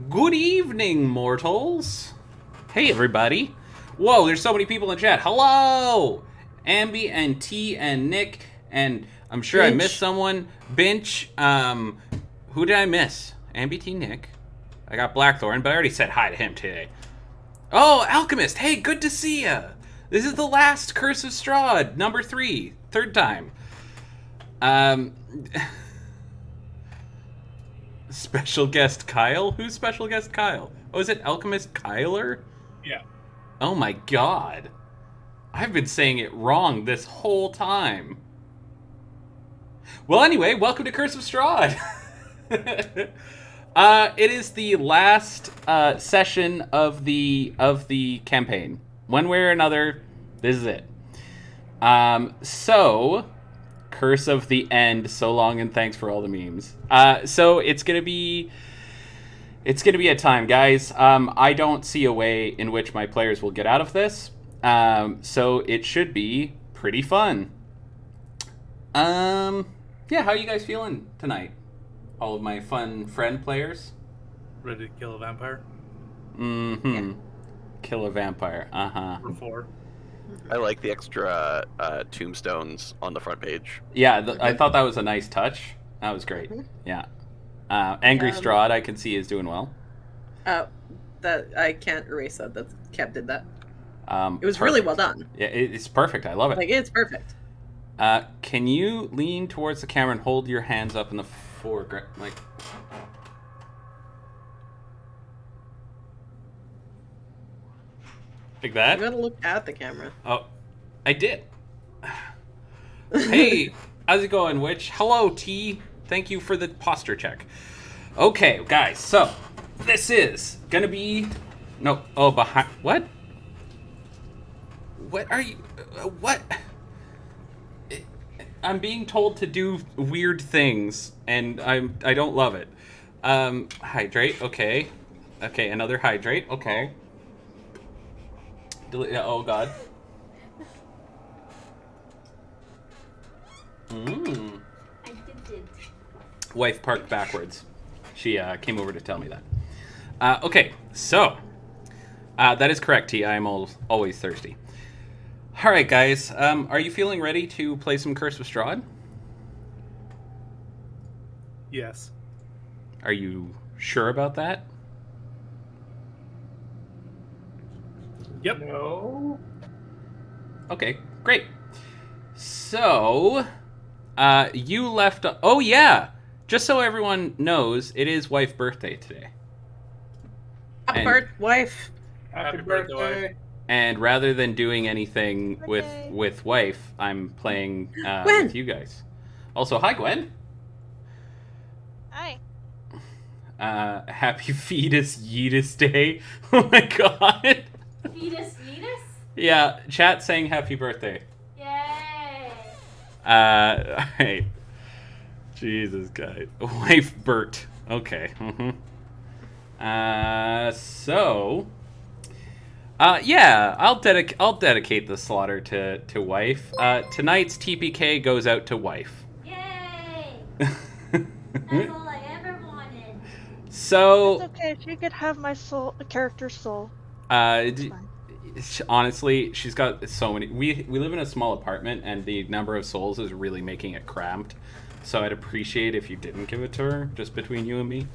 Good evening, mortals. Hey, everybody. Whoa, there's so many people in chat. Hello! Ambi and T and Nick, and I'm sure I missed someone. Binch. Who did I miss? Ambi, T, Nick. I got Blackthorn, but I already said hi to him today. Oh, Alchemist. Hey, good to see ya. This is the last Curse of Strahd, number 3, third time. Special guest Kyle? Who's special guest Kyle? Oh, is it Alchemist Kyler? Yeah. Oh my god. I've been saying it wrong this whole time. Well, anyway, welcome to Curse of Strahd. It is the last session of the campaign. One way or another, this is it. So Curse of the End, so long and thanks for all the memes. So it's gonna be a time, guys. I don't see a way in which my players will get out of this. So it should be pretty fun. Yeah, how are you guys feeling tonight? All of my fun friend players? Ready to kill a vampire? Mm-hmm. Yeah. Kill a vampire. Uh-huh. For 4. I like the extra tombstones on the front page. Yeah, I thought that was a nice touch. That was great. Yeah. Angry Strahd, I can see, is doing well. That I can't erase that. That's Kev did that. It was perfect. Really well done. Yeah, it's perfect. I love it. Like, it's perfect. Can you lean towards the camera and hold your hands up in the foreground, like? Like that? You gotta look at the camera. Oh, I did. Hey, how's it going, Witch? Hello, T. Thank you for the posture check. Okay, guys, so this is gonna be... No, oh, behind... What? What are you... What? I'm being told to do weird things, and I don't love it. Hydrate, okay. Okay, another hydrate, okay. Oh, God. Mmm. I did it. Wife parked backwards. She came over to tell me that. Okay, so that is correct, T. I am always thirsty. All right, guys. Are you feeling ready to play some Curse of Strahd? Yes. Are you sure about that? Yep. No. Okay, great. So, you left... Oh, yeah! Just so everyone knows, it is wife birthday today. Happy birthday, wife. Happy birthday, wife. And rather than doing anything with wife, I'm playing with you guys. Also, hi, Gwen. Hi. Happy Fetus Yeetus Day. Oh my god. Fetus, fetus? Yeah, chat saying happy birthday. Yay! Alright. Jesus, guys. Wife Bert. Okay. Yeah, I'll dedicate the slaughter to wife. Tonight's TPK goes out to wife. Yay! That's all I ever wanted. So It's okay. She could have my character's soul. honestly, she's got so many. We live in a small apartment, and the number of souls is really making it cramped. So I'd appreciate if you didn't give it to her, just between you and me.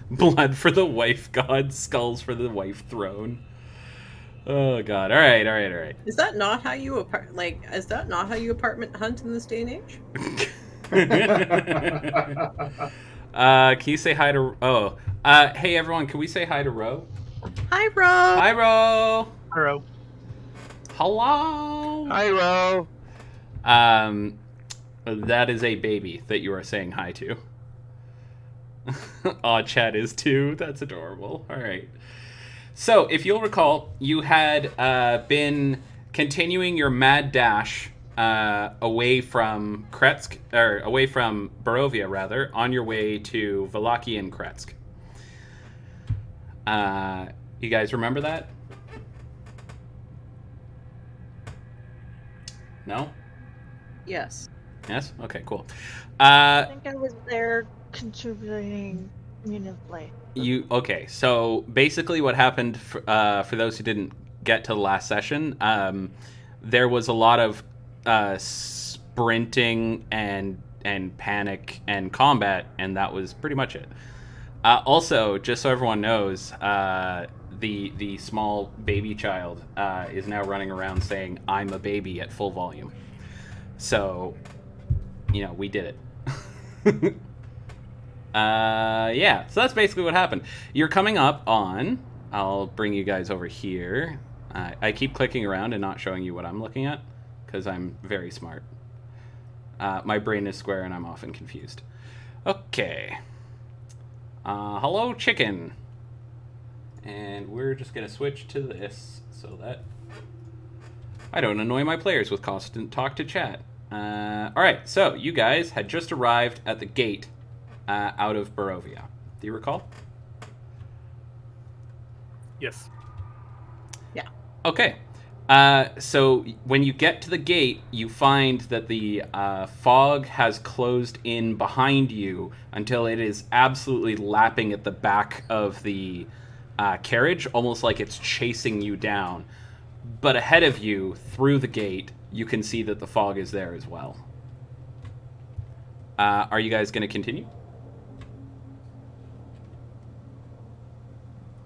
Blood for the wife god, skulls for the wife throne. Oh god! All right. Is that not how you apartment hunt in this day and age? Can you say hi to? Oh, hey everyone! Can we say hi to Ro? Hi, Ro. Hi, Ro. Hello. Hello. Hi, Ro. That is a baby that you are saying hi to. Aw, Chad is too. That's adorable. All right. So, if you'll recall, you had been continuing your mad dash away from Kretsk, or away from Barovia, rather, on your way to Valachian Kretsk. You guys remember that? No? Yes. Yes? Okay, cool. I think I was there contributing Immediately. Okay, so basically what happened, for those who didn't get to the last session, there was a lot of sprinting and panic and combat, and that was pretty much it. Also, just so everyone knows, the small baby child is now running around saying, "I'm a baby" at full volume. So, we did it. Yeah, so that's basically what happened. You're coming up on... I'll bring you guys over here. I keep clicking around and not showing you what I'm looking at, because I'm very smart. My brain is square and I'm often confused. Okay. Hello, chicken. And we're just going to switch to this so that I don't annoy my players with constant talk to chat. Alright, so you guys had just arrived at the gate out of Barovia. Do you recall? Yes. Yeah. Okay. So when you get to the gate, you find that the fog has closed in behind you until it is absolutely lapping at the back of the carriage, almost like it's chasing you down. But ahead of you, through the gate, you can see that the fog is there as well. Are you guys going to continue?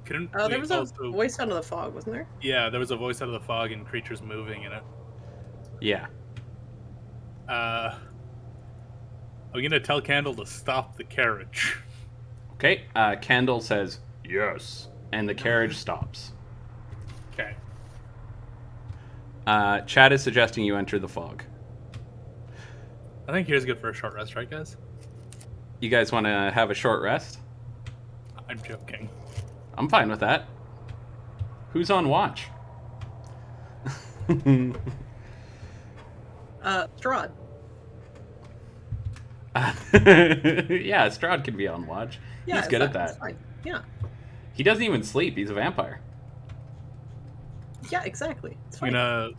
There was a voice out of the fog, wasn't there? Yeah, there was a voice out of the fog and creatures moving in it. Yeah. I'm gonna tell Candle to stop the carriage. Okay. Candle says, yes. And the carriage stops. Okay. Chad is suggesting you enter the fog. I think here's good for a short rest, right, guys? You guys want to have a short rest? I'm joking. I'm fine with that. Who's on watch? Strahd. Yeah, Strahd can be on watch. Yeah, He's good at that. Fine. Yeah. He doesn't even sleep. He's a vampire. Yeah, exactly. It's I'm fine. gonna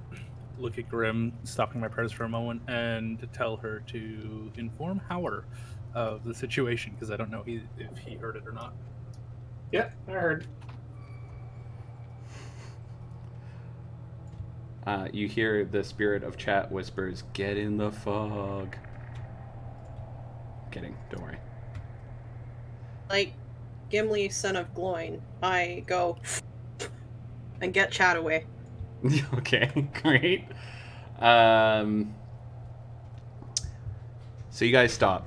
look at Grim, stopping my prayers for a moment, and tell her to inform Howard of the situation, because I don't know if he heard it or not. Yeah, I heard. You hear the spirit of chat whispers, "Get in the fog." Kidding. Don't worry. Like Gimli, son of Gloin, I go and get chat away. Okay, great. So you guys stop.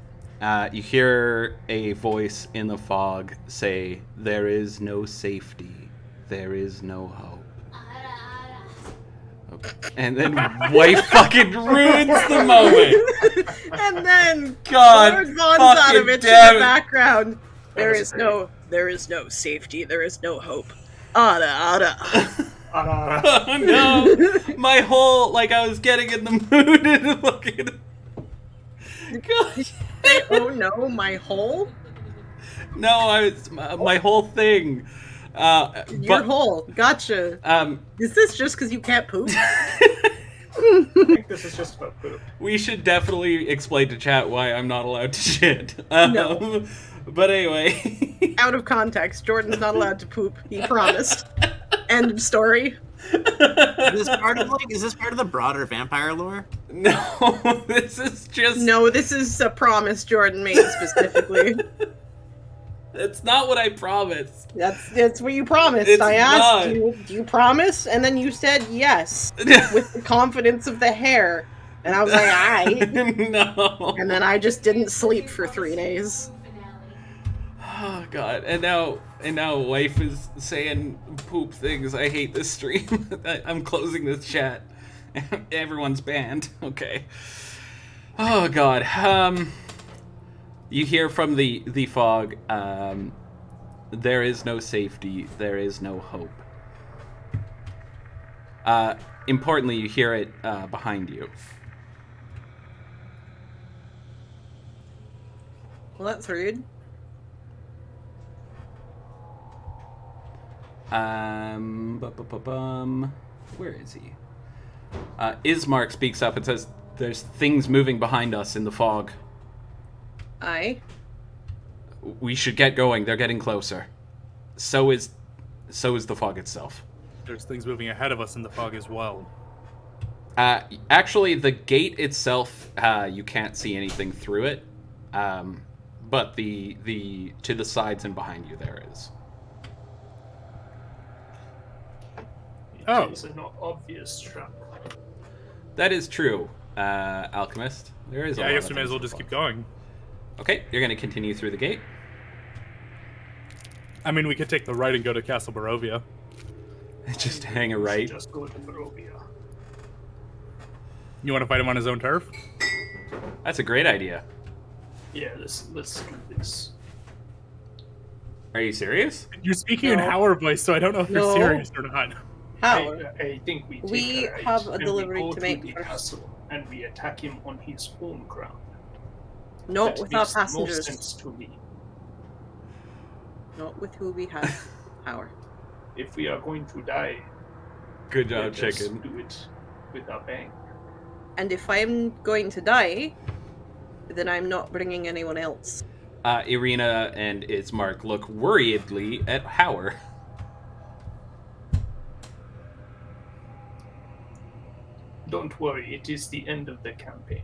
You hear a voice in the fog say, "There is no safety. There is no hope." And then wife fucking ruins the moment. And then God Lord Von fucking Zarovich in damn the it. background. There was is no safety. There is no hope. Ada, ada. Oh no! My whole, I was getting in the mood and fucking... God. Say, oh no, my hole? No, my whole thing. Your hole. Gotcha. Is this just because you can't poop? I think this is just about poop. We should definitely explain to chat why I'm not allowed to shit. No. But anyway. Out of context, Jordan's not allowed to poop. He promised. End of story. Is this part of the broader vampire lore? No, this is just... No, this is a promise Jordan made specifically. That's not what I promised. That's what you promised. It's I asked not. you, do you promise? And then you said yes, with the confidence of the hair. And I was like, aye. No. And then I just didn't sleep for 3 days. Oh god, and now wife is saying poop things. I hate this stream. I'm closing this chat. Everyone's banned. Okay. Oh god. You hear from the fog, there is no safety, there is no hope. Importantly, you hear it behind you. Well, that's rude. Where is he? Ismark speaks up and says, "There's things moving behind us in the fog." Aye. We should get going. They're getting closer. So is the fog itself. There's things moving ahead of us in the fog as well. Actually, the gate itself, you can't see anything through it. But the to the sides and behind you there is. Oh. It is an obvious trap. That is true, Alchemist. There is. Yeah, I guess we may as well just keep going. Okay, you're going to continue through the gate. I mean, we could take the right and go to Castle Barovia. Just hang a right. Just go to Barovia. You want to fight him on his own turf? That's a great idea. Yeah, let's do this. Are you serious? You're speaking in No. Howler voice, so I don't know if No. you're serious or not. How? I think we take We a right have a and delivery we go to make the first. castle and we attack him on his own ground. Not That with our makes the most passengers. sense to me. Not with who we have power. If we are going to die, Good job, let us chicken. do it with a bang. And if I'm going to die, then I'm not bringing anyone else. Irina and its Mark look worriedly at Howard. Don't worry, it is the end of the campaign.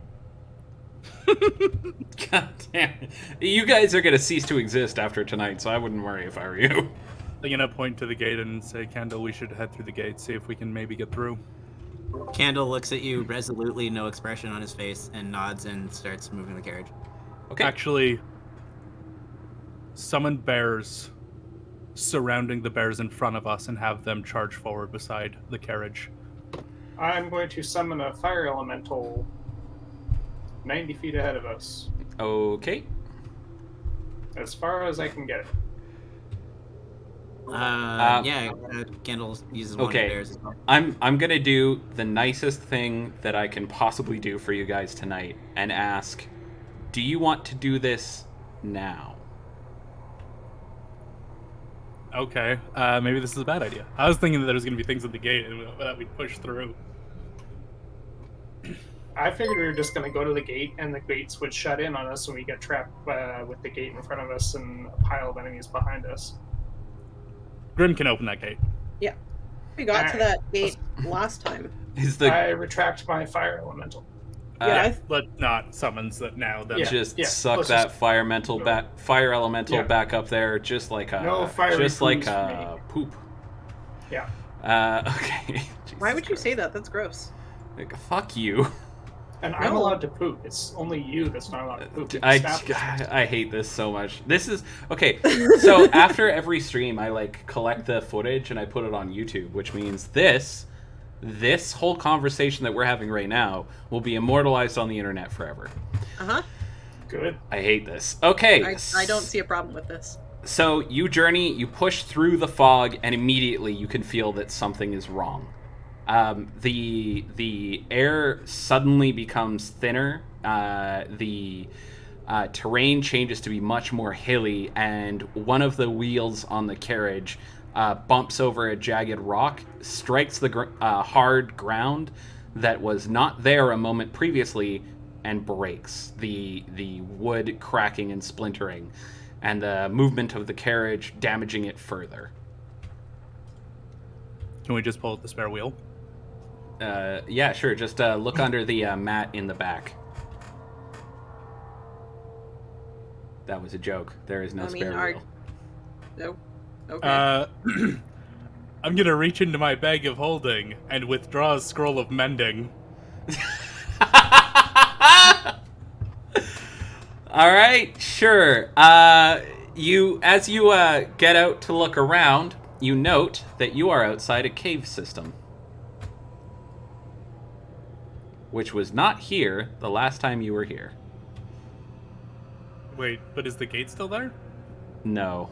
God damn it. You guys are going to cease to exist after tonight, so I wouldn't worry if I were you. I'm gonna point to the gate and say, Candle, we should head through the gate, see if we can maybe get through. Candle looks at you resolutely, no expression on his face, and nods and starts moving the carriage. Okay. Actually, summon bears surrounding the bears in front of us and have them charge forward beside the carriage. I'm going to summon a fire elemental 90 feet ahead of us, Okay. as far as I can get it. Candle uses one Okay. of theirs as well. I'm going to do the nicest thing that I can possibly do for you guys tonight and ask, do you want to do this now? Okay, maybe this is a bad idea. I was thinking that there was going to be things at the gate and that we'd push through. I figured we were just going to go to the gate and the gates would shut in on us and we get trapped with the gate in front of us and a pile of enemies behind us. Grim can open that gate. We got to that gate last time. Is the I retract my fire elemental. Yeah, Let's not summons that now. Then Yeah. just yeah, suck let's that just- fire elemental Yeah. back up there, just like a No fiery just like foods for a me. poop. Yeah. Okay. Why would you Jesus say that? That's gross. Christ. Like, fuck you. And I'm No. allowed to poop. It's only you that's not allowed to poop. I hate this so much. This is okay. So after every stream, I like collect the footage and I put it on YouTube, which means this whole conversation that we're having right now will be immortalized on the internet forever. Uh-huh. Good. I hate this. Okay. I don't see a problem with this. So you journey, you push through the fog, and immediately you can feel that something is wrong. The air suddenly becomes thinner. The terrain changes to be much more hilly, and one of the wheels on the carriage bumps over a jagged rock, strikes the hard ground that was not there a moment previously, and breaks. The wood cracking and splintering, and the movement of the carriage damaging it further. Can we just pull out the spare wheel? Yeah, sure. Just look under the mat in the back. That was a joke. There is no spare wheel. No. Okay. I'm gonna reach into my bag of holding and withdraw a scroll of mending. All right, sure. You get out to look around, you note that you are outside a cave system, which was not here the last time you were here. Wait, but is the gate still there? No,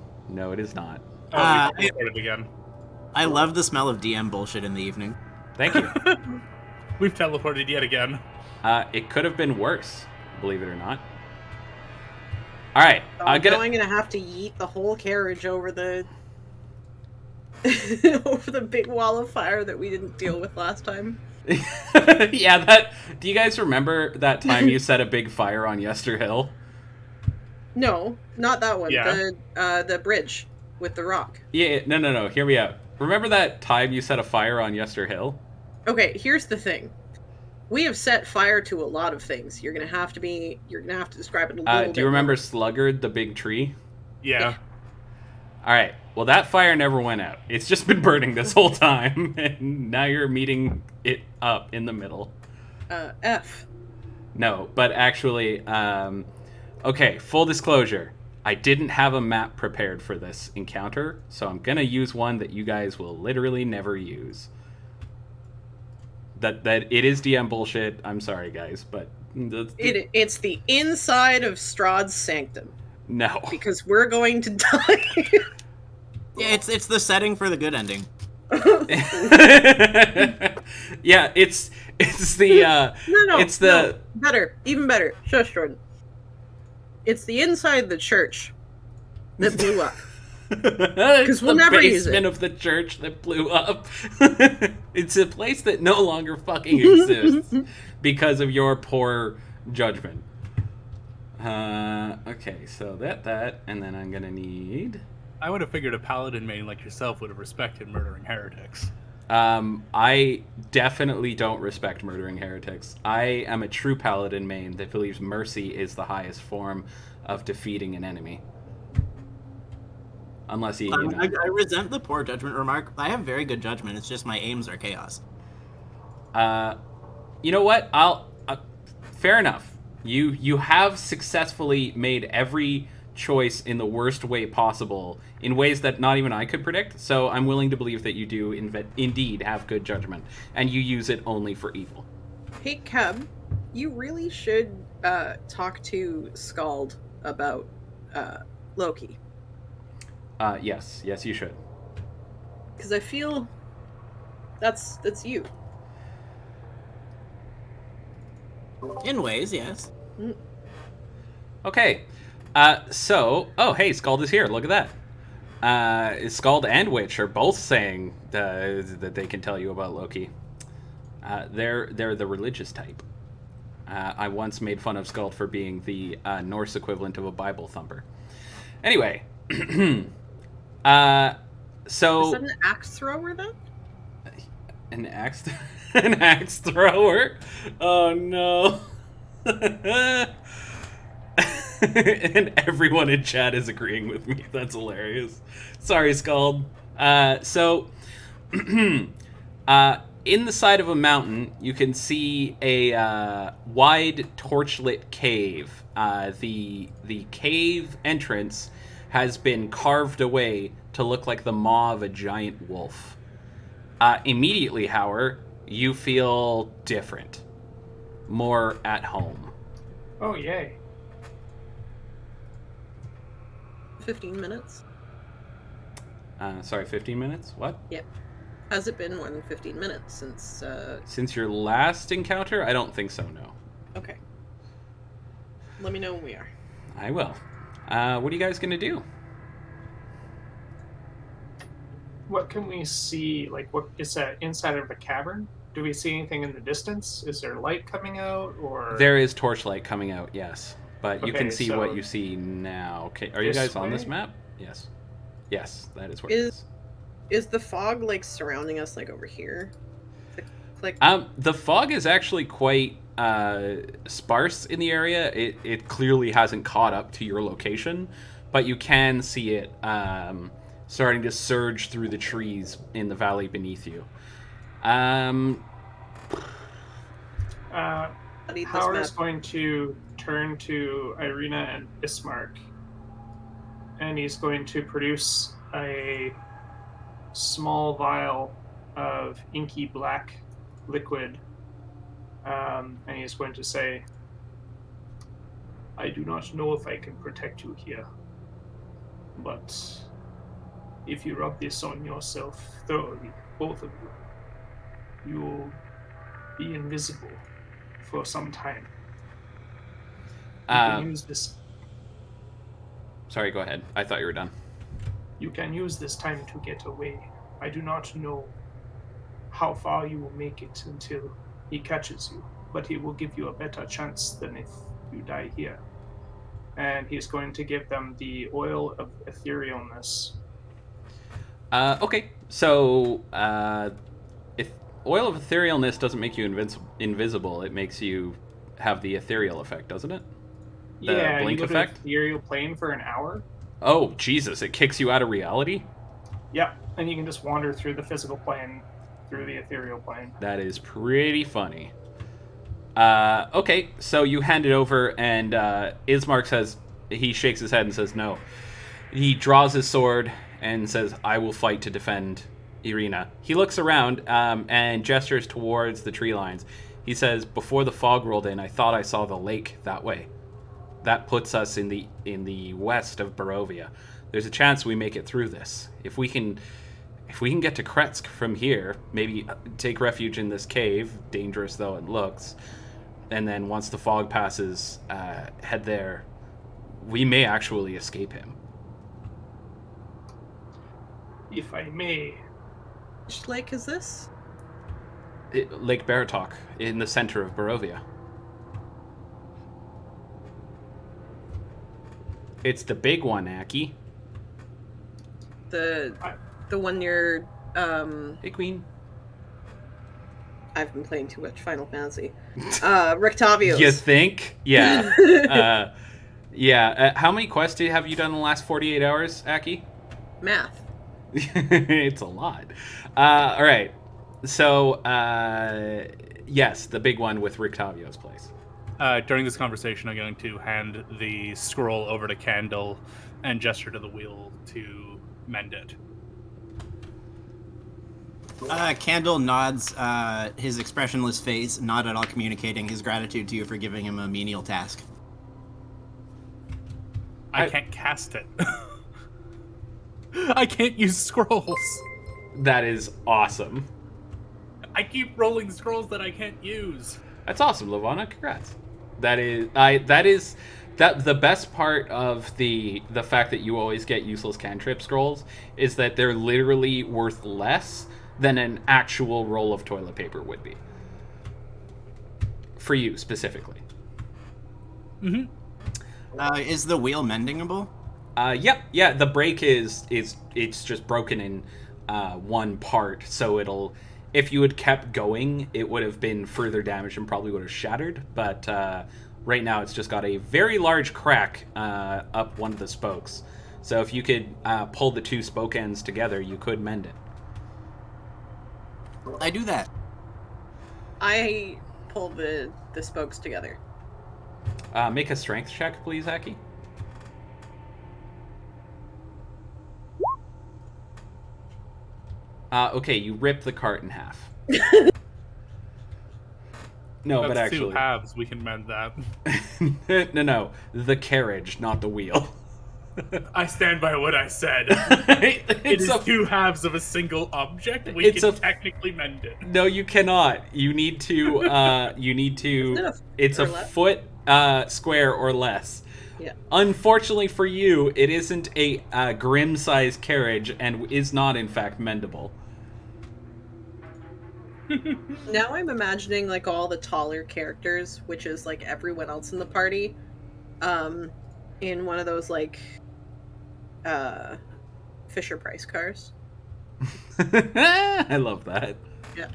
it is not. Oh, we teleported again. I love the smell of DM bullshit in the evening. Thank you. We've teleported yet again. It could have been worse, believe it or not. All right, So I'm now I'm gonna have to yeet the whole carriage over the over the big wall of fire that we didn't deal with last time. Yeah, do you guys remember that time you set a big fire on Yester Hill? No, not that one. Yeah. The bridge with the rock. Yeah, no. Hear me out. Remember that time you set a fire on Yester Hill? Okay, here's the thing. We have set fire to a lot of things. You're gonna have to describe it a little bit. Do you remember more. Sluggard, the big tree? Yeah. All right. Well, that fire never went out. It's just been burning this whole time, and now you're meeting it up in the middle. F. No, but actually, okay, full disclosure. I didn't have a map prepared for this encounter, so I'm gonna use one that you guys will literally never use. That it is DM bullshit. I'm sorry, guys, but It's the inside of Strahd's sanctum. No. Because we're going to die. Yeah, it's the setting for the good ending. Yeah, it's the No, it's the better, even better. Shush, Jordan. It's the inside the church that blew up. Because we'll never use it. basement of the church that blew up. It's a place that no longer fucking exists because of your poor judgment. Okay, so that, and then I'm gonna need. I would have figured a paladin main like yourself would have respected murdering heretics. I definitely don't respect murdering heretics. I am a true paladin main that believes mercy is the highest form of defeating an enemy. Unless he, you know. I resent the poor judgment remark. I have very good judgment. It's just my aims are chaos. You know what? Fair enough. You have successfully made every choice in the worst way possible, in ways that not even I could predict. So I'm willing to believe that you do indeed have good judgment, and you use it only for evil. Hey, Cub, you really should talk to Skald about Loki. Yes, you should. Because I feel that's you. In ways, yes. Okay. Oh, hey, Skald is here. Look at that. Skald and Witch are both saying that they can tell you about Loki. They're the religious type. I once made fun of Skald for being the Norse equivalent of a Bible thumper. Anyway, so Is that an axe thrower then? an axe, an axe thrower. Oh no. And everyone in chat is agreeing with me. That's hilarious. Sorry, Skald. So, in the side of a mountain, you can see a wide torchlit cave. The cave entrance has been carved away to look like the maw of a giant wolf. Immediately, however, you feel different. More at home. Oh, yay. 15 minutes? Sorry, 15 minutes? What? Yep. Has it been more than 15 minutes since... Since your last encounter? I don't think so, no. Okay. Let me know when we are. I will. What are you guys going to do? What can we see? Like, what is that inside of a cavern? Do we see anything in the distance? Is there light coming out, or There is torchlight coming out, yes. But you Okay, can see so what you see now. Okay, are you this guys on this way? map? Yes. Yes, that is where it is. Is the fog, like, surrounding us, like, over here? Click. The fog is actually quite sparse in the area. It clearly hasn't caught up to your location, but you can see it starting to surge through the trees in the valley beneath you. Howard is going to turn to Irina and Bismarck, and he's going to produce a small vial of inky black liquid, and he's going to say, I do not know if I can protect you here, but if you rub this on yourself thoroughly, both of you, you'll be invisible for some time. You can use this. Sorry, go ahead. I thought you were done. You can use this time to get away. I do not know how far you will make it until he catches you, but he will give you a better chance than if you die here. and he's going to give them the oil of etherealness. Okay, so if oil of etherealness doesn't make you invisible, it makes you have the ethereal effect, doesn't it? The Yeah, blink you go effect? to ethereal plane for an hour. Oh, Jesus, it kicks you out of reality? Yep, and you can just wander through the physical plane, through the ethereal plane. That is pretty funny. Okay, so you hand it over, and Ismark says, he shakes his head and says no. He draws his sword and says, I will fight to defend Irina. He looks around and gestures towards the tree lines. He says, before the fog rolled in, I thought I saw the lake that way. That puts us in the west of Barovia. There's a chance we make it through this. If we can get to Kretsk from here, maybe take refuge in this cave, dangerous though it looks, and then once the fog passes, head there, we may actually escape him. If I may. Which lake is this? Lake Baratok, in the center of Barovia. It's the big one, Aki. The one near Hey, Queen. I've been playing too much Final Fantasy. Rictavio's. You think? Yeah. Yeah. How many quests have you done in the last 48 hours, Aki? Math. It's a lot. All right. So, yes, the big one with Rictavio's place. During this conversation, I'm going to hand the scroll over to Candle and gesture to the wheel to mend it. Candle nods his expressionless face, not at all communicating his gratitude to you for giving him a menial task. I can't cast it. I can't use scrolls. That is awesome. I keep rolling scrolls that I can't use. That's awesome, Lavana. Congrats. That is the best part of the fact that you always get useless cantrip scrolls is that they're literally worth less than an actual roll of toilet paper would be. For you specifically. Mm-hmm. Is the wheel mendingable? Yep. Yeah, the break it's just broken in one part, so it'll, if you had kept going, it would have been further damaged and probably would have shattered, but right now it's just got a very large crack up one of the spokes. So if you could pull the two spoke ends together, you could mend it. I do that. I pull the spokes together. Make a strength check, please, Aki. Okay, you rip the cart in half. No, That's but actually, two halves. We can mend that. no, the carriage, not the wheel. I stand by what I said. It is two halves of a single object. We can technically mend it. No, you cannot. You need to. It's a foot square or less. Yeah. Unfortunately for you, it isn't a grim-sized carriage and is not, in fact, mendable. Now I'm imagining like all the taller characters, which is like everyone else in the party, in one of those like Fisher Price cars. I love that. Yeah.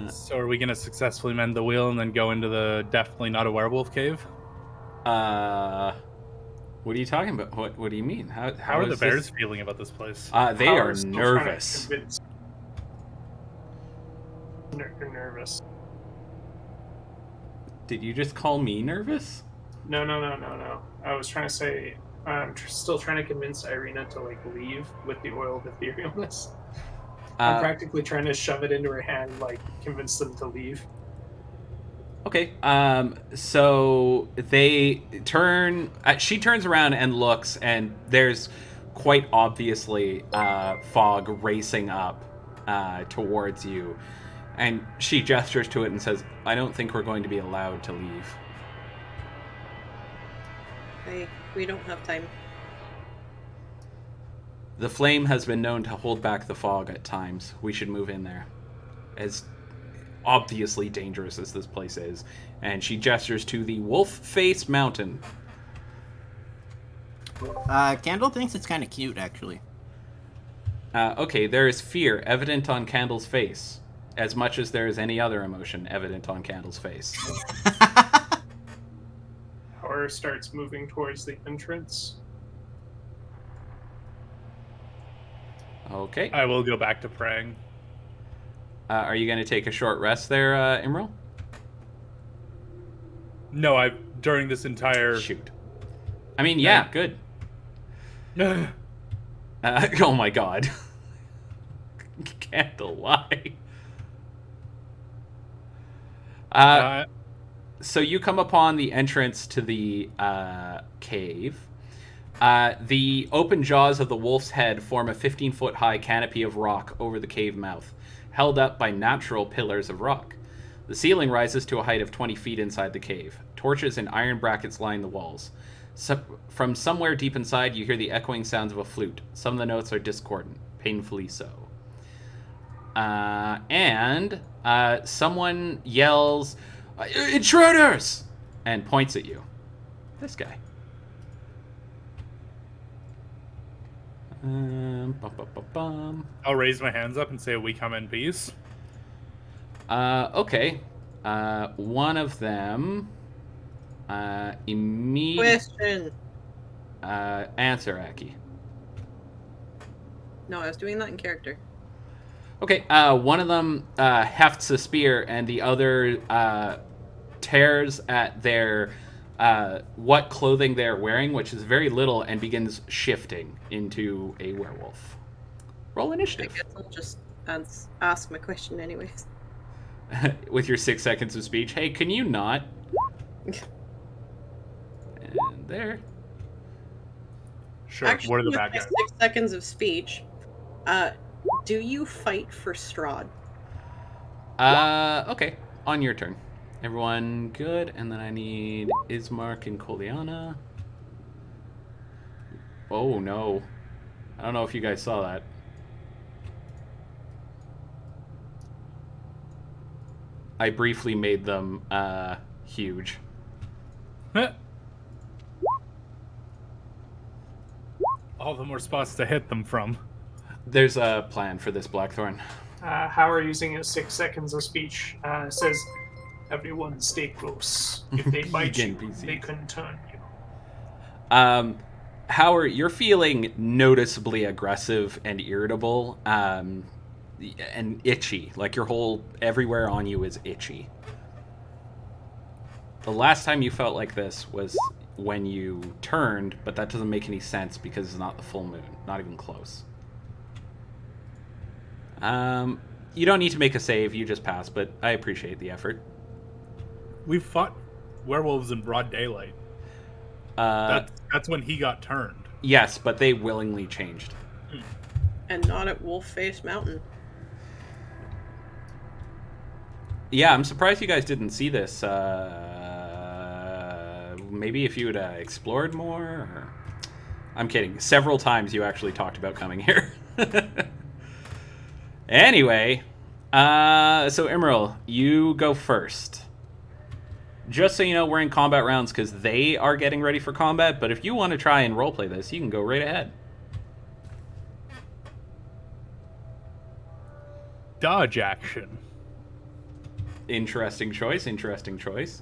So are we going to successfully mend the wheel and then go into the definitely not a werewolf cave? What are you talking about? What do you mean? How are the bears feeling about this place? They are nervous. Nervous. Did you just call me nervous? No. I was trying to say I'm still trying to convince Irina to like leave with the oil of etherealness. I'm practically trying to shove it into her hand, like convince them to leave. Okay. So they turn. She turns around and looks, and there's quite obviously fog racing up towards you. And she gestures to it and says, I don't think we're going to be allowed to leave. Hey, we don't have time. The flame has been known to hold back the fog at times. We should move in there. As obviously dangerous as this place is. And she gestures to the Wolf Face Mountain, Candle thinks it's kind of cute, actually. Okay, there is fear evident on Candle's face, as much as there is any other emotion evident on Candle's face. Hauer starts moving towards the entrance. Okay. I will go back to praying. Are you going to take a short rest there, Imral? No, during this entire Shoot. I mean, yeah, good. Oh my god. Candle, why? So you come upon the entrance to the cave. The open jaws of the wolf's head form a 15-foot high canopy of rock over the cave mouth, held up by natural pillars of rock. The ceiling rises to a height of 20 feet inside the cave. Torches and iron brackets line the walls. From somewhere deep inside, you hear the echoing sounds of a flute. Some of the notes are discordant, painfully so. And someone yells, "Intruders!" and points at you. This guy. I'll raise my hands up and say, "We come in peace." Okay. One of them immediately... Question. Answer, Aki. No, I was doing that in character. Okay, one of them hefts a spear, and the other tears at their what clothing they're wearing, which is very little, and begins shifting into a werewolf. Roll I initiative. guess I'll just ask my question anyways. With your 6 seconds of speech. Hey, can you not? And there. Sure. Actually, what are the with bad my guys? 6 seconds of speech, do you fight for Strahd? Okay. On your turn. Everyone good? And then I need Ismark and Koliana. Oh, no. I don't know if you guys saw that. I briefly made them huge. All the more spots to hit them from. There's a plan for this, Blackthorn. Hauer, using his 6 seconds of speech, says, "Everyone stay close. If they bite you, NPCs. they can turn you." Howard, you're feeling noticeably aggressive and irritable, and itchy. Like everywhere on you is itchy. The last time you felt like this was when you turned, but that doesn't make any sense because it's not the full moon. Not even close. You don't need to make a save, you just pass, but I appreciate the effort. We've fought werewolves in broad daylight. That's when he got turned. Yes, but they willingly changed. And not at Wolf-Face Mountain. Yeah, I'm surprised you guys didn't see this. Maybe if you had explored more? Or... I'm kidding. Several times you actually talked about coming here. Anyway, so Emerald, you go first. Just so you know, we're in combat rounds because they are getting ready for combat, but if you want to try and roleplay this, you can go right ahead. Dodge action. Interesting choice, interesting choice.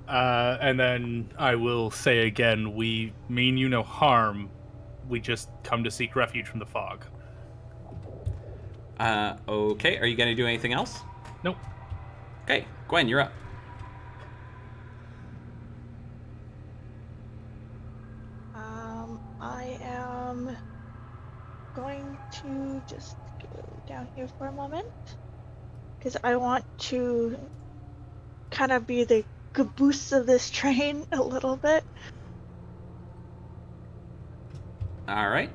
And then I will say again, we mean you no harm. We just come to seek refuge from the fog. Okay, are you going to do anything else? Nope. Okay, Gwen, you're up. I am going to just go down here for a moment because I want to kind of be the caboose of this train a little bit. All right.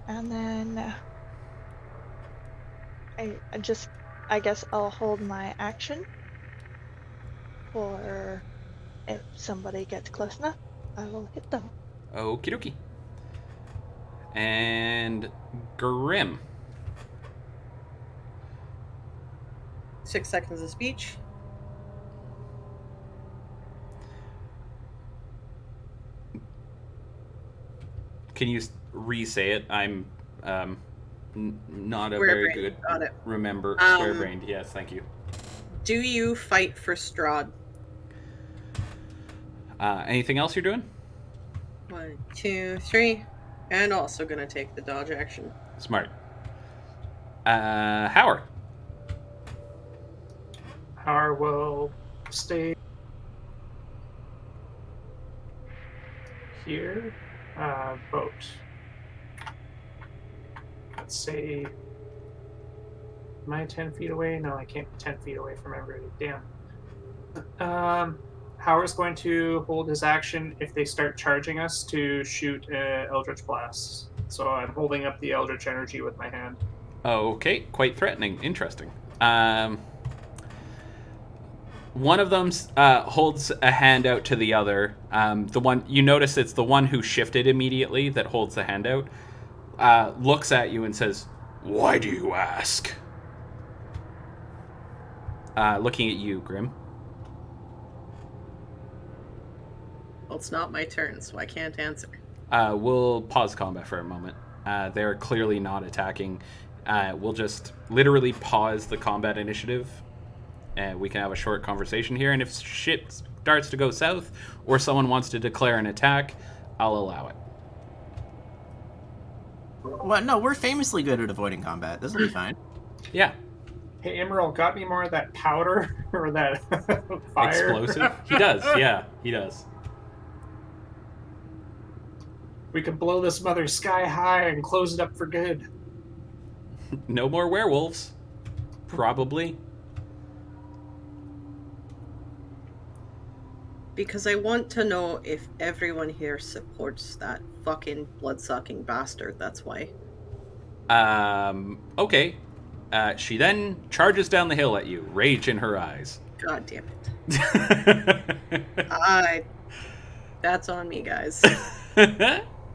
And then I guess I'll hold my action for if somebody gets close enough, I will hit them. Okie dokie. And Grim. 6 seconds of speech. can you re-say it? I'm not a very Square-brained, good got it. remember. Square-brained. Yes, thank you. Do you fight for Strahd? Anything else you're doing? 1, 2, 3. And also gonna take the dodge action. Smart. Howard. Howard will stay here. Boat. Let's say. Am I 10 feet away? No, I can't be 10 feet away from everybody. Damn. Howard's going to hold his action if they start charging us to shoot Eldritch Blast. So I'm holding up the Eldritch Energy with my hand. Okay, quite threatening. Interesting. One of them holds a hand out to the other. The one you notice, it's the one who shifted immediately that holds the hand out. Looks at you and says, "Why do you ask?" Looking at you, Grim. Well, it's not my turn, so I can't answer. We'll pause combat for a moment. They're clearly not attacking. We'll just literally pause the combat initiative, and we can have a short conversation here. And if shit starts to go south, or someone wants to declare an attack, I'll allow it. Well, no, we're famously good at avoiding combat. This will be fine. Yeah. Hey, Emerald, got me more of that powder or that fire? Explosive? He does, yeah, he does. We could blow this mother sky high and close it up for good. No more werewolves. Probably. Because I want to know if everyone here supports that fucking blood-sucking bastard, that's why. Okay. She then charges down the hill at you, rage in her eyes. God damn it. That's on me, guys.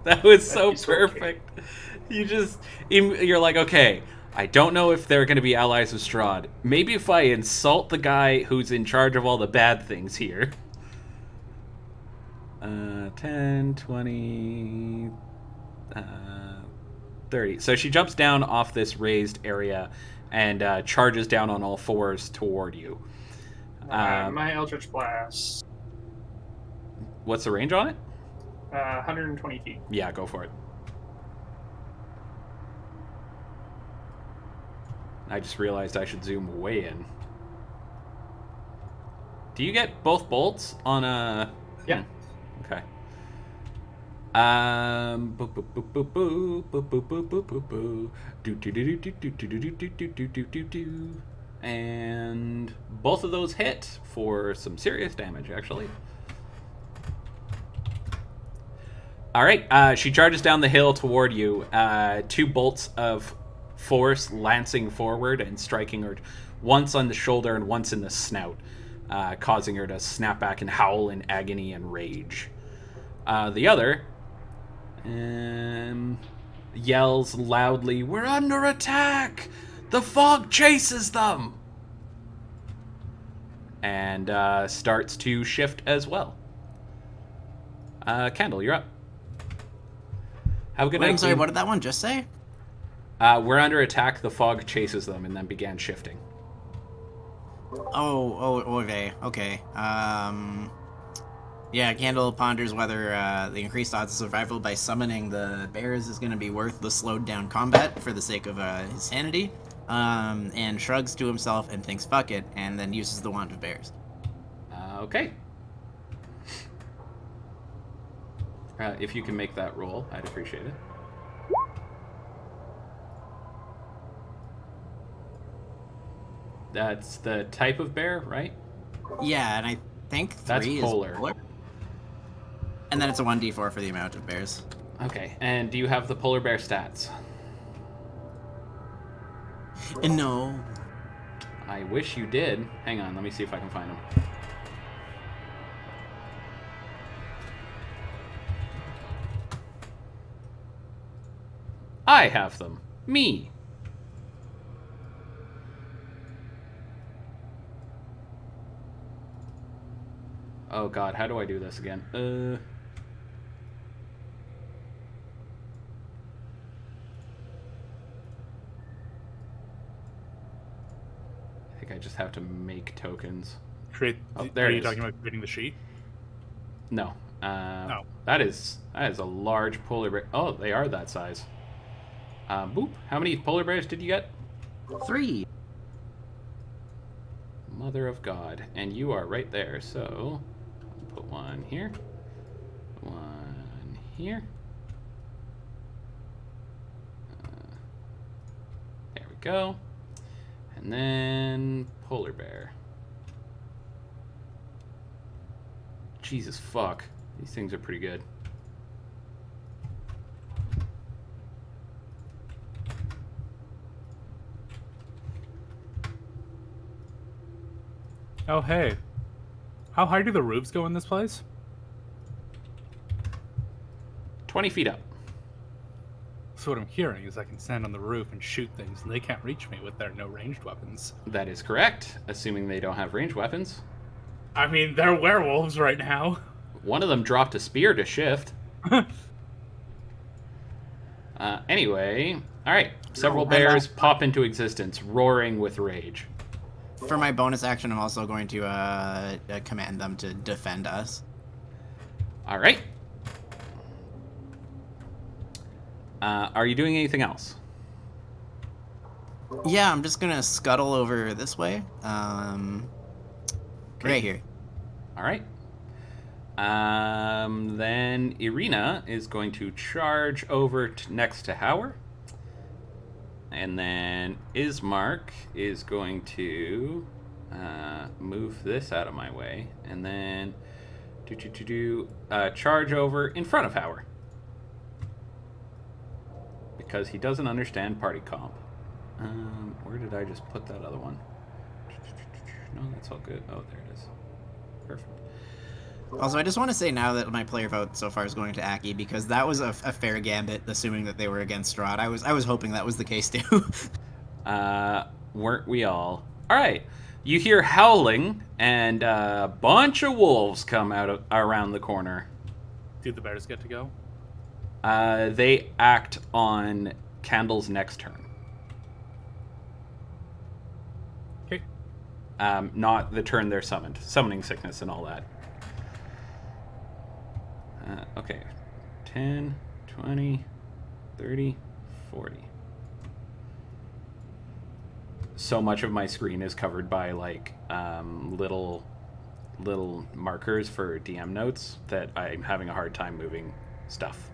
That was so That's perfect. okay. You're like, okay, I don't know if they're going to be allies of Strahd. Maybe if I insult the guy who's in charge of all the bad things here. 10, 20, 30. So she jumps down off this raised area and charges down on all fours toward you. My Eldritch Blast. What's the range on it? 120 feet. Yeah, go for it. I just realized I should zoom way in. Do you get both bolts on a... Yeah. Okay. And both of those hit for some serious damage, actually. All right, she charges down the hill toward you. 2 bolts of force lancing forward and striking her once on the shoulder and once in the snout, causing her to snap back and howl in agony and rage. The other yells loudly, "We're under attack! The fog chases them!" And starts to shift as well. Kendall, you're up. Have a good night. I'm sorry, what did that one just say? We're under attack. The fog chases them and then began shifting. Okay. Yeah, Candle ponders whether the increased odds of survival by summoning the bears is going to be worth the slowed down combat for the sake of his sanity, and shrugs to himself and thinks fuck it, and then uses the wand of bears. Okay. If you can make that roll, I'd appreciate it. That's the type of bear, right? Yeah, and I think 3 That's is polar. polar. And then it's a 1d4 for the amount of bears. Okay, and do you have the polar bear stats? No. I wish you did. Hang on, let me see if I can find them. I have them. Me. Oh god, how do I do this again? think I just have to make tokens. Create. Oh, there are it you is. talking about creating the sheet? No. No. That is a large polar bear. Oh, they are that size. Boop. How many polar bears did you get? 3. Mother of God. And you are right there, so I'll put one here. One here. There we go. And then polar bear. Jesus fuck. These things are pretty good. Oh, hey. How high do the roofs go in this place? 20 feet up. So what I'm hearing is I can stand on the roof and shoot things, and they can't reach me with their no ranged weapons. That is correct, assuming they don't have ranged weapons. I mean, they're werewolves right now. One of them dropped a spear to shift. Anyway, all right. Several bears pop into existence, roaring with rage. For my bonus action, I'm also going to command them to defend us. All right. Are you doing anything else? Yeah, I'm just gonna scuttle over this way. Right here. All right. Then Irina is going to charge over next to Hauer. And then Ismark is going to move this out of my way. And then charge over in front of Hauer. Because he doesn't understand party comp. Where did I just put that other one? No, that's all good. Oh, there it is. Perfect. Also, I just want to say now that my player vote so far is going to Aki, because that was a fair gambit, assuming that they were against Strahd. I was hoping that was the case too. Weren't we all? All right. You hear howling, and a bunch of wolves come out around the corner. Do the bears get to go? They act on Candle's next turn. Okay. Not the turn they're summoned. Summoning sickness and all that. Okay. 10, 20, 30, 40. So much of my screen is covered by like little markers for DM notes that I'm having a hard time moving stuff.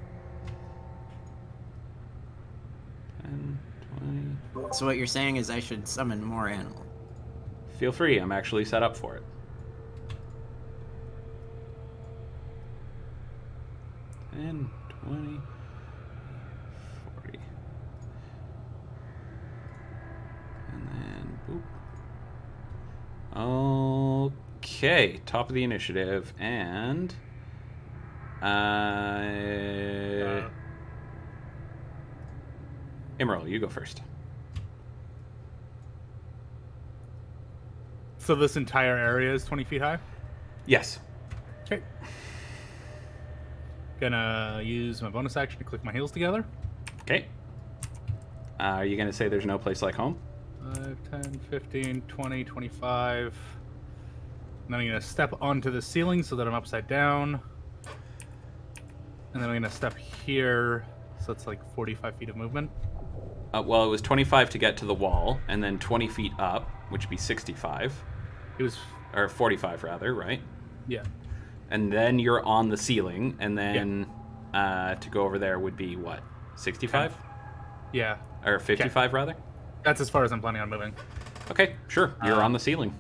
10, 20. So what you're saying is I should summon more animal. Feel free, I'm actually set up for it. 10, 20, 40. And then, boop. Okay, top of the initiative, and... Emerald, you go first. So this entire area is 20 feet high? Yes. Okay. Gonna use my bonus action to click my heels together. Okay. Are you going to say there's no place like home? 10, 15, 20, 25. And then I'm going to step onto the ceiling so that I'm upside down. And then I'm going to step here, so it's like 45 feet of movement. Well, it was 25 to get to the wall, and then 20 feet up, which would be 65. It was... Or 45, rather, right? Yeah. And then you're on the ceiling, and then to go over there would be what? 65? Yeah. Or 55, rather? That's as far as I'm planning on moving. Okay, sure. You're on the ceiling.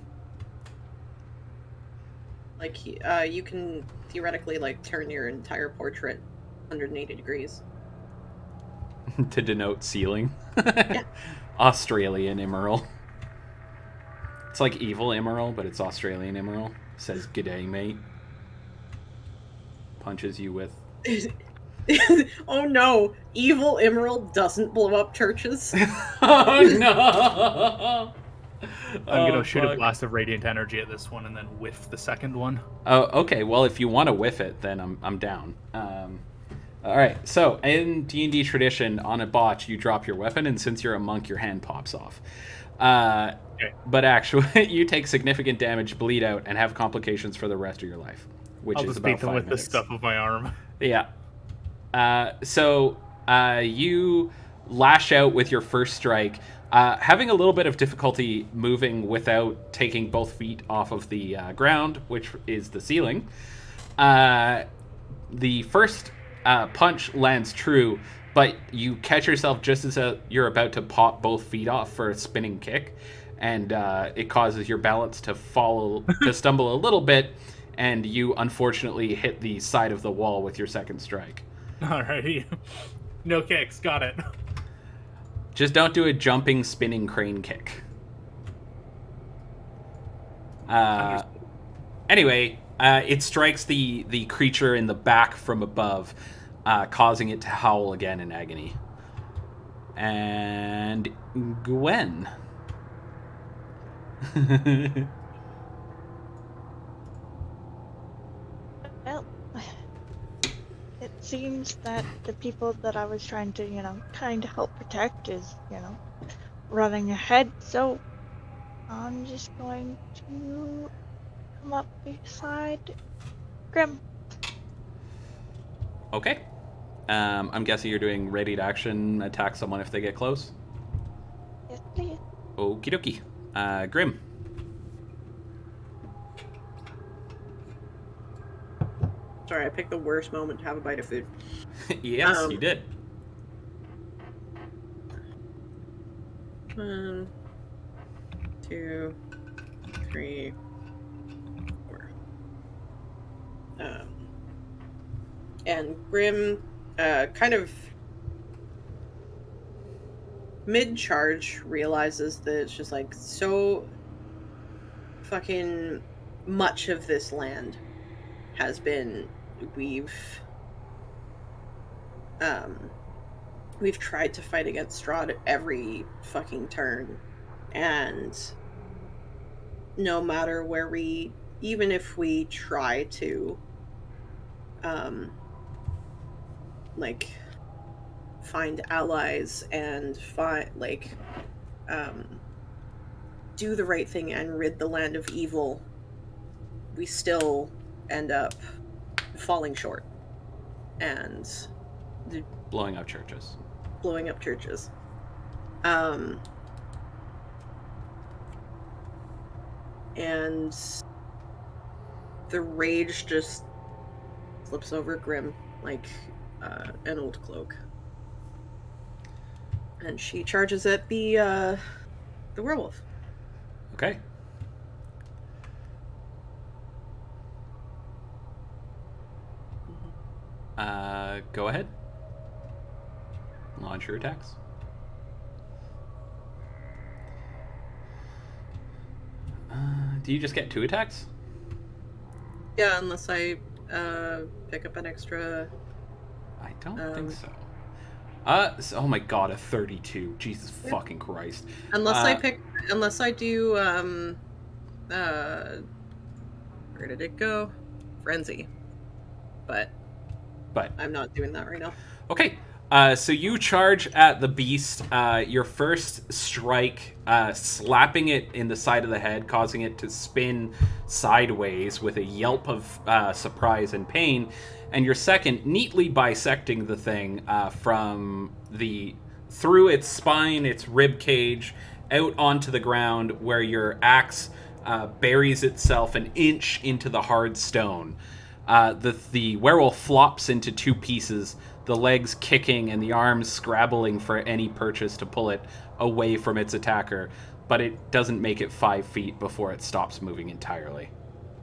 Like, you can theoretically, like, turn your entire portrait 180 degrees. To denote ceiling. Yeah. Australian Emerald. It's like evil Emerald, but it's Australian Emerald. Says, "G'day, mate." Punches you with... Oh no! Evil Emerald doesn't blow up churches. Oh no! I'm gonna shoot a blast of radiant energy at this one and then whiff the second one. Oh, okay. Well, if you want to whiff it, then I'm down. All right. So in D&D tradition, on a botch, you drop your weapon, and since you're a monk, your hand pops off. but actually, you take significant damage, bleed out, and have complications for the rest of your life, which I'll is just about beat them 5 with minutes. the stuff of my arm. Yeah. So you lash out with your first strike, having a little bit of difficulty moving without taking both feet off of the ground, which is the ceiling. The first punch lands true, but you catch yourself just as you're about to pop both feet off for a spinning kick, and it causes your balance to stumble a little bit, and you unfortunately hit the side of the wall with your second strike. Alrighty. No kicks, got it. Just don't do a jumping, spinning crane kick. Anyway, it strikes the creature in the back from above, causing it to howl again in agony. And Gwen. Well, it seems that the people that I was trying to, kind of help protect is, running ahead. So I'm just going to come up beside Grim. Okay. I'm guessing you're doing ready to action, attack someone if they get close. Yes, please. Okie dokie. Grim. Sorry, I picked the worst moment to have a bite of food. Yes, you did. 1, 2, 3, 4. And Grim, kind of mid-charge, realizes that it's just like so fucking much of this land has been we've tried to fight against Strahd every fucking turn, and no matter where even if we try to find allies and do the right thing and rid the land of evil, we still end up falling short and Blowing up churches. And the rage just slips over Grim like an old cloak, and she charges at the werewolf. Okay. Go ahead. Launch your attacks. Do you just get 2 attacks? Yeah, unless I pick up an extra. I don't think so. Oh my god, a 32. Jesus fucking Christ. Unless I do where did it go? Frenzy. But I'm not doing that right now. Okay. So you charge at the beast. Your first strike, slapping it in the side of the head, causing it to spin sideways with a yelp of surprise and pain. And your second, neatly bisecting the thing through its spine, its rib cage, out onto the ground, where your axe buries itself an inch into the hard stone. The werewolf flops into 2 pieces, the legs kicking and the arms scrabbling for any purchase to pull it away from its attacker, but it doesn't make it 5 feet before it stops moving entirely.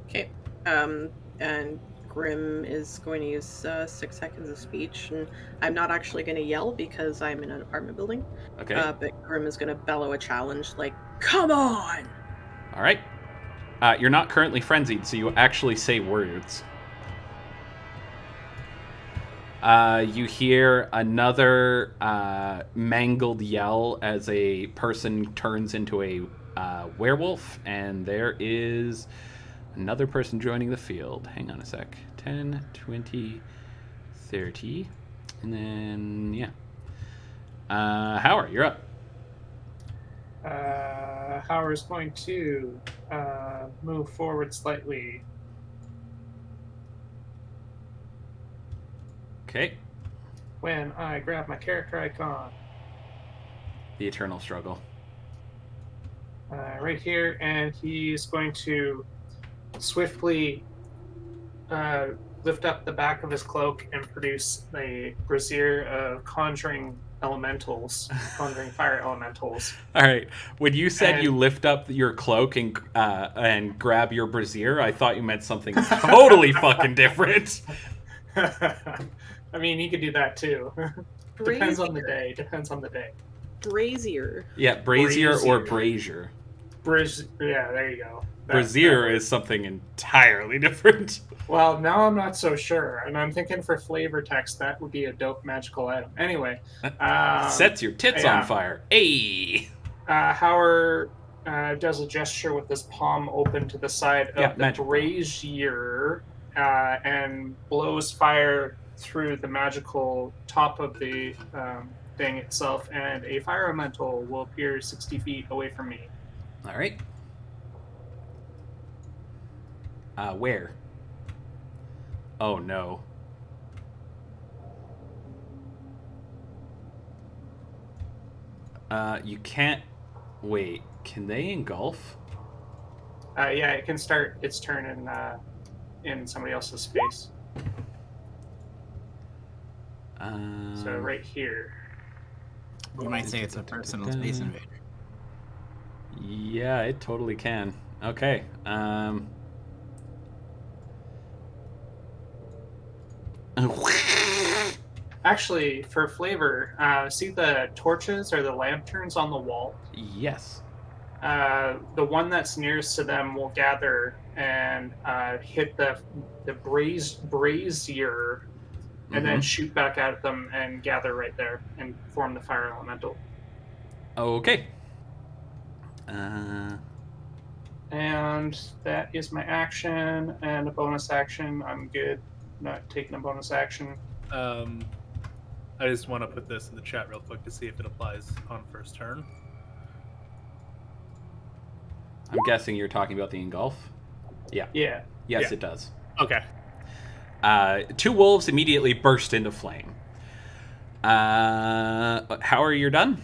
Okay. And Grim is going to use 6 seconds of speech, and I'm not actually going to yell because I'm in an apartment building. Okay. But Grim is going to bellow a challenge like, "Come on!" All right. You're not currently frenzied, so you actually say words. You hear another mangled yell as a person turns into a werewolf, and there is another person joining the field. Hang on a sec. 10, 20, 30, and then, yeah. Howard, you're up. Howard's going to move forward slightly. Okay. When I grab my character icon, The eternal struggle. right here, and he's going to swiftly lift up the back of his cloak and produce a brazier of conjuring fire elementals. All right. When you said And- you lift up your cloak and grab your brazier, I thought you meant something totally fucking different. I mean, he could do that too. Depends on the day. Brazier. Yeah, brazier or brazier. Yeah, there you go. Brazier is something entirely different. Well, now I'm not so sure, and I'm thinking for flavor text that would be a dope magical item. Anyway, Sets your tits on fire. Hey. Howard does a gesture with his palm open to the side of the brazier and blows fire through the magical top of the thing itself, and a fire elemental will appear 60 feet away from me. All right. Where? Oh, no. You can't... Wait, can they engulf? Yeah, it can start its turn in somebody else's space. So right here. You might say it's a personal space invader. Yeah, it totally can. Okay. Actually, for flavor, see the torches or the lanterns on the wall? Yes. The one that's nearest to them will gather and hit the brazier, and then shoot back at them and gather right there and form the fire elemental. Okay. And that is my action and a bonus action. I'm good. Not taking a bonus action. I just want to put this in the chat real quick to see if it applies on first turn. I'm guessing you're talking about the engulf? Yeah. Yeah. Yes, Yeah. it does. Okay. Two wolves immediately burst into flame. How are you done?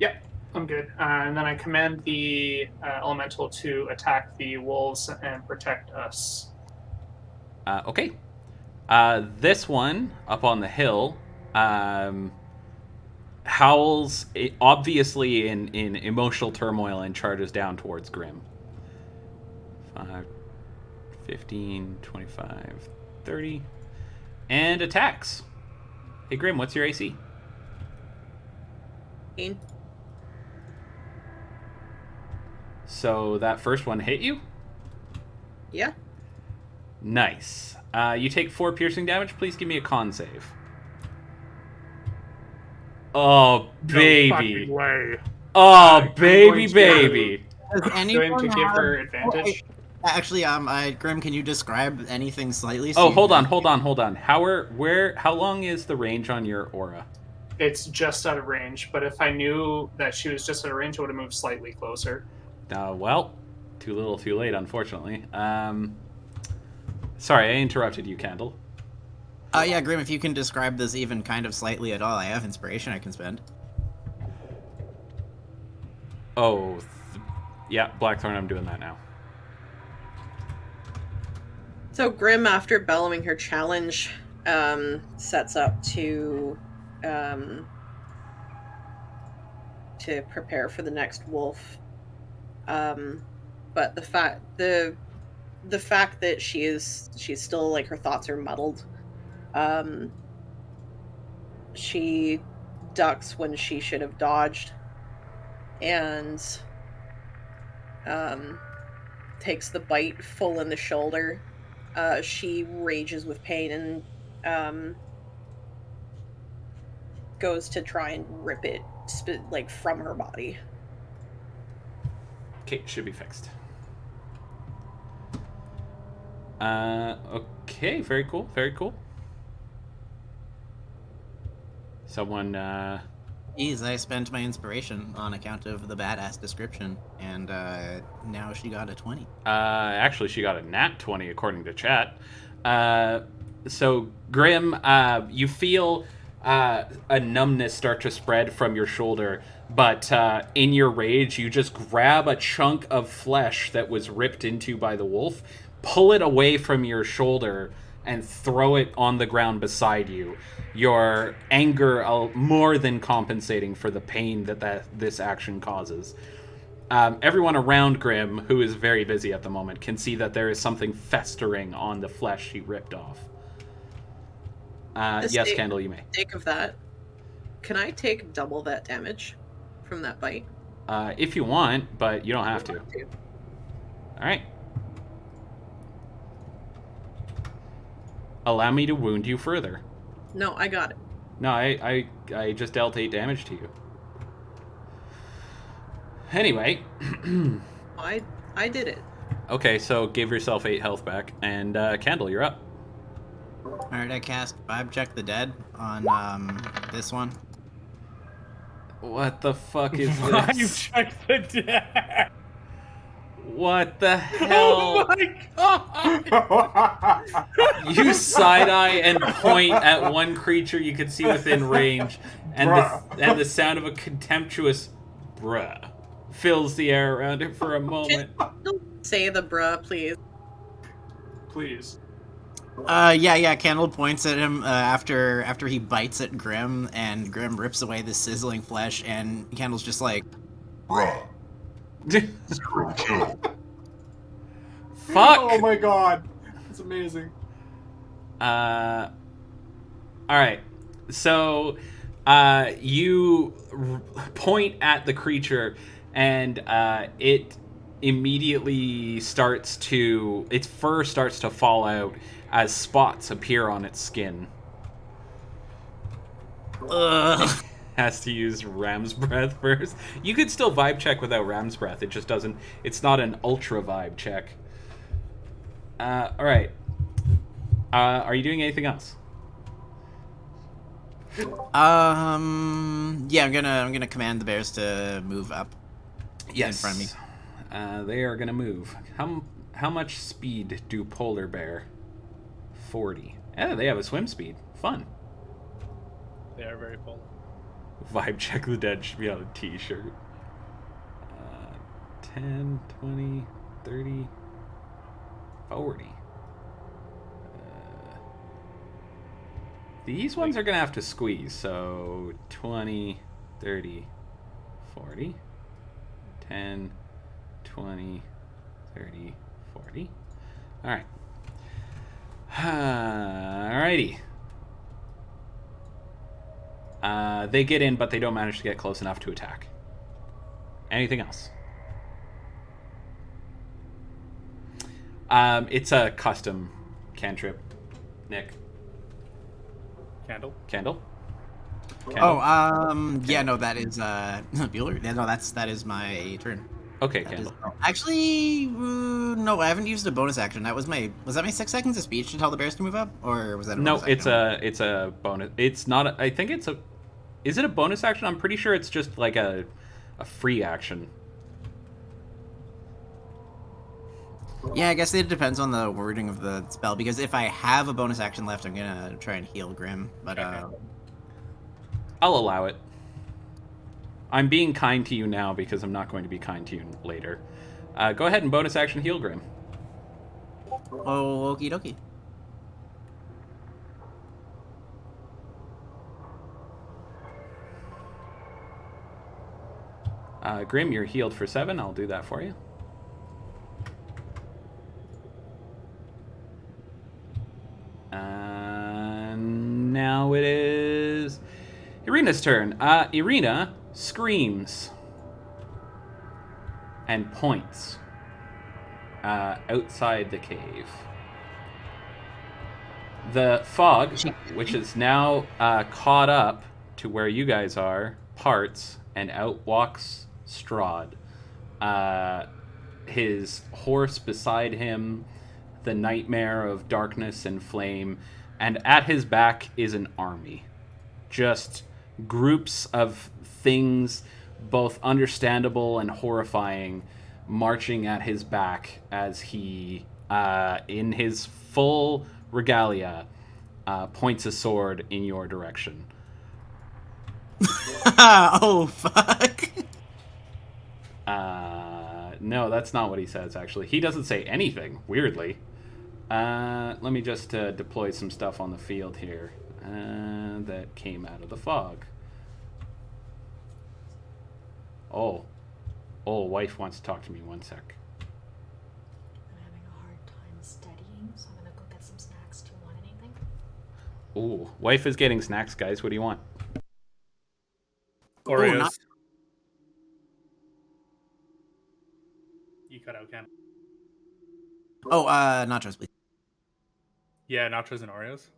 Yep, I'm good. And then I command the elemental to attack the wolves and protect us. Okay. This one up on the hill howls, obviously in emotional turmoil, and charges down towards Grim. 5, 15, 25, 30. And attacks. Hey, Grim, what's your AC? 18. So that first one hit you? Yeah. Nice. You take 4 piercing damage. Please give me a con save. Oh, baby. No fucking way. Oh, baby. Does Going anyone to give her advantage. Actually, Grim, can you describe anything slightly? Oh, hold on. How long is the range on your aura? It's just out of range, but if I knew that she was just out of range, I would have moved slightly closer. Well, too little, too late, unfortunately. Sorry, I interrupted you, Candle. Yeah, Grim, if you can describe this even kind of slightly at all, I have inspiration I can spend. Oh, yeah, Blackthorn, I'm doing that now. So Grim, after bellowing her challenge, sets up to prepare for the next wolf. But the fact that she's still, like, her thoughts are muddled. She ducks when she should have dodged, and takes the bite full in the shoulder. She rages with pain and goes to try and rip it from her body. Okay, should be fixed. Okay, very cool, very cool. Someone Jeez, I spent my inspiration on account of the badass description, and now she got a 20. Actually, she got a nat 20 according to chat. So, Grim, you feel a numbness start to spread from your shoulder, but in your rage, you just grab a chunk of flesh that was ripped into by the wolf, pull it away from your shoulder, and throw it on the ground beside you. Your anger more than compensating for the pain that this action causes. Everyone around Grim, who is very busy at the moment, can see that there is something festering on the flesh he ripped off. Yes, Candle, you may. For the sake of that, can I take double that damage from that bite? If you want, but you don't have to. All right. Allow me to wound you further. No, I got it. No, I just dealt 8 damage to you. Anyway. I did it. Okay, so give yourself 8 health back, and Candle, you're up. Alright, I cast Vibe Check the Dead on this one. What the fuck is Vibe this? Check the Dead. What the hell? Oh my god! You side-eye and point at one creature you can see within range, and the sound of a contemptuous bruh fills the air around it for a moment. Don't say the bruh, please. Please. Yeah, Candle points at him after he bites at Grim, and Grim rips away the sizzling flesh, and Candle's just like, Bruh. Zero kill. Fuck! Oh my god. That's amazing. Alright. So, you point at the creature, and it immediately its fur starts to fall out as spots appear on its skin. ugh. Has to use Ram's Breath first. You could still vibe check without Ram's Breath. It just doesn't... It's not an ultra vibe check. Alright. Are you doing anything else? Yeah, I'm gonna command the bears to move up. Yes. In front of me. They are gonna move. How much speed do polar bear? 40. Yeah, they have a swim speed. Fun. They are very polar. Vibe Check the Dead should be on a t-shirt. 10, 20, 30, 40. These ones are going to have to squeeze, so 20, 30, 40, 10, 20, 30, 40. All right. Alrighty. They get in, but they don't manage to get close enough to attack. Anything else? It's a custom cantrip. Nick. Candle. Candle? Yeah, no, that is Bueller. Yeah, no, that is my turn. Okay, That Candle. is- actually, no, I haven't used a bonus action. Was that my 6 seconds of speech to tell the bears to move up, or was that a No, bonus action? it's a bonus. It's not. I think it's a. Is it a bonus action? I'm pretty sure it's just like a free action. Yeah, I guess it depends on the wording of the spell, because if I have a bonus action left, I'm gonna try and heal Grim, but I'll allow it. I'm being kind to you now because I'm not going to be kind to you later. Go ahead and bonus action heal Grim. oh, okie dokie. Grim, you're healed for 7. I'll do that for you. Now it is Irina's turn. Irina screams and points outside the cave. The fog, which is now caught up to where you guys are, parts, and out walks Strahd. His horse beside him, the nightmare of darkness and flame, and at his back is an army. Just groups of things, both understandable and horrifying, marching at his back as he, in his full regalia, points a sword in your direction. Oh, fuck. No, that's not what he says, actually. He doesn't say anything, weirdly. Let me just deploy some stuff on the field here that came out of the fog. Oh, wife wants to talk to me. 1 sec. I'm having a hard time studying, so I'm gonna go get some snacks. Do you want anything? Ooh, wife is getting snacks, guys. What do you want? Oreos. not- You cut out, Cam. Oh, nachos, please. Yeah, nachos and Oreos.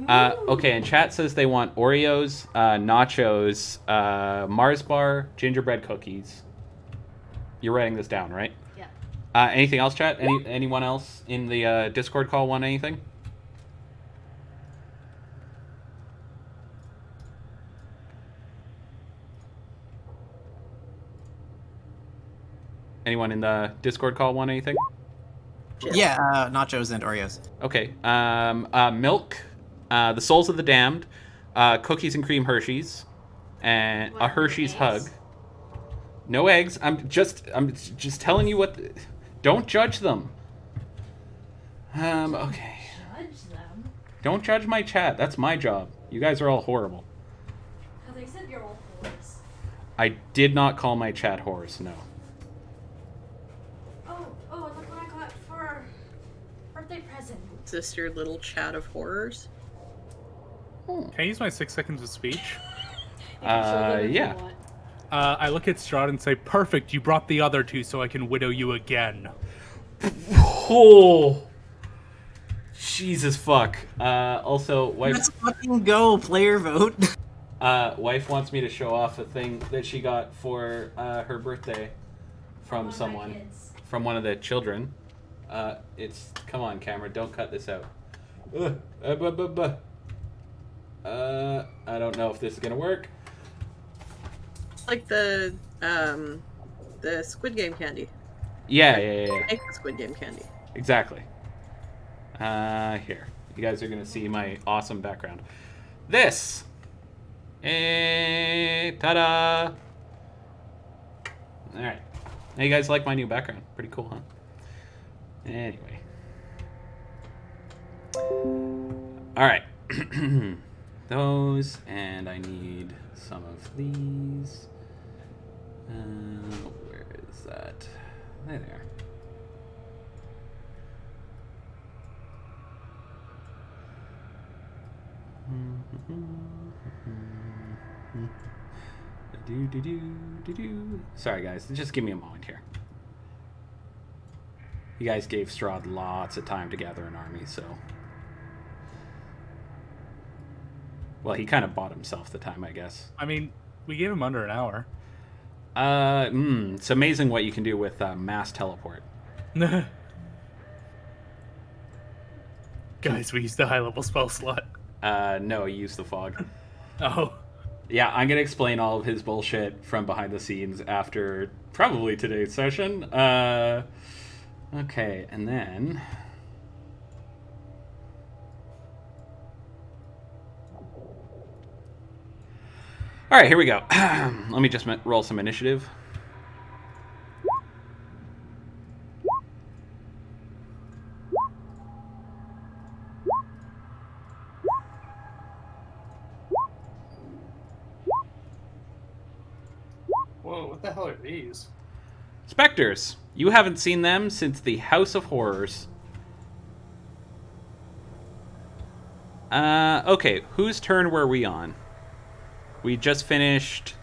Okay, and chat says they want Oreos, nachos, Mars bar, gingerbread cookies. You're writing this down, right? Yeah. Anything else, chat? Anyone else in the Discord call want anything? Anyone in the Discord call want anything? Yeah, nachos and Oreos. Okay. Milk, the Souls of the Damned, cookies and cream Hershey's, and a Hershey's hug. No eggs. I'm just telling you what. Don't judge them. Okay. Judge them? Don't judge my chat. That's my job. You guys are all horrible. Oh, they said you're all whores. I did not call my chat whores. No. Oh, look what I got for our birthday present. Is this your little chat of horrors? Can I use my 6 seconds of speech? You can show them if you Yeah. want. I look at Strahd and say, "Perfect, you brought the other two so I can widow you again." Oh. Jesus fuck. Also, wife. Let's fucking go, player vote. Wife wants me to show off a thing that she got for her birthday from One of my someone, kids. from one of the children. It's come on, camera, don't cut this out. I don't know if this is gonna work. Like the Squid Game candy. Yeah. Make the Squid Game candy. Exactly. Here, you guys are gonna see my awesome background. This. Ta-da! All right. Now you guys like my new background? Pretty cool, huh? Anyway. All right. Those, and I need some of these. Where is that? There they are. Sorry, guys. Just give me a moment here. You guys gave Strahd lots of time to gather an army, so... Well, he kind of bought himself the time, I guess. I mean, we gave him under an hour. It's amazing what you can do with mass teleport. Guys, we used the high-level spell slot. No, he used the fog. Oh. Yeah, I'm gonna explain all of his bullshit from behind the scenes after probably today's session. Okay, and then... All right, here we go. Let me just roll some initiative. Whoa, what the hell are these? Spectres. You haven't seen them since the House of Horrors. Okay, whose turn were we on? We just finished...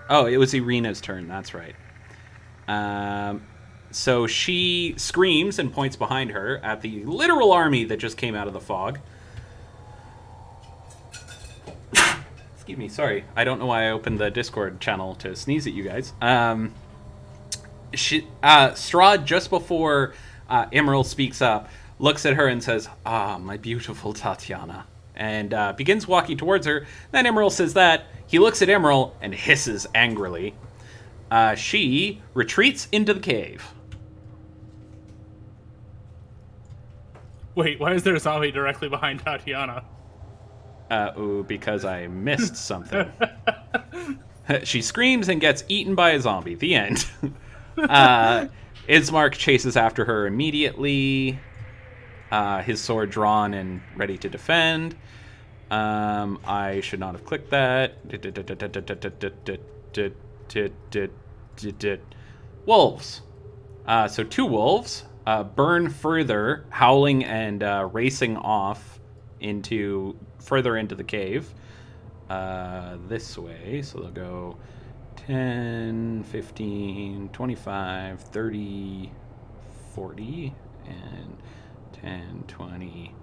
Oh, it was Irina's turn, that's right. So she screams and points behind her at the literal army that just came out of the fog. Excuse me, sorry. I don't know why I opened the Discord channel to sneeze at you guys. Strahd, just before Emerald speaks up, looks at her and says, "Ah, my beautiful Tatiana," and begins walking towards her. Then Emerald says that. He looks at Emerald and hisses angrily. She retreats into the cave. Wait, why is there a zombie directly behind Tatiana? Because I missed something. She screams and gets eaten by a zombie. The end. Ismark chases after her immediately. His sword drawn and ready to defend. I should not have clicked that. Wolves. So 2 wolves burn further, howling and racing off further into the cave. This way. So they'll go 10, 15, 25, 30, 40, and 10, 20,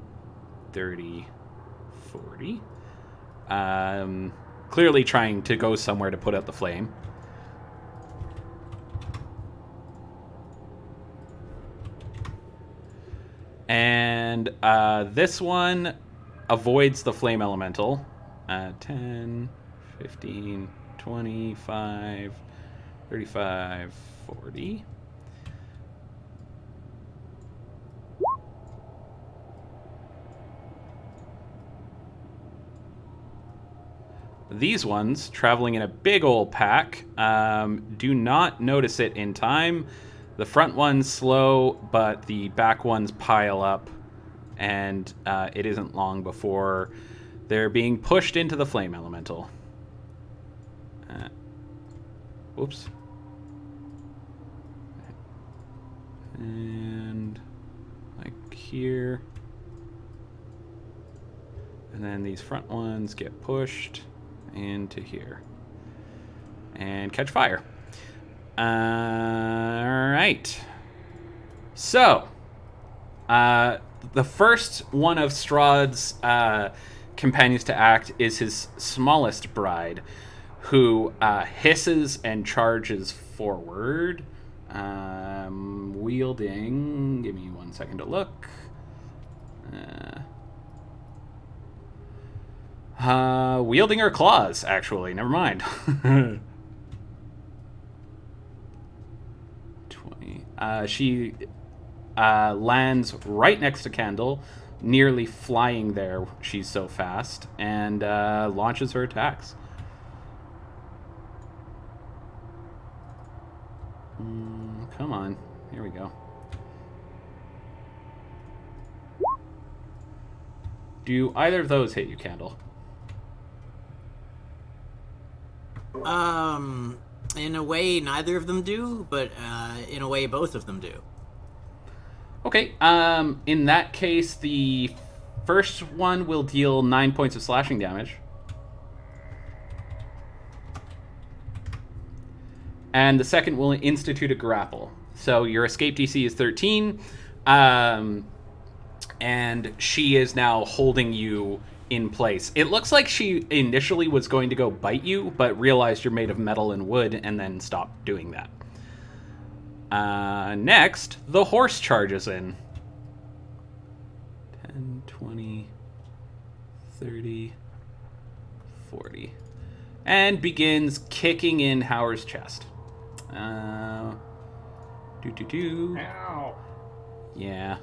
30, 40. Clearly trying to go somewhere to put out the flame. And this one avoids the flame elemental. 10, 15, 25, 35, 40. These ones, traveling in a big old pack, do not notice it in time. The front ones slow, but the back ones pile up, and it isn't long before they're being pushed into the flame elemental. Whoops. And like here. And then these front ones get pushed into here and catch fire. All right. So, the first one of Strahd's companions to act is his smallest bride, who hisses and charges forward, wielding. Give me 1 second to look. Wielding her claws, actually. Never mind. 20. She lands right next to Kendall, nearly flying there. She's so fast, and launches her attacks. Come on. Here we go. Do either of those hit you, Kendall? In a way, neither of them do, but in a way, both of them do. Okay, in that case, the first one will deal 9 points of slashing damage. And the second will institute a grapple. So your escape DC is 13, and she is now holding you in place. It looks like she initially was going to go bite you, but realized you're made of metal and wood, and then stopped doing that. Next, the horse charges in. 10, 20, 30, 40. And begins kicking in Howard's chest. Ow. Yeah.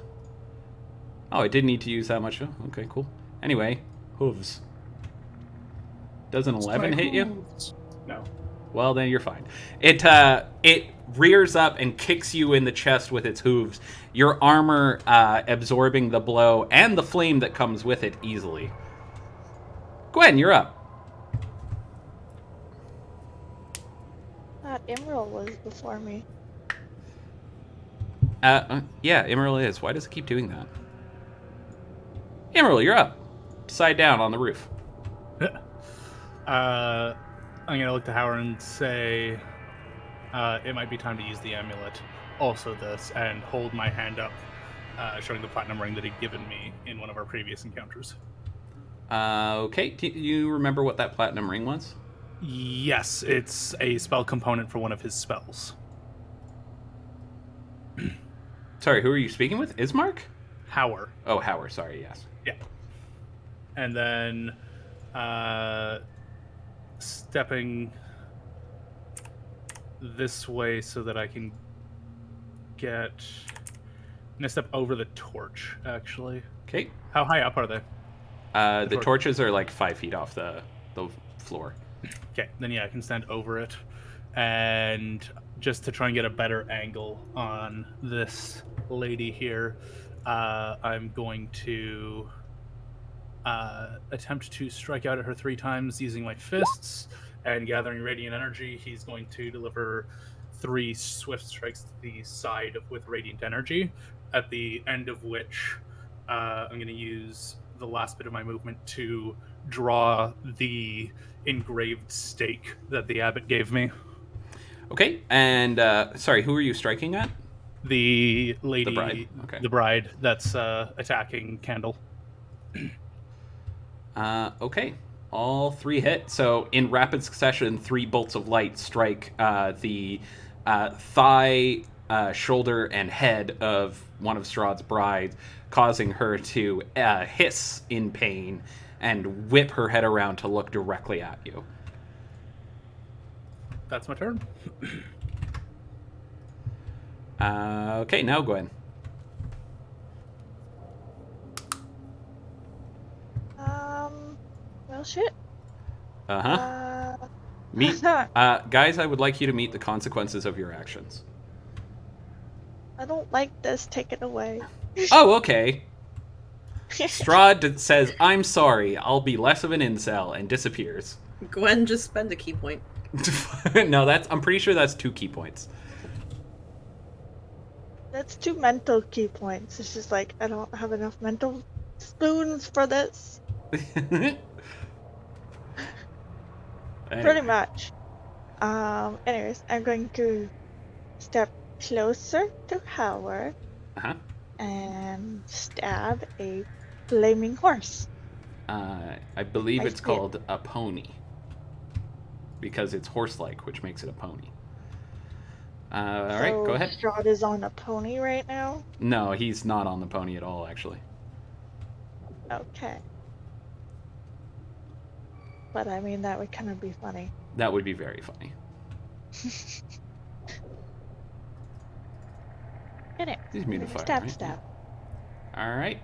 Oh, I didn't need to use that much. Oh, okay, cool. Anyway, hooves. Does an 11 hit you? No. Well, then you're fine. It rears up and kicks you in the chest with its hooves. Your armor absorbing the blow and the flame that comes with it easily. Gwen, you're up. That Emerald was before me. Yeah, Emerald is. Why does it keep doing that? Emerald, you're up. Side down on the roof. I'm going to look to Howard and say, it might be time to use the amulet. Also this, and hold my hand up, showing the platinum ring that he'd given me in one of our previous encounters. Okay, do you remember what that platinum ring was? Yes, it's a spell component for one of his spells. Sorry, who are you speaking with? Ismark? Hauer. Oh, Howard, sorry, yes. Yeah. And then stepping this way so that I can get... I'm going to step over the torch, actually. Okay. How high up are they? The torches are like 5 feet off the floor. Okay, then yeah, I can stand over it. And just to try and get a better angle on this lady here, I'm going to attempt to strike out at her 3 times using my fists and gathering radiant energy. He's going to deliver 3 swift strikes to the side with radiant energy, at the end of which I'm going to use the last bit of my movement to draw the engraved stake that the abbot gave me. Okay, and sorry, who are you striking at? The lady, The bride. Okay. the bride that's attacking Candle. Okay. All 3 hit. So in rapid succession, 3 bolts of light strike the thigh, shoulder, and head of one of Strahd's brides, causing her to hiss in pain and whip her head around to look directly at you. That's my turn. Okay, now go ahead. Well, shit. Meet, guys, I would like you to meet the consequences of your actions. I don't like this. Take it away. Oh, okay. Strahd says, "I'm sorry, I'll be less of an incel," and disappears. Gwen, just spend a key point. No, I'm pretty sure that's 2 key points. That's 2 mental key points. It's just like, I don't have enough mental spoons for this. Pretty much. Anyways, I'm going to step closer to Howard and stab a flaming horse. I believe it's called a pony. Because it's horse-like, which makes it a pony. Alright, go ahead. Strahd is on a pony right now? No, he's not on the pony at all, actually. Okay. But I mean, that would kind of be funny. That would be very funny. Anyway, He's immune to fire, stab, right? stab. Alright.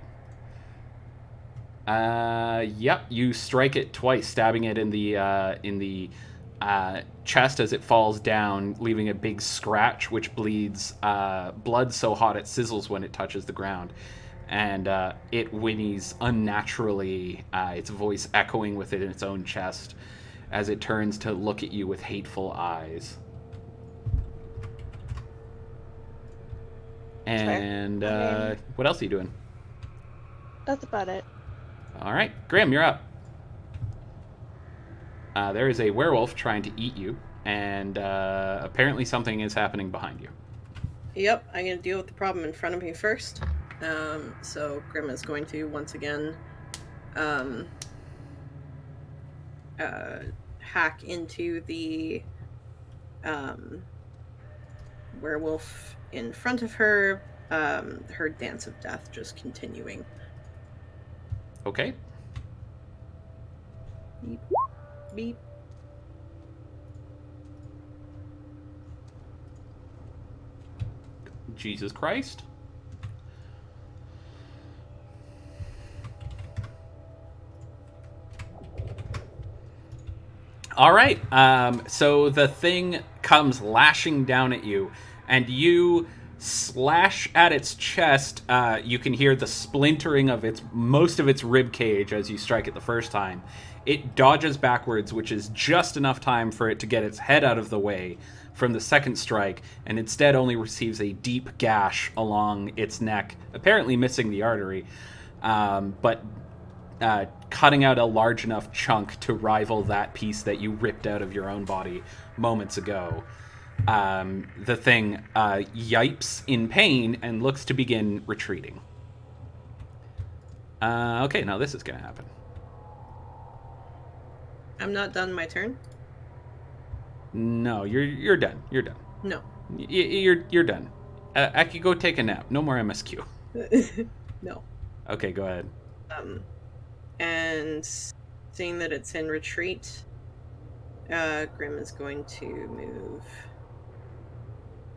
Yep, you strike it twice, stabbing it in the chest as it falls down, leaving a big scratch, which bleeds blood so hot it sizzles when it touches the ground. And it whinnies unnaturally, its voice echoing within its own chest as it turns to look at you with hateful eyes. And what else are you doing? That's about it. All right, Graham, you're up. There is a werewolf trying to eat you, and apparently something is happening behind you. Yep, I'm going to deal with the problem in front of me first. So Grim is going to once again hack into the werewolf in front of her, her dance of death just continuing. Okay. Beep. Beep. Jesus Christ. All right. So the thing comes lashing down at you, and you slash at its chest. You can hear the splintering of most of its rib cage as you strike it the first time. It dodges backwards, which is just enough time for it to get its head out of the way from the second strike, and instead only receives a deep gash along its neck, apparently missing the artery, but cutting out a large enough chunk to rival that piece that you ripped out of your own body moments ago. The thing yipes in pain and looks to begin retreating. Okay, now this is going to happen. I'm not done my turn? No, you're done. You're done. No. You're done. Aki, go take a nap. No more MSQ. No. Okay, go ahead. And seeing that it's in retreat, Grim is going to move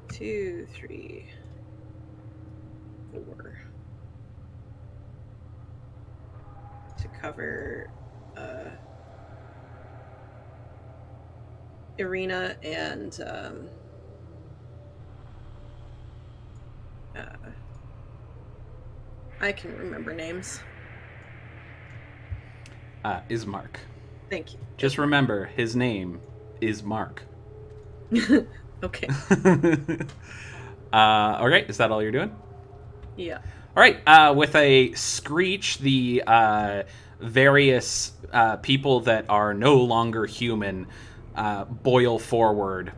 2, 3, 4 to cover Irina and I can remember names. Is Mark. Thank you. Just remember, his name is Mark. Okay. Okay, is that all you're doing? Yeah. All right. With a screech, the various people that are no longer human boil forward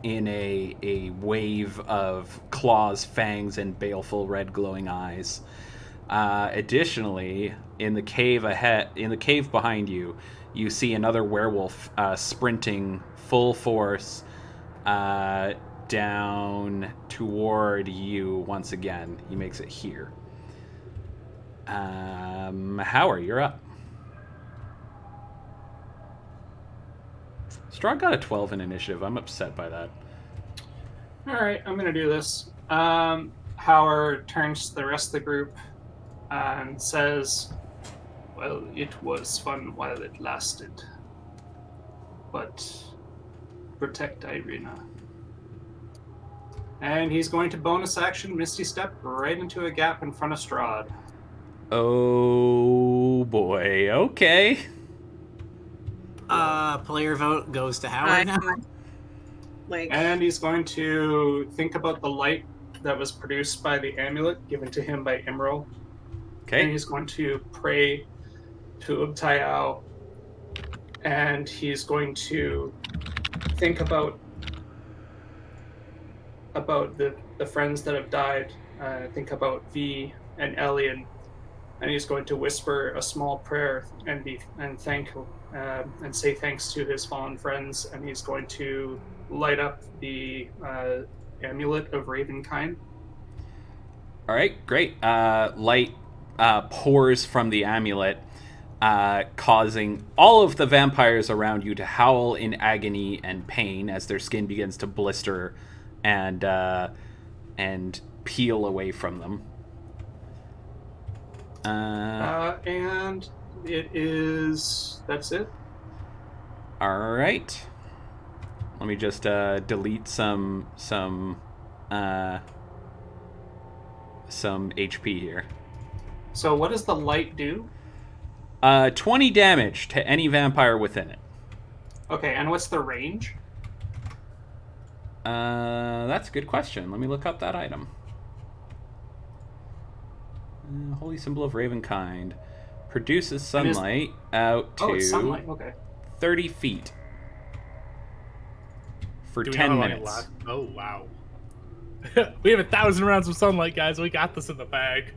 in a wave of claws, fangs, and baleful red glowing eyes. Additionally, in the cave behind you, you see another werewolf sprinting full force down toward you once again. He makes it here. Howard, you're up. Strahd got a 12 in initiative. I'm upset by that. All right, I'm gonna do this. Howard turns to the rest of the group and says, "Well, it was fun while it lasted, but protect Irina." And he's going to bonus action Misty Step right into a gap in front of Strahd. Oh boy. Okay. Player vote goes to Howard now. And he's going to think about the light that was produced by the amulet given to him by Emerald. Okay. And he's going to pray to Ubtayao, and he's going to think about the friends that have died. Think about V and Elian, and he's going to whisper a small prayer and thank and say thanks to his fallen friends, and he's going to light up the amulet of Ravenkind. All right, great. Light pours from the amulet, causing all of the vampires around you to howl in agony and pain as their skin begins to blister and peel away from them. And it is... that's it. All right. Let me just delete some HP here. So what does the light do? 20 damage to any vampire within it. Okay, and what's the range? That's a good question. Let me look up that item. Holy Symbol of Ravenkind produces sunlight out to it's sunlight. Okay. 30 feet for Do we 10 know how long it minutes. lasts? Oh, wow. We have 1,000 rounds of sunlight, guys. We got this in the bag.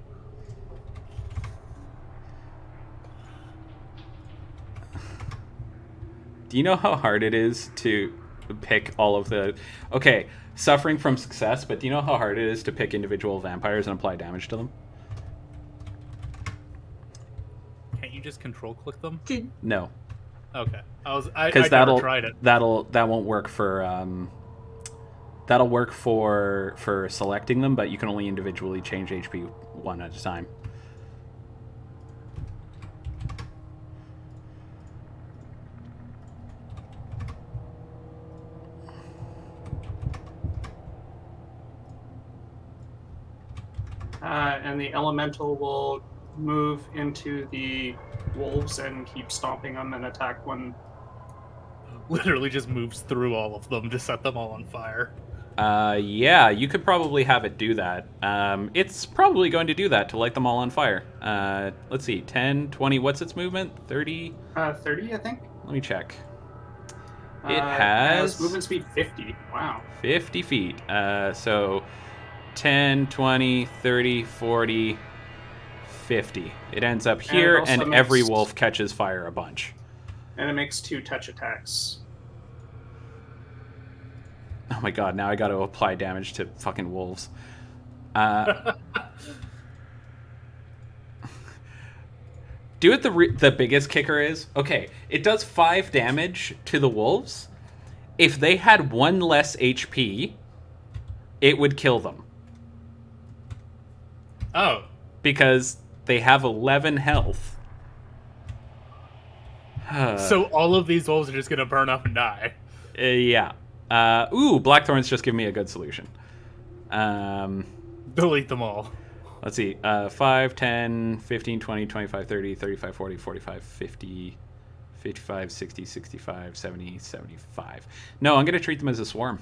Do you know how hard it is to pick all of the... Okay, suffering from success, but do you know how hard it is to pick individual vampires and apply damage to them? Can't you just control click them? No. Okay. I Because never tried it. that won't work for that'll work for selecting them, but you can only individually change HP one at a time. And the elemental will move into the wolves and keep stomping them and attack one. Literally just moves through all of them to set them all on fire. Yeah, you could probably have it do that. It's probably going to do that to light them all on fire. Let's see, 10, 20, what's its movement? 30? 30, I think. Let me check. It has movement speed 50. Wow. 50 feet. So 10, 20, 30, 40, 50. It ends up here, and every wolf catches fire a bunch. And it makes 2 touch attacks. Oh my god, now I gotta apply damage to fucking wolves. Do you know what the biggest kicker is? Okay, it does 5 damage to the wolves. If they had 1 less HP, it would kill them. Oh. Because they have 11 health. So all of these wolves are just gonna burn up and die. Yeah. Blackthorn's just giving me a good solution. Delete them all. Let's see. 5, 10, 15, 20, 25, 30, 35, 40, 45, 50, 55, 60, 65, 70, 75. No, I'm going to treat them as a swarm.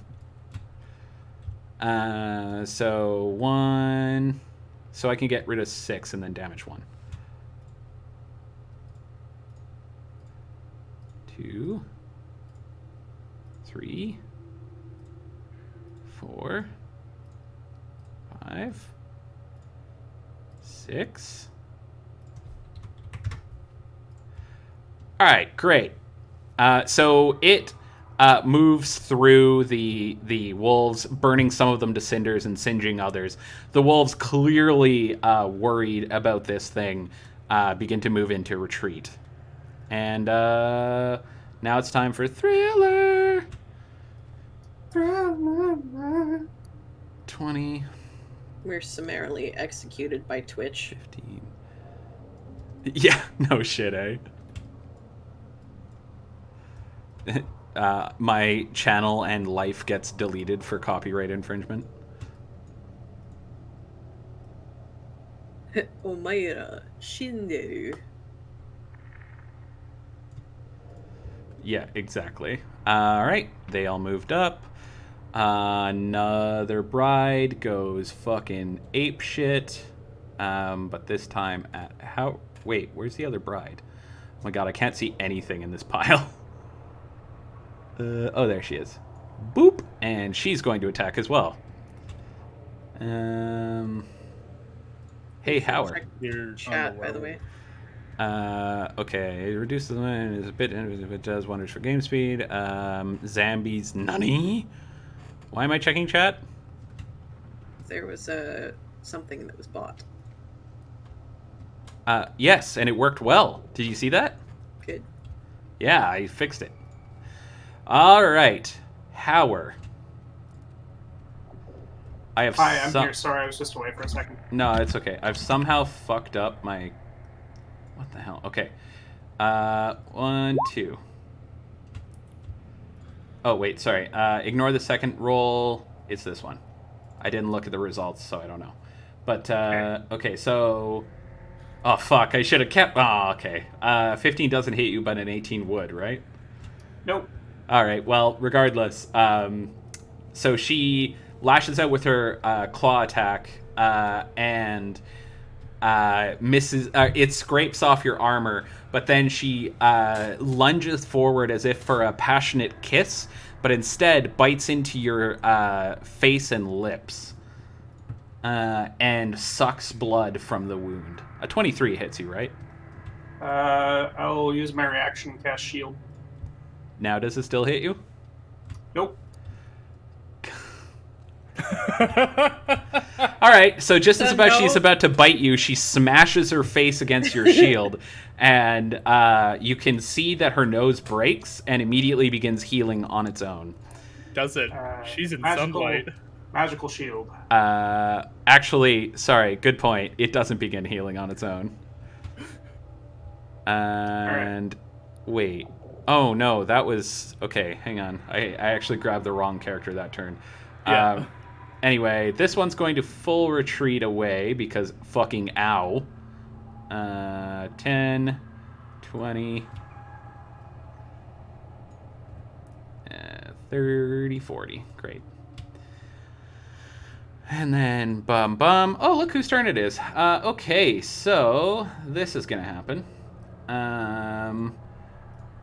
So 1. So I can get rid of 6 and then damage 1. 2, 3, 4, 5, 6. All right, great. So it moves through the wolves, burning some of them to cinders and singeing others. The wolves, clearly worried about this thing, begin to move into retreat. And now it's time for Thriller. 20. We're summarily executed by Twitch. 15. Yeah, no shit, eh? My channel and life gets deleted for copyright infringement. Omaira Shinderu. Yeah, exactly. All right, they all moved up. Another bride goes fucking ape shit. But this time at how? Wait, where's the other bride? Oh my god, I can't see anything in this pile. Oh, there she is. Boop, and she's going to attack as well. Hey, Howard. You're Chat, by the way. Okay, it reduces the is a bit. It does wonders for game speed. Zambies, nani? Why am I checking chat? There was something that was bought. Yes, and it worked well. Did you see that? Good. Yeah, I fixed it. All right, Howard. I have. Hi, I'm here. Sorry, I was just away for a second. No, it's okay. I've somehow fucked up my. What the hell? Okay. 1, 2. Oh, wait, sorry. Ignore the second roll. It's this one. I didn't look at the results, so I don't know. But, okay, so... Oh, fuck, I should have kept... Oh, okay. 15 doesn't hit you, but an 18 would, right? Nope. All right, well, regardless. So she lashes out with her claw attack, and... misses. It scrapes off your armor, but then she lunges forward as if for a passionate kiss, but instead bites into your face and lips, and sucks blood from the wound. A 23 hits you, right? I'll use my reaction, cast shield. Now does it still hit you? Nope. All right, so just as she's about to bite you, she smashes her face against your shield, and you can see that her nose breaks and immediately begins healing on its own. Does it? She's in sunlight. Magical shield. Actually, sorry, good point. It doesn't begin healing on its own. And wait. Oh no, that was okay. Hang on, I actually grabbed the wrong character that turn. Yeah. Anyway, this one's going to full retreat away because fucking ow. 10, 20, 30, 40. Great. And then bum. Oh, look whose turn it is. Okay, so this is going to happen.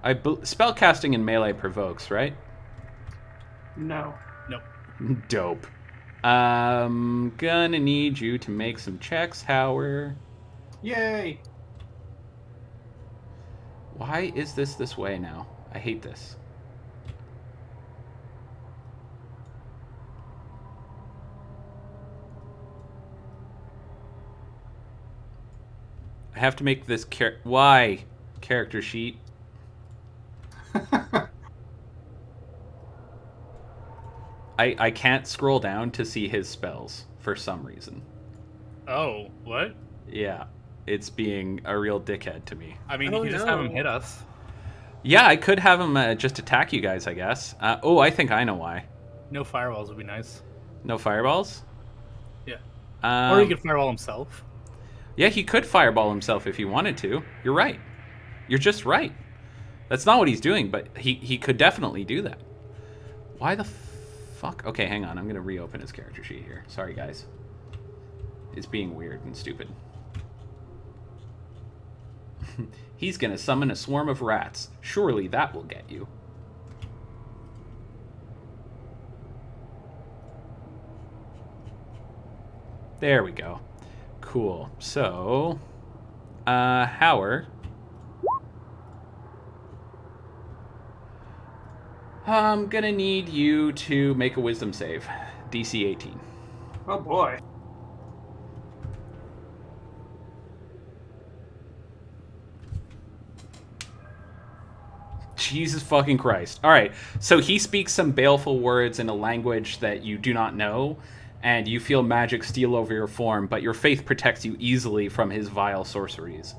Spellcasting in melee provokes, right? No. Nope. Dope. Gonna need you to make some checks, Howard. Yay! Why is this way now? I hate this. I have to make this character sheet. I can't scroll down to see his spells for some reason. Oh, what? Yeah, it's being a real dickhead to me. I mean, Oh, you just have him no. hit us. Yeah, I could have him just attack you guys, I guess. Oh, I think I know why. No firewalls would be nice. No fireballs? Yeah. Or he Um, could firewall himself. yeah, he could fireball himself if he wanted to. You're right. You're just right. That's not what he's doing, but he could definitely do that. Why the fuck? Okay, hang on. I'm going to reopen his character sheet here. Sorry, guys. It's being weird and stupid. He's going to summon a swarm of rats. Surely that will get you. There we go. Cool. So, Howard. I'm gonna need you to make a wisdom save. DC 18. Oh boy. Jesus fucking Christ. Alright, so he speaks some baleful words in a language that you do not know, and you feel magic steal over your form, but your faith protects you easily from his vile sorceries.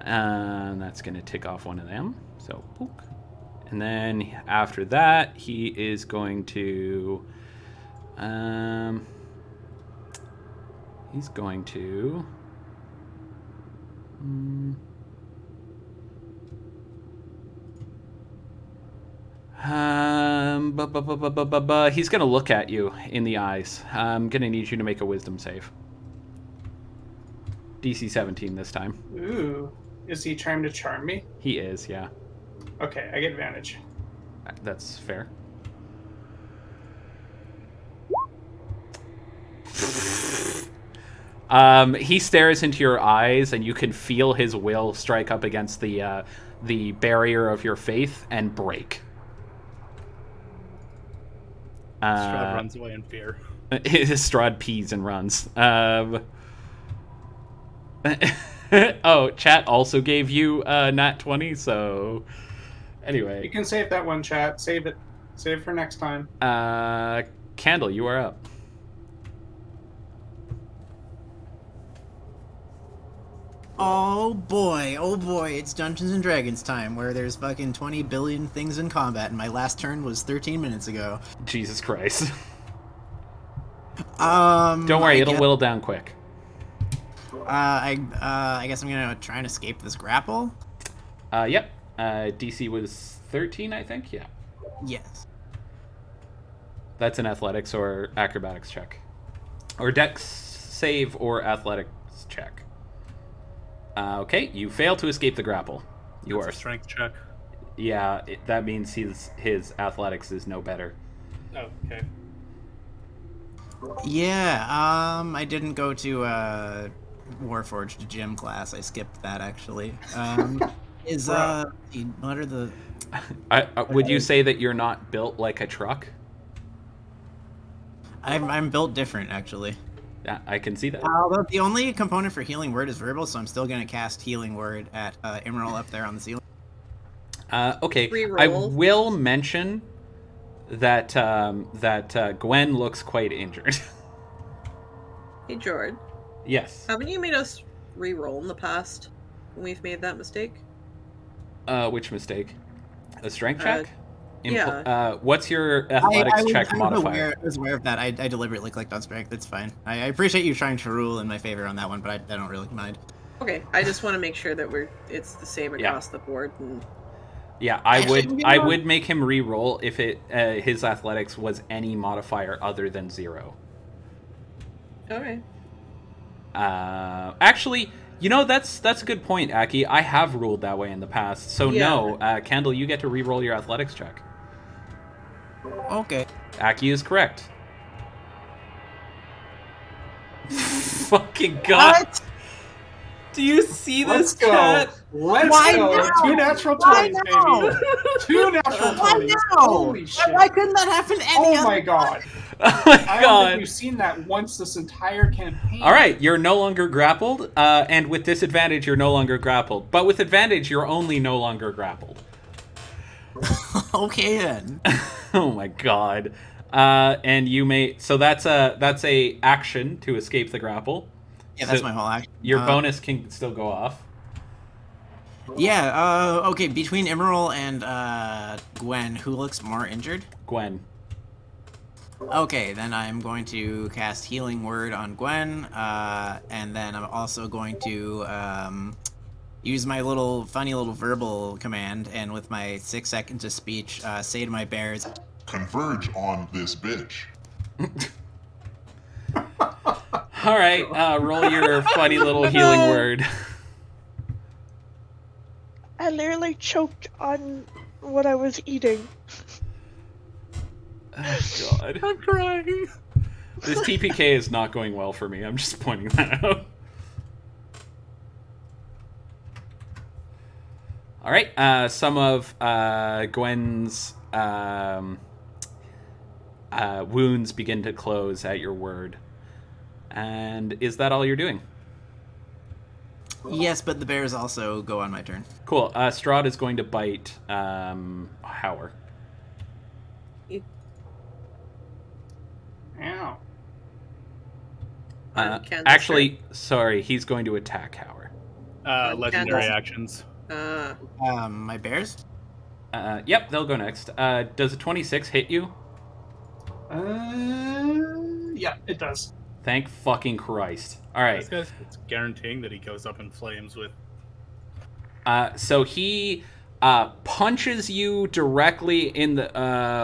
And that's gonna tick off one of them. So, pook. And then after that, he is going to... he's going to... he's gonna look at you in the eyes. I'm gonna need you to make a wisdom save. DC 17 this time. Ooh. Is he trying to charm me? He is, yeah. Okay, I get advantage. That's fair. He stares into your eyes, and you can feel his will strike up against the barrier of your faith and break. Strahd runs away in fear. Strahd pees and runs. Oh, chat also gave you nat 20, so anyway. You can save that one, chat. Save it. Save for next time. Candle, you are up. Oh boy, it's Dungeons and Dragons time, where there's fucking 20 billion things in combat, and my last turn was 13 minutes ago. Jesus Christ. Don't Don't worry, it'll whittle down quick. I guess I'm gonna try and escape this grapple. Yep. DC was 13, I think. Yeah. Yes. That's an athletics or acrobatics check, or dex save or athletics check. Okay, you fail to escape the grapple. You That's are a strength check. Yeah, that means his athletics is no better. Oh, okay. Yeah. I didn't go to Warforged gym class. I skipped that actually. What are the? Would you say that you're not built like a truck? I'm built different actually. Yeah, I can see that. Although the only component for Healing Word is verbal, so I'm still gonna cast Healing Word at Emerald up there on the ceiling. Okay, Reroll. I will mention that Gwen looks quite injured. Hey, Jord. Yes. Haven't you made us re-roll in the past when we've made that mistake? Which mistake? A strength check? Yeah. What's your athletics check modifier? I was aware of that. I deliberately clicked on strength. It's fine. I appreciate you trying to rule in my favor on that one, but I don't really mind. Okay, I just want to make sure that it's the same Yeah. across the board. And Yeah, I would make him re-roll if his athletics was any modifier other than 0. okay. Actually, that's a good point, Aki. I have ruled that way in the past. So Yeah. no, Kendall, you get to re-roll your athletics check. Okay. Aki is correct. Fucking God. What? Do you see Let's this, go. chat? Let's Why go. now? 2 natural Why 20s, now? baby. 2 natural Why 20s. now? Holy shit. Why couldn't that happen any Oh other my god. Oh my I don't god. think we've seen that once this entire campaign. All right, you're no longer grappled, and with disadvantage, you're no longer grappled. But with advantage, you're only no longer grappled. Okay then. Oh my god. And you may so that's a action to escape the grapple. Yeah, that's So my whole action. Your bonus can still go off. Yeah, okay, between Emerald and Gwen, who looks more injured? Gwen. Okay, then I'm going to cast Healing Word on Gwen, and then I'm also going to use my funny little verbal command, and with my 6 seconds of speech, say to my bears, Converge on this bitch. All right, roll your funny little healing word. I literally choked on what I was eating. Oh god. I'm crying. This TPK is not going well for me. I'm just pointing that out. All right, some of Gwen's wounds begin to close at your word. And is that all you're doing? yes, but the bears also go on my turn. Cool. Strahd is going to bite Howard. Ow. Actually, sorry, he's going to attack Howard. Legendary actions. My bears? Yep, they'll go next. Does a 26 hit you? Yeah, it does. Thank fucking Christ. All right. It's guaranteeing that he goes up in flames with. So he punches you directly in the.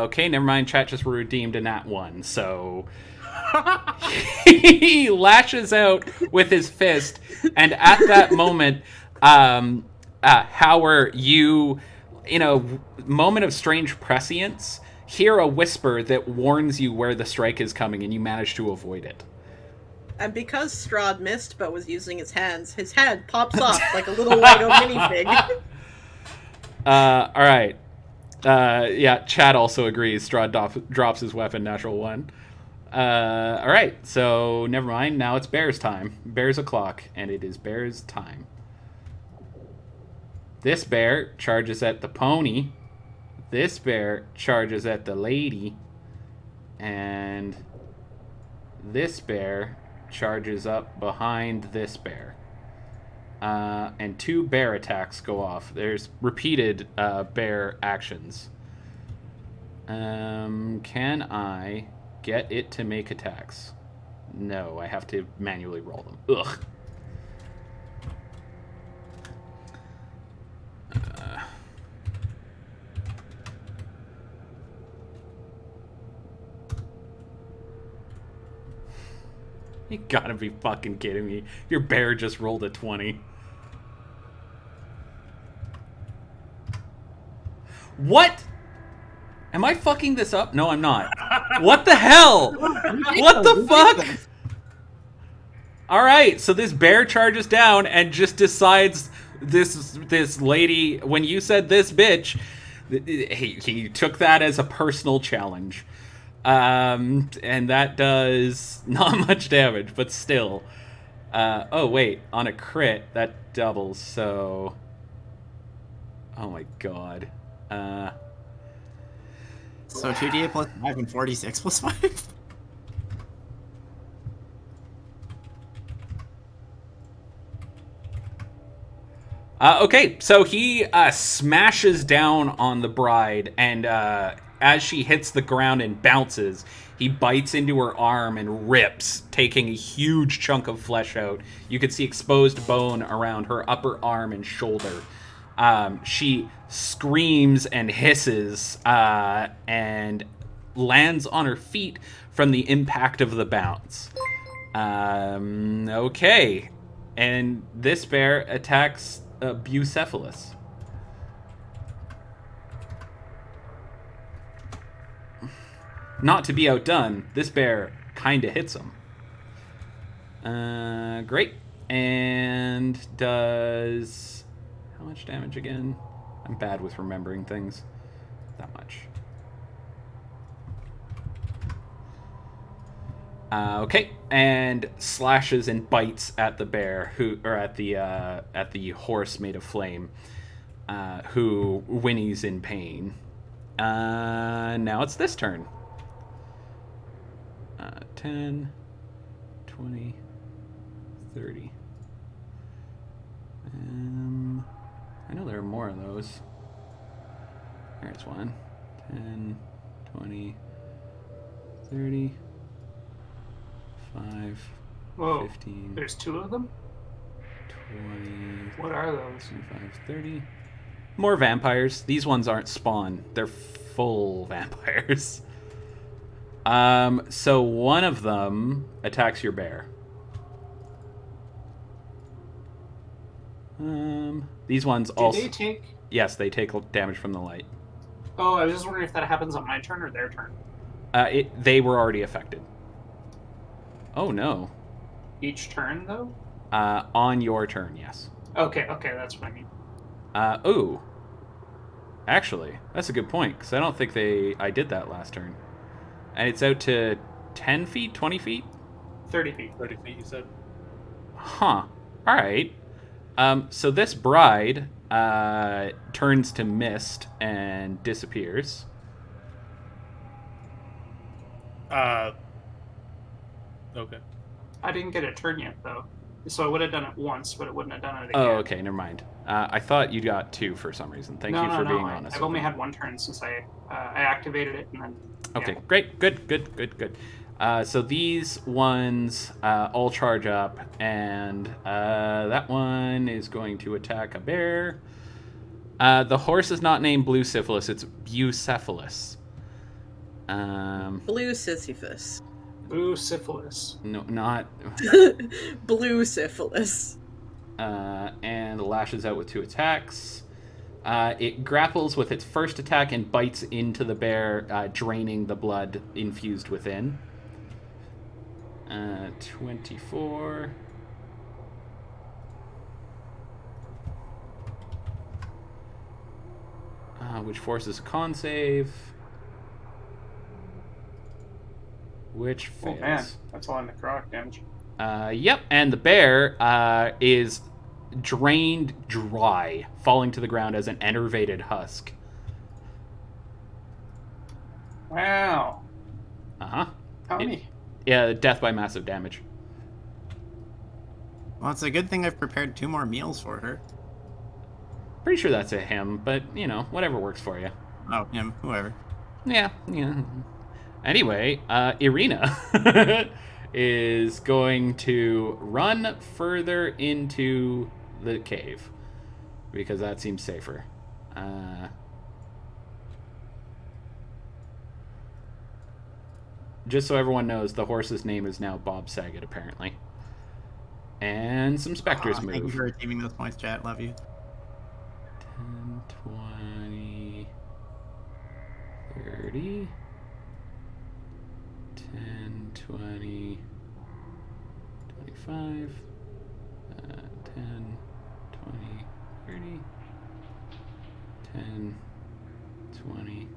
Okay, never mind. Chat just redeemed a nat 1. So he lashes out with his fist, and at that moment, Howard, you, in a moment of strange prescience, hear a whisper that warns you where the strike is coming, and you manage to avoid it. And because Strahd missed but was using his hands, his hand pops off like a little Lego minifig. All right. Yeah, Chad also agrees. Strahd drops his weapon, natural 1. All right, so never mind. Now it's Bear's time. Bear's o'clock, and it is Bear's time. This bear charges at the pony. This bear charges at the lady. And this bear charges up behind this bear. And 2 bear attacks go off. There's repeated bear actions. Can I get it to make attacks? No, I have to manually roll them. Ugh. You gotta be fucking kidding me. Your bear just rolled a 20. What? Am I fucking this up? No, I'm not. What the hell? What the fuck? Alright, so this bear charges down and just decides this lady, when you said this bitch, he took that as a personal challenge. And that does not much damage, but still. Oh, wait. On a crit, that doubles, so... Oh my god. So 2d8 plus 5 and 46 plus 5? Okay, so he smashes down on the bride, and as she hits the ground and bounces, he bites into her arm and rips, taking a huge chunk of flesh out. You can see exposed bone around her upper arm and shoulder. She screams and hisses and lands on her feet from the impact of the bounce. Okay. And this bear attacks Bucephalus. Not to be outdone, this bear kinda hits him. Great. And does... How much damage again? I'm bad with remembering things. That much. Okay, and slashes and bites at the bear, at the horse made of flame, who whinnies in pain. Now it's this turn. 10, 20, 30. I know there are more of those. There's one. 10, 20, 30. 5, Whoa, 15, there's 2 of them? 20, What are those? 25, 30. More vampires. These ones aren't spawn. They're full vampires. So one of them attacks your bear. These ones also... they take... Yes, they take damage from the light. Oh, I was just wondering if that happens on my turn or their turn. They were already affected. Oh, no. Each turn, though? On your turn, yes. Okay, that's what I mean. Ooh. Actually, that's a good point, because I don't think I did that last turn. And it's out to 10 feet, 20 feet? 30 feet. 30 feet, you said? Huh. Alright. So this bride turns to mist and disappears. Okay. I didn't get a turn yet, though. So I would have done it once, but it wouldn't have done it again. Oh, okay, never mind. I thought you got 2 for some reason. Thank you for being honest. I've only had 1 turn since I activated it, and then... Okay, yeah. great. Good. So these ones all charge up, and that one is going to attack a bear. The horse is not named Blue Syphilis, it's Bucephalus. Blue Sisyphus. Blue syphilis. No, not... Blue syphilis. And lashes out with 2 attacks. It grapples with its first attack and bites into the bear, draining the blood infused within. 24. Which forces a con save. Which fails. Oh man, that's a lot of necrotic damage. Yep, and the bear is drained dry, falling to the ground as an enervated husk. Wow. Uh-huh. How many? Yeah, death by massive damage. Well, it's a good thing I've prepared 2 more meals for her. Pretty sure that's a him, but, you know, whatever works for you. Oh, him, whoever. Yeah. Anyway, Irina is going to run further into the cave, because that seems safer. Just so everyone knows, the horse's name is now Bob Saget, apparently. And some specters move. Thank you for redeeming those points, chat. Love you. 10, 20, 30, 10, 20, 25, 10, 20, 30, 10, 20.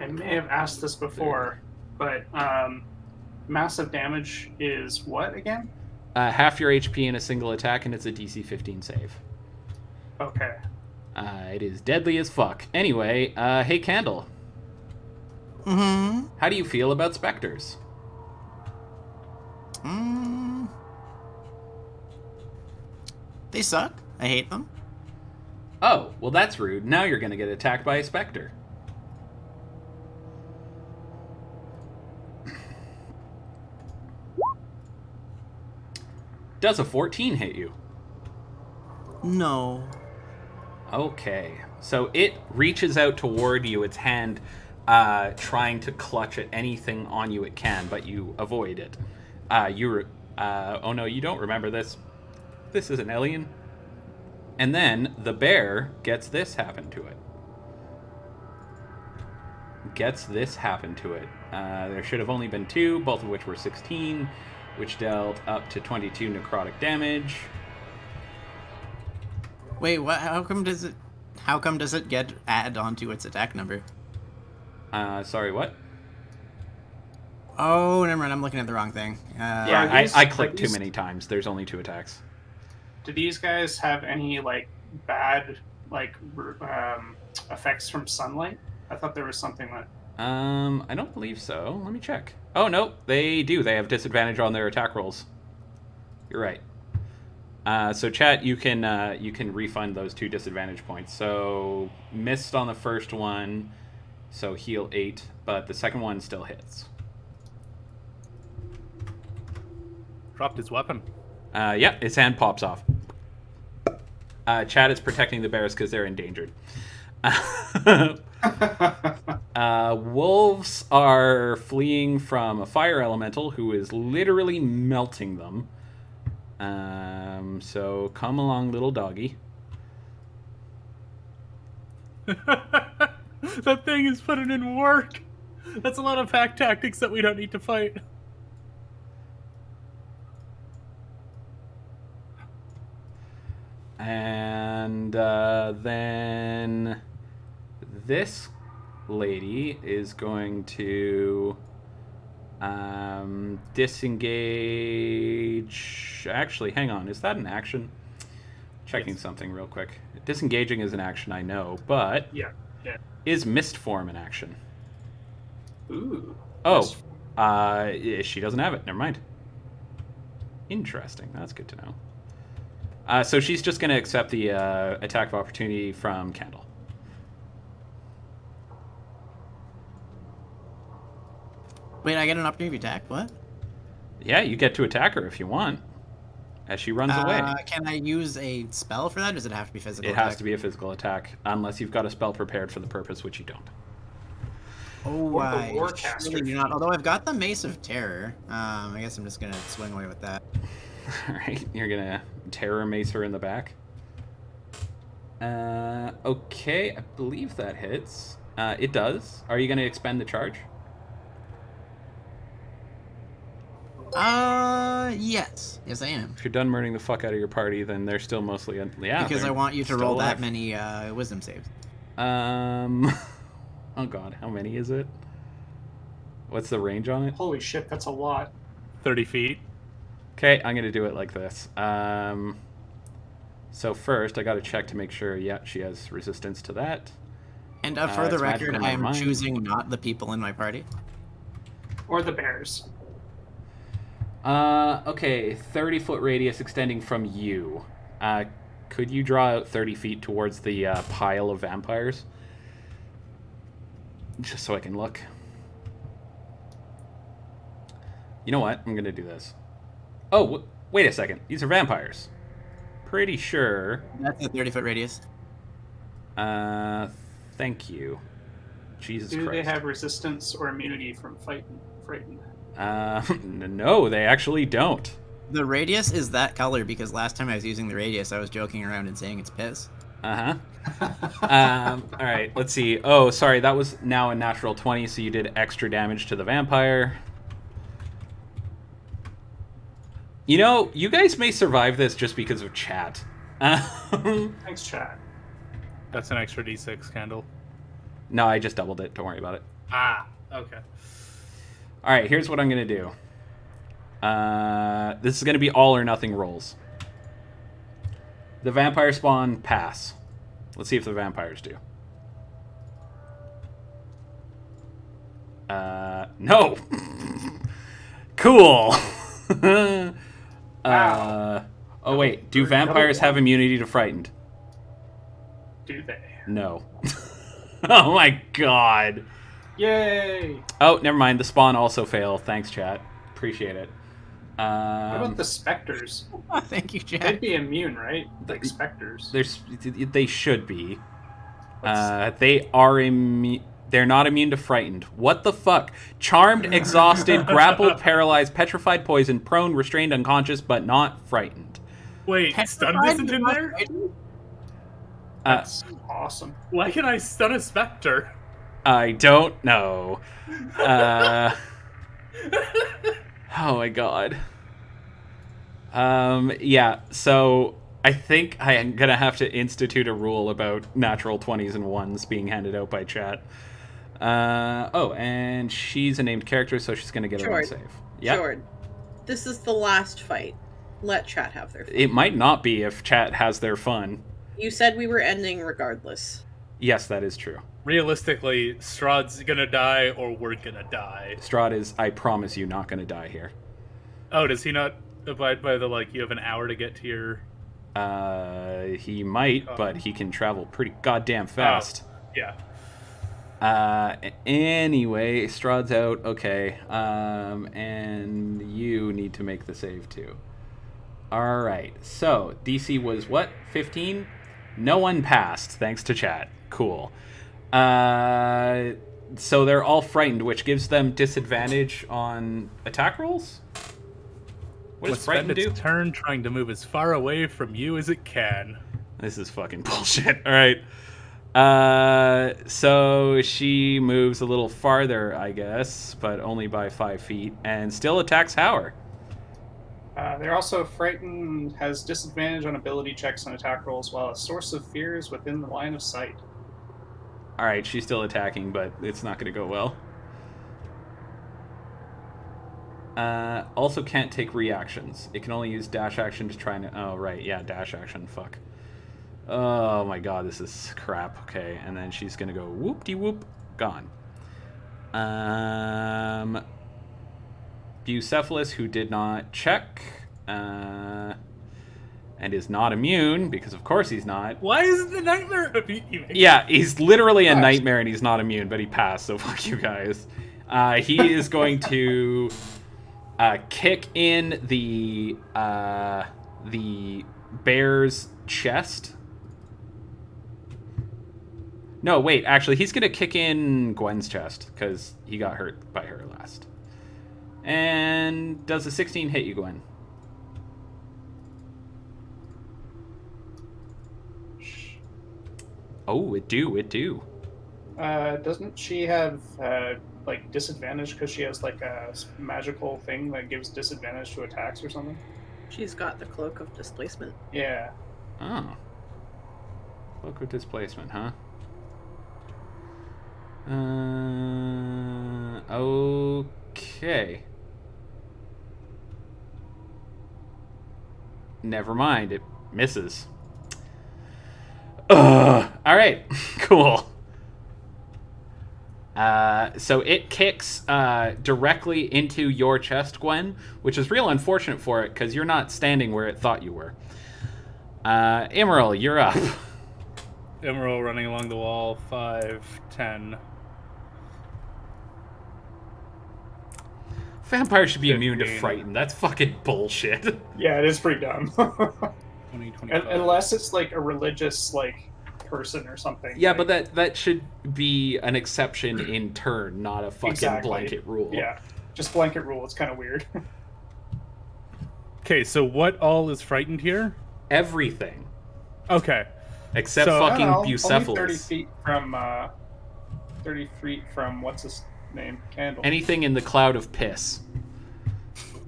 I may have asked this before, but massive damage is what again? Half your HP in a single attack, and it's a DC 15 save. Okay. It is deadly as fuck. Anyway, hey, Candle. Mm-hmm. How do you feel about specters? They suck. I hate them. Oh, well that's rude. Now you're gonna get attacked by a specter. Does a 14 hit you? No. Okay. So it reaches out toward you, its hand trying to clutch at anything on you it can, but you avoid it. Oh no, you don't remember this. This is an alien. And then the bear gets this happen to it. There should have only been 2, both of which were 16. which dealt up to 22 necrotic damage. Wait, what? How come does it get added onto its attack number? Sorry, what? Oh, never mind. I'm looking at the wrong thing. Yeah, these- I clicked are too these- many times. There's only 2 attacks. Do these guys have any like bad effects from sunlight? I thought there was something that. I don't believe so. Let me check. Oh, no, they do. They have disadvantage on their attack rolls. You're right. So, chat, you can refund those 2 disadvantage points. So, missed on the first one, so heal 8, but the second one still hits. Dropped his weapon. Yeah, his hand pops off. Chad is protecting the bears because they're endangered. Wolves are fleeing from a fire elemental who is literally melting them. So come along, little doggy. That thing is putting in work. That's a lot of pack tactics that we don't need to fight. And then this lady is going to disengage. Actually, hang on. Is that an action? Checking something real quick. Disengaging is an action, I know, but Yeah. is Mist Form an action? Ooh. Oh, she doesn't have it. Never mind. Interesting. That's good to know. So she's just going to accept the attack of opportunity from Candle. Wait, I get an opportunity to attack? What? Yeah, you get to attack her if you want, as she runs away. Can I use a spell for that, or does it have to be physical? It has to be a physical attack, unless you've got a spell prepared for the purpose, which you don't. Oh, Or the I Warcaster. really do not. Although I've got the Mace of Terror, I guess I'm just gonna swing away with that. All right, you're going to terror mace her in the back. Okay, I believe that hits. It does. Are you going to expend the charge? Yes. Yes, I am. If you're done murdering the fuck out of your party, then they're still mostly... Yeah, Because I they're want you to still roll alive. that many wisdom saves. Oh god, how many is it? What's the range on it? Holy shit, that's a lot. 30 feet. Okay, I'm gonna do it like this. So first, I gotta check to make sure, yeah, she has resistance to that. And for the it's record, magical, I am never mind. choosing not the people in my party. Or the bears. Okay, 30-foot radius extending from you. Could you draw out 30 feet towards the pile of vampires? Just so I can look. You know what? I'm gonna do this. Oh, wait a second. These are vampires. Pretty sure. That's a 30-foot radius. Thank you. Jesus Do Christ. they have resistance or immunity from frightened? No, they actually don't. The radius is that color because last time I was using the radius, I was joking around and saying it's piss. Uh-huh. All right, let's see. Oh, sorry, that was now a natural 20, so you did extra damage to the vampire. You know, you guys may survive this just because of chat. Thanks, chat. That's an extra D6 candle. No, I just doubled it. Don't worry about it. Ah, okay. All right, here's what I'm going to do. This is going to be all or nothing rolls. The vampire spawn pass. Let's see if the vampires do. No. Cool. Oh wait, do vampires have immunity to frightened? Do they? No. Oh my god. Yay! Oh, never mind. The spawn also fail. Thanks, chat. Appreciate it. What about the specters? Oh, thank you, Jack. They'd be immune, right? Like specters. They should be. They are immune. They're not immune to frightened. What the fuck? Charmed, exhausted, grappled, paralyzed, petrified, poisoned, prone, restrained, unconscious, but not frightened. Wait, stun visage in there? That's awesome. Why can I stun a specter? I don't know. Oh my god. Yeah, so I think I am going to have to institute a rule about natural 20s and 1s being handed out by chat. And she's a named character, so she's going to get her own Jord. save. Yep. Jord, this is the last fight. Let chat have their fun. It might not be if chat has their fun. You said we were ending regardless. Yes, that is true. Realistically, Strahd's gonna die or we're gonna die. Strahd is, I promise you, not going to die here. Oh, does he not abide by the, like, you have an hour to get to your... He might, but he can travel pretty goddamn fast. Yeah. Anyway, Strahd's out. Okay. And you need to make the save too. Alright. So, DC was what? 15? No one passed, thanks to chat. Cool. So they're all frightened, which gives them disadvantage on attack rolls? What does Spend frightened do? its turn trying to move as far away from you as it can. This is fucking bullshit. Alright. So she moves a little farther, I guess, but only by 5 feet, and still attacks Hauer. They're also frightened, has disadvantage on ability checks and attack rolls, while a source of fear is within the line of sight. Alright, she's still attacking, but it's not going to go well. Also can't take reactions. It can only use dash action to try and... Oh, right, yeah, dash action, fuck. Oh my god, this is crap. Okay, and then she's going to go whoop-de-whoop, gone. Bucephalus, who did not check, and is not immune, because of course he's not. Why is the nightmare? Yeah, he's literally a nightmare and he's not immune, but he passed, so fuck you guys. He is going to kick in the bear's chest. No, wait, actually, he's going to kick in Gwen's chest, because he got hurt by her last. And does a 16 hit you, Gwen? Oh, it do. Doesn't she have like disadvantage because she has like a magical thing that gives disadvantage to attacks or something? She's got the Cloak of Displacement. Yeah. Oh. Cloak of Displacement, huh? Okay. Never mind, it misses. Alright, cool. So it kicks directly into your chest, Gwen, which is real unfortunate for it, because you're not standing where it thought you were. Emerald, you're up. Emerald running along the wall, 5, 10. Vampires should be immune to 15. frighten. That's fucking bullshit. Yeah, it is pretty dumb. 20, 25. Unless it's like a religious like person or something. Yeah, like, but that should be an exception in turn, not a fucking Exactly. blanket rule. Yeah, just blanket rule. It's kind of weird. Okay, so what all is frightened here? Everything. Okay. Except So- fucking Only Bucephalus. 30 feet from what's his name? Candle. Anything in the cloud of piss.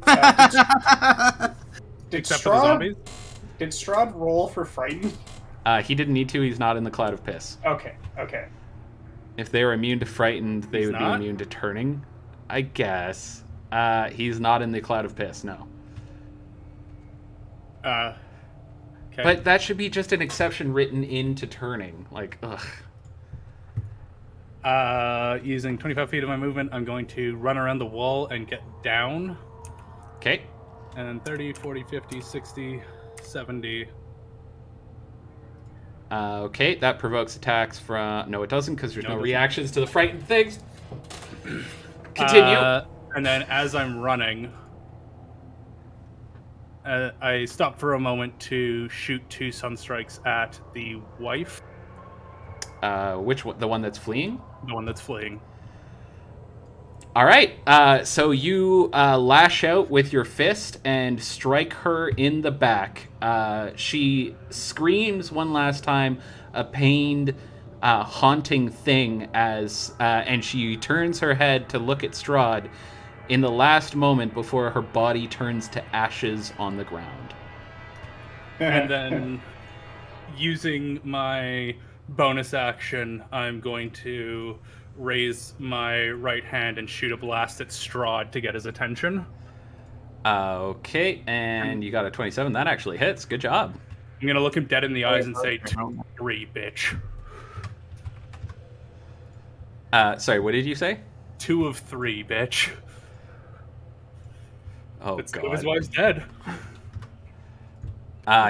Did Except for the zombies? Did Strahd roll for frightened? He didn't need to. He's not in the cloud of piss. Okay. If they were immune to frightened, they He's would not? be immune to turning. I guess. He's not in the cloud of piss, no. Okay. But that should be just an exception written into turning. Like, ugh. Using 25 feet of my movement, I'm going to run around the wall and get down. Okay. And then 30, 40, 50, 60, 70. Okay, that provokes attacks from... No, it doesn't, because there's No, no it doesn't. reactions to the frightened things. Continue. And then as I'm running, I stop for a moment to shoot 2 sunstrikes at the wife, Which one? The one that's fleeing? the one that's fleeing. All right. So you lash out with your fist and strike her in the back. She screams one last time, a pained, haunting thing, and she turns her head to look at Strahd, in the last moment before her body turns to ashes on the ground. And then, using my bonus action, I'm going to raise my right hand and shoot a blast at Strahd to get his attention. Okay, and you got a 27. That actually hits. Good job. I'm going to look him dead in the eyes and say, 2-3, bitch. Sorry, what did you say? 2 of 3, bitch. Oh, Let's God. go, his wife's dead.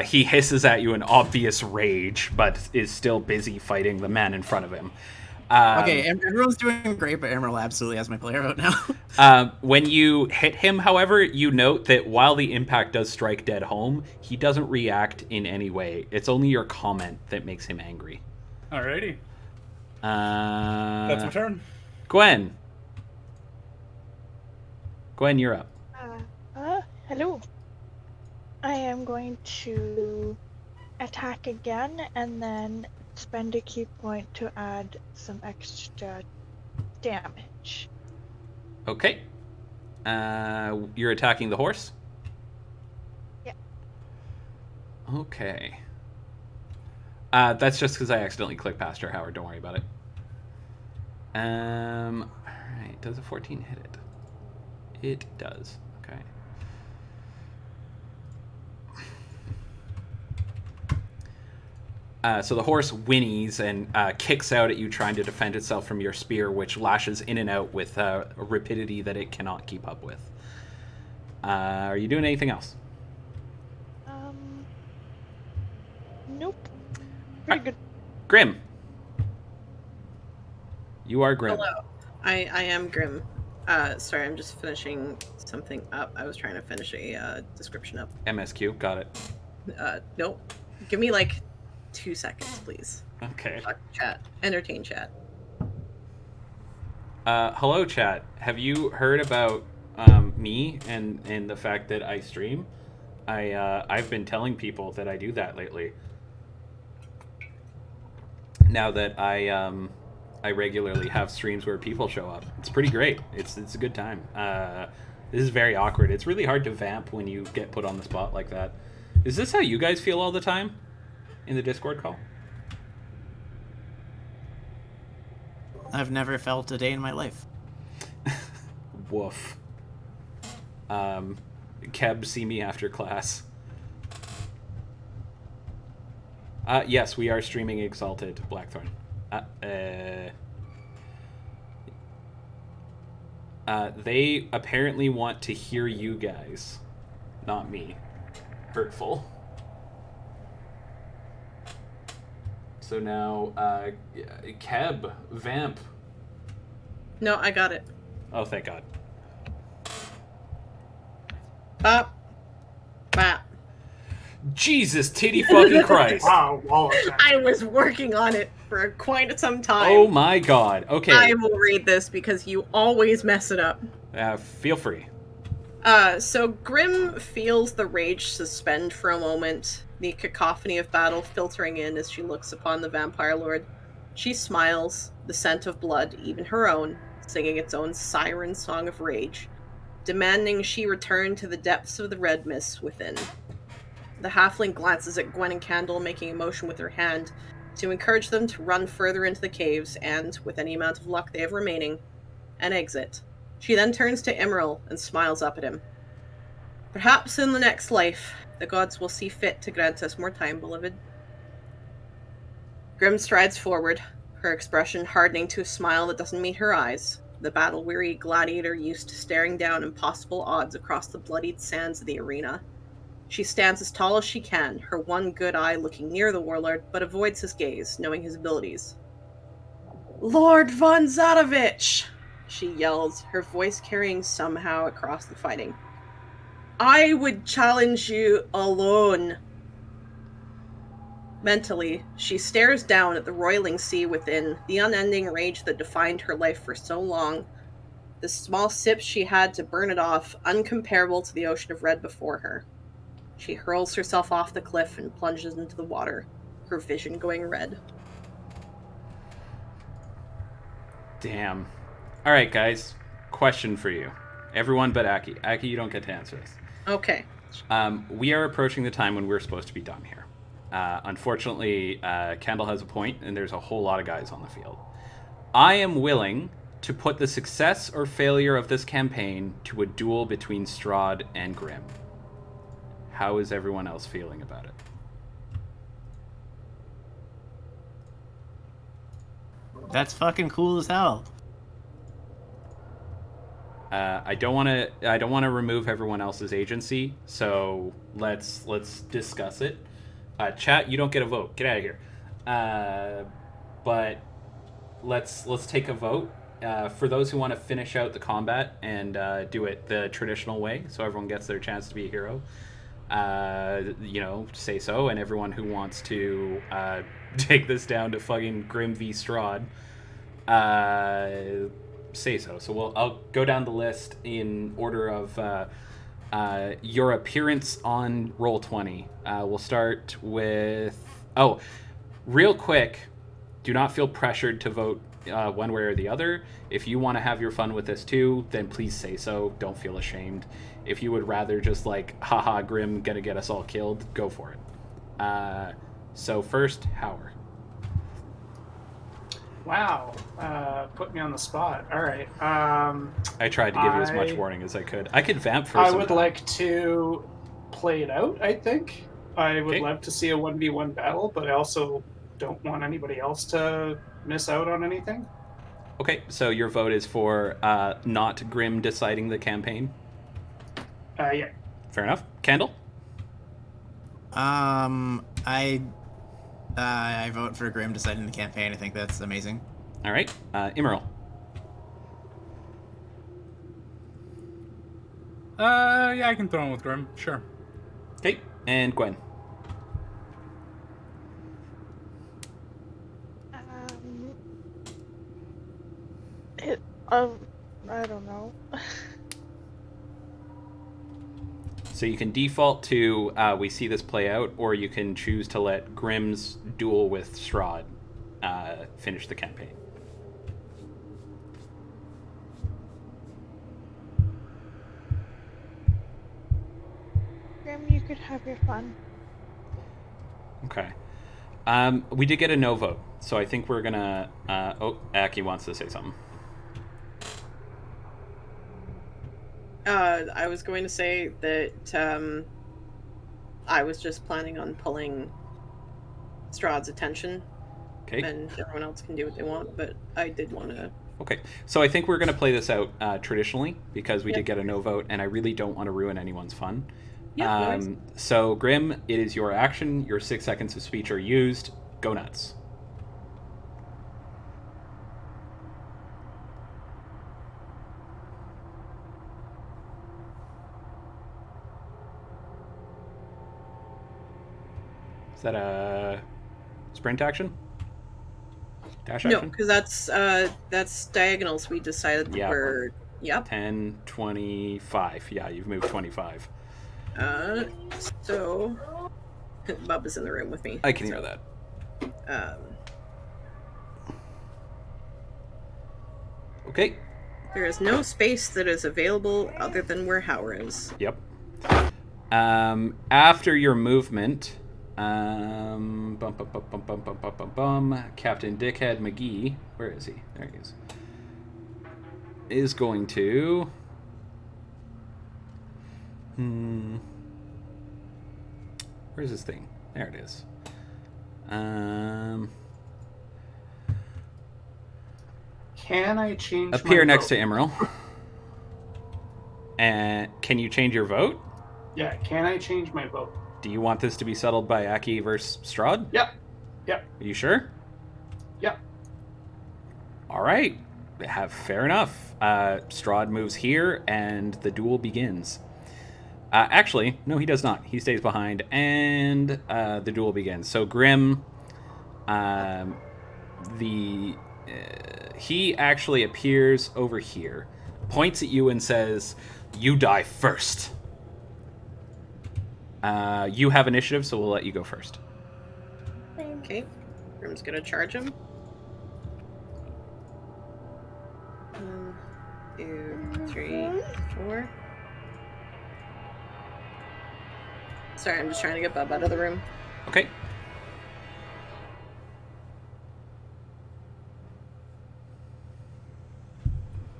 He hisses at you in obvious rage, but is still busy fighting the man in front of him. Okay, everyone's doing great, but Emerald absolutely has my player vote now. When you hit him, however, you note that while the impact does strike dead home, he doesn't react in any way. It's only your comment that makes him angry. Alrighty. That's my turn. Gwen. Gwen, you're up. Hello. I am going to attack again and then spend a key point to add some extra damage. Okay. You're attacking the horse? Yeah. Okay. That's just because I accidentally clicked past her, Howard. Don't worry about it. Alright. Does a 14 hit it? It does. Okay. So the horse whinnies and kicks out at you, trying to defend itself from your spear, which lashes in and out with a rapidity that it cannot keep up with. Are you doing anything else? Nope. Pretty good. Grim. You are Grim. Hello. I am Grim. Sorry, I'm just finishing something up. I was trying to finish a description up. MSQ, got it. Nope. Give me like 2 seconds, please. Okay. Chat. Entertain chat. Hello, chat. Have you heard about me and the fact that I stream? I've been telling people that I do that lately. Now that I regularly have streams where people show up, it's pretty great. It's a good time. This is very awkward. It's really hard to vamp when you get put on the spot like that. Is this how you guys feel all the time in the Discord call? I've never felt a day in my life. Woof. Keb, see me after class. Yes, we are streaming Exalted Blackthorn. They apparently want to hear you guys, not me. Hurtful. So now, Keb, vamp. No, I got it. Oh, thank God. Bop. Bop. Jesus titty fucking Christ. Wow, wall attack. I was working on it for quite some time. Oh my God. Okay. I will read this because you always mess it up. Feel free. So Grim feels the rage suspend for a moment, the cacophony of battle filtering in as she looks upon the vampire lord. She smiles, the scent of blood, even her own, singing its own siren song of rage, demanding she return to the depths of the red mist within. The halfling glances at Gwen and Candle, making a motion with her hand to encourage them to run further into the caves and, with any amount of luck they have remaining, an exit. She then turns to Emerald and smiles up at him. Perhaps in the next life, the gods will see fit to grant us more time, beloved. Grim strides forward, her expression hardening to a smile that doesn't meet her eyes, the battle-weary gladiator used to staring down impossible odds across the bloodied sands of the arena. She stands as tall as she can, her one good eye looking near the warlord, but avoids his gaze, knowing his abilities. Lord von Zarovich! She yells, her voice carrying somehow across the fighting. I would challenge you alone. Mentally, she stares down at the roiling sea within, the unending rage that defined her life for so long. The small sips she had to burn it off, uncomparable to the ocean of red before her. She hurls herself off the cliff and plunges into the water, her vision going red. Damn. Alright, guys. Question for you. Everyone but Aki. Aki, you don't get to answer this. Okay. We are approaching the time when we're supposed to be done here. Unfortunately, Kendall has a point, and there's a whole lot of guys on the field. I am willing to put the success or failure of this campaign to a duel between Strahd and Grim. How is everyone else feeling about it? That's fucking cool as hell. I don't want to remove everyone else's agency, so let's discuss it. Chat, you don't get a vote. Get out of here. But let's take a vote. For those who want to finish out the combat and do it the traditional way, so everyone gets their chance to be a hero. Say so, and everyone who wants to take this down to fucking Grim v Strahd, say so. So I'll go down the list in order of your appearance on Roll20. We'll start with... Oh, real quick, do not feel pressured to vote one way or the other. If you want to have your fun with this too, then please say so. Don't feel ashamed. If you would rather just haha, Grim gonna get us all killed, go for it. So first, Howard. Wow, put me on the spot. All right. I tried to give you as much warning as I could. I could vamp for I some would time. like to play it out, I think. I would Okay. love to see a 1v1 battle, but I also don't want anybody else to miss out on anything. Okay, so your vote is for not Grim deciding the campaign? Yeah. Fair enough. Kendall? I vote for Grim deciding the campaign. I think that's amazing. All right. Immerl? Yeah, I can throw in with Grim. Sure. Okay. And Gwen? I don't know. So you can default to we see this play out, or you can choose to let Grim's duel with Strahd finish the campaign. Grim, you could have your fun. Okay. We did get a no vote, so I think we're gonna... Aki wants to say something. I was going to say that I was just planning on pulling Strahd's attention, Okay. and everyone else can do what they want, but I did want to... Okay, so I think we're going to play this out traditionally, because we Yeah. did get a no vote, and I really don't want to ruin anyone's fun. Yeah, no worries. So, Grim, it is your action. Your 6 seconds of speech are used. Go nuts. Is that a sprint action? Dash No, action? because that's diagonals. We decided Yeah. were... Yep. 10, 25. Yeah, you've moved 25. So... Bub is in the room with me. I can hear that. Okay. There is no space that is available other than where Howard is. Yep. After your movement, Captain Dickhead McGee, where is he? There he is going to... Where's his thing? There it is. Can I change Appear my next vote? to Emerald. And can you change your vote? Yeah, can I change my vote? Do you want this to be settled by Aki versus Strahd? Yep. Yep. Are you sure? Yep. All right. Fair enough. Strahd moves here, and the duel begins. Actually, no, he does not. He stays behind, and the duel begins. So Grim, he actually appears over here, points at you, and says, "You die first." You have initiative, so we'll let you go first. Okay. Grim's gonna charge him. 2, 3, 4. Sorry, I'm just trying to get Bub out of the room. Okay.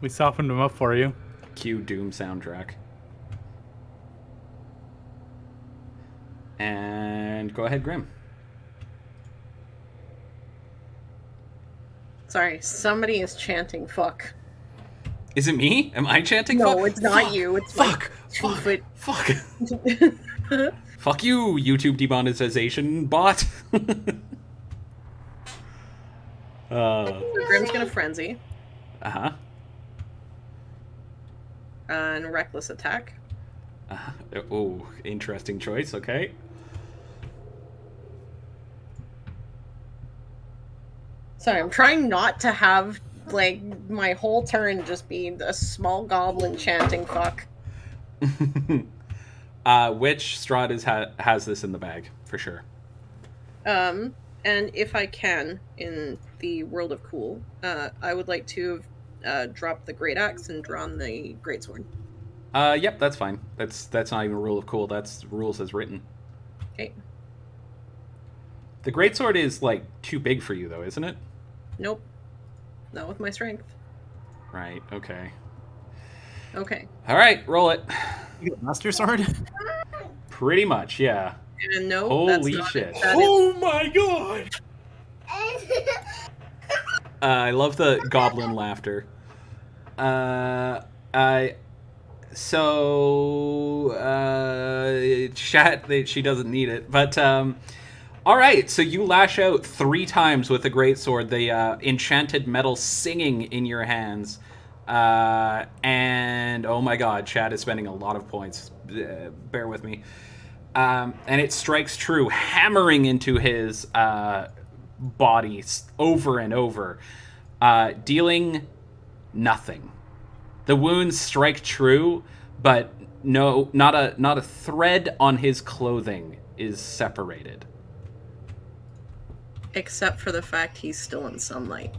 We softened him up for you. Cue Doom soundtrack. And go ahead, Grim. Sorry, somebody is chanting fuck. Is it me? Am I chanting No, fuck? it's not Fuck. you. It's Fuck. like Fuck. Fuck. Fuck you, YouTube demonetization bot. So Grim's gonna frenzy Uh-huh. and reckless attack. Oh, interesting choice. Okay. Sorry, I'm trying not to have like my whole turn just be a small goblin chanting fuck. Which Strahd has this in the bag for sure. And if I can, in the world of cool, I would like to have dropped the great axe and drawn the great sword. Yep, that's fine. That's not even a rule of cool. That's rules as written. Okay. The greatsword is like too big for you, though, isn't it? Nope. Not with my strength. Right. Okay. Okay. All right, roll it. You get Master Sword? Pretty much, yeah. And no, Holy that's not shit! It. That Oh my god! I love the goblin laughter. Chat. She doesn't need it, but all right. So you lash out 3 times with the greatsword, the enchanted metal singing in your hands, and oh my god, Chad is spending a lot of points. Bear with me. And it strikes true, hammering into his body over and over, dealing nothing. The wounds strike true, but no, not a thread on his clothing is separated. except for the fact he's still in sunlight.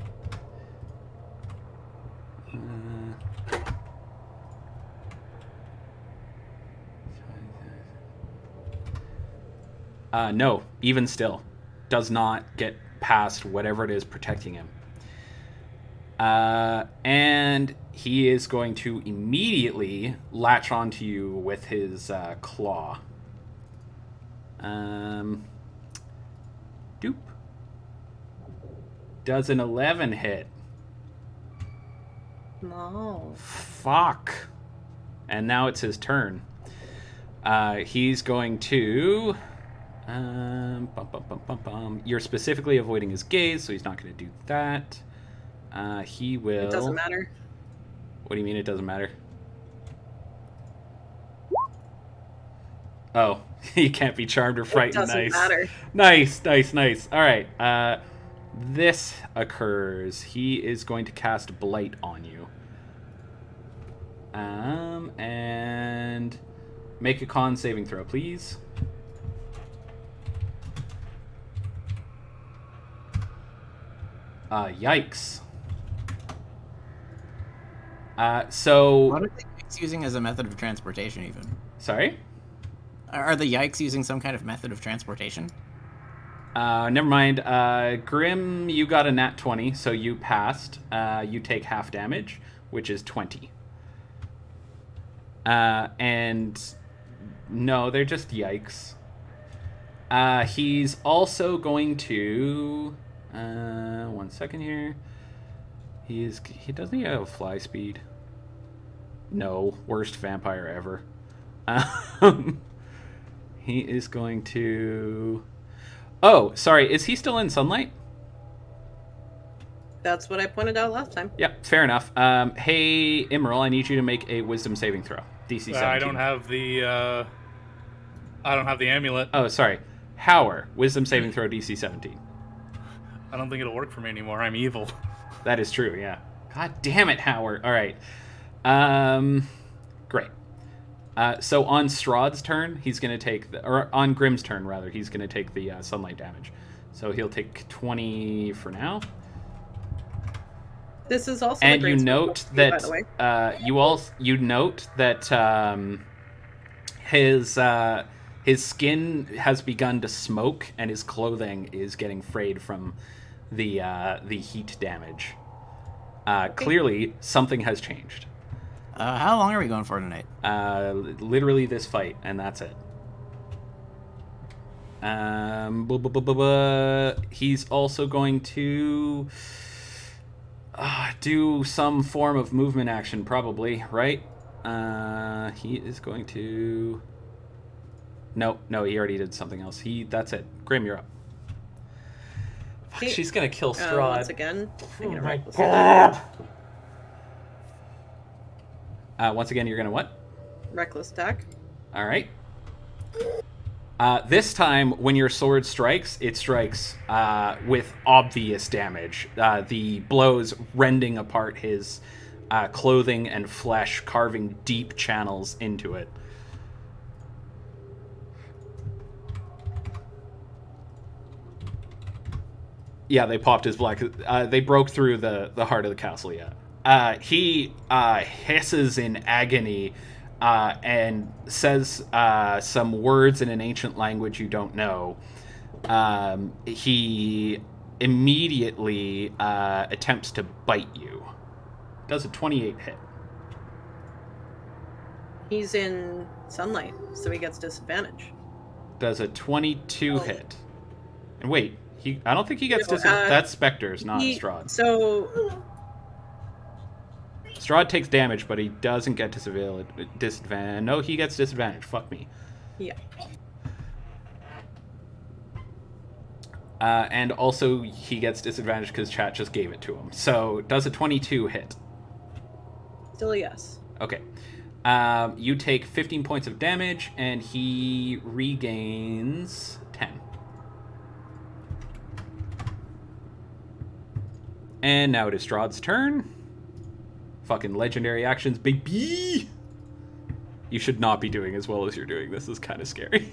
No, even still, does not get past whatever it is protecting him. And he is going to immediately latch onto you with his claw. Doop. Does an 11 hit? No. Fuck. And now it's his turn. He's going to... You're specifically avoiding his gaze, so he's not going to do that. He will... It doesn't matter. What do you mean it doesn't matter? Oh, you can't be charmed or frightened. It doesn't matter. Nice. All right. This occurs. He is going to cast Blight on you. And make a con saving throw, please. Yikes. So... What are the yikes using as a method of transportation, even? Sorry? Are the yikes using some kind of method of transportation? Never mind. Grim, you got a nat 20, so you passed. You take half damage, which is 20. And... No, they're just yikes. He's also going to... 1 second here. He doesn't even have fly speed. No, worst vampire ever. He is going to... Oh, sorry, is he still in sunlight? That's what I pointed out last time. Yep, fair enough. Hey, Imral, I need you to make a wisdom saving throw. DC 17. I don't have the amulet. Oh, sorry. Hauer, wisdom saving throw DC 17. I don't think it'll work for me anymore. I'm evil. That is true, yeah. God damn it, Howard. All right. Great. So on Strahd's turn, he's going to take... or on Grim's turn, rather, he's going to take the sunlight damage. So he'll take 20 for now. This is also And a you great note spell, by the way. that you note that his skin has begun to smoke, and his clothing is getting frayed from the heat damage. Clearly, something has changed. How long are we going for tonight? Literally this fight, and that's it. He's also going to do some form of movement action, probably, right? He is going to... No, he already did something else. That's it. Grim, you're up. Fuck, Okay. she's gonna kill Strahd. Once again, making a reckless God. Once again, you're gonna what? Reckless attack. All right. This time, when your sword strikes, it strikes with obvious damage. The blows rending apart his clothing and flesh, carving deep channels into it. Yeah, they popped his black... they broke through the heart of the castle, yeah. He hisses in agony and says some words in an ancient language you don't know. He immediately attempts to bite you. Does a 28 hit. He's in sunlight, so he gets disadvantage. Does a 22 hit. And wait, I don't think he gets disadvantage. That's Spectres, not Strahd. So... Strahd takes damage, but he doesn't get disadvantage. No, he gets disadvantage. Fuck me. Yeah. And also, he gets disadvantage because chat just gave it to him. So, does a 22 hit? Still a yes. Okay. You take 15 points of damage, and he regains 10. And now it is Strahd's turn. Fucking legendary actions, baby! You should not be doing as well as you're doing. This is kind of scary.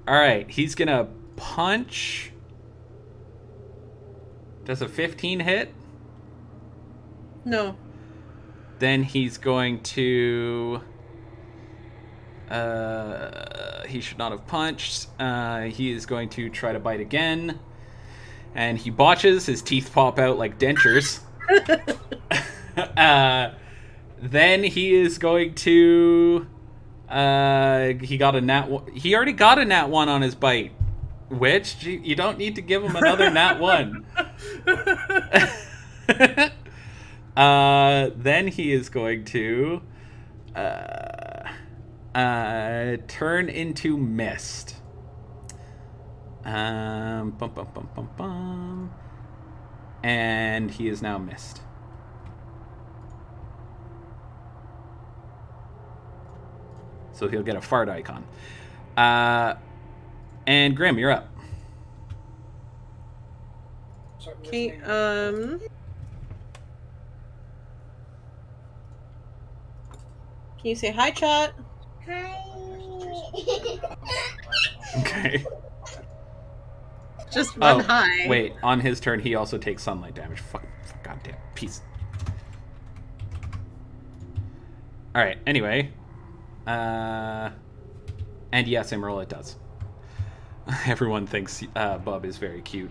Alright, he's gonna punch. Does a 15 hit? No. Then he's going to... he should not have punched. He is going to try to bite again. And he botches. His teeth pop out like dentures. Then he is going to... he got a nat 1. He already got a nat 1 on his bite. Which, you don't need to give him another nat 1. Then he is going to turn into mist. And he is now mist. So he'll get a fart icon. And Grim, you're up. Okay, Can you say hi, chat? Hi. Okay. Just one hi. Wait, on his turn, he also takes sunlight damage. Fuck, goddamn piece. Alright, anyway. And yes, Emerald, it does. Everyone thinks Bub is very cute.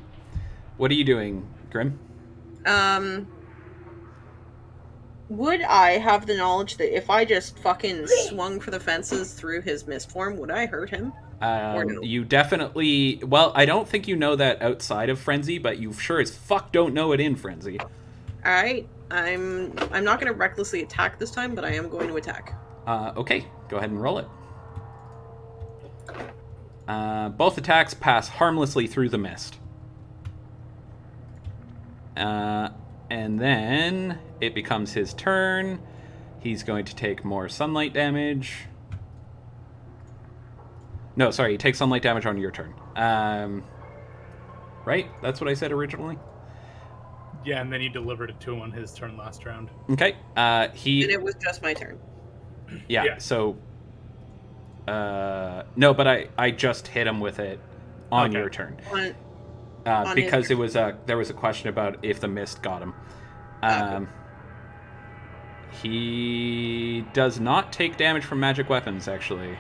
What are you doing, Grim? Would I have the knowledge that if I just fucking swung for the fences through his mist form, would I hurt him? Or no? You definitely... Well, I don't think you know that outside of Frenzy, but you sure as fuck don't know it in Frenzy. Alright, I'm not going to recklessly attack this time, but I am going to attack. Okay, go ahead and roll it. Both attacks pass harmlessly through the mist. And then it becomes his turn. He's going to take more sunlight damage. No, sorry, he takes sunlight damage on your turn. Right? That's what I said originally? Yeah, and then you delivered it to him on his turn last round. Okay. And it was just my turn. Yeah. So... no, but I just hit him with it on your turn. because his... there was a question about if the mist got him. Okay. He does not take damage from magic weapons, actually.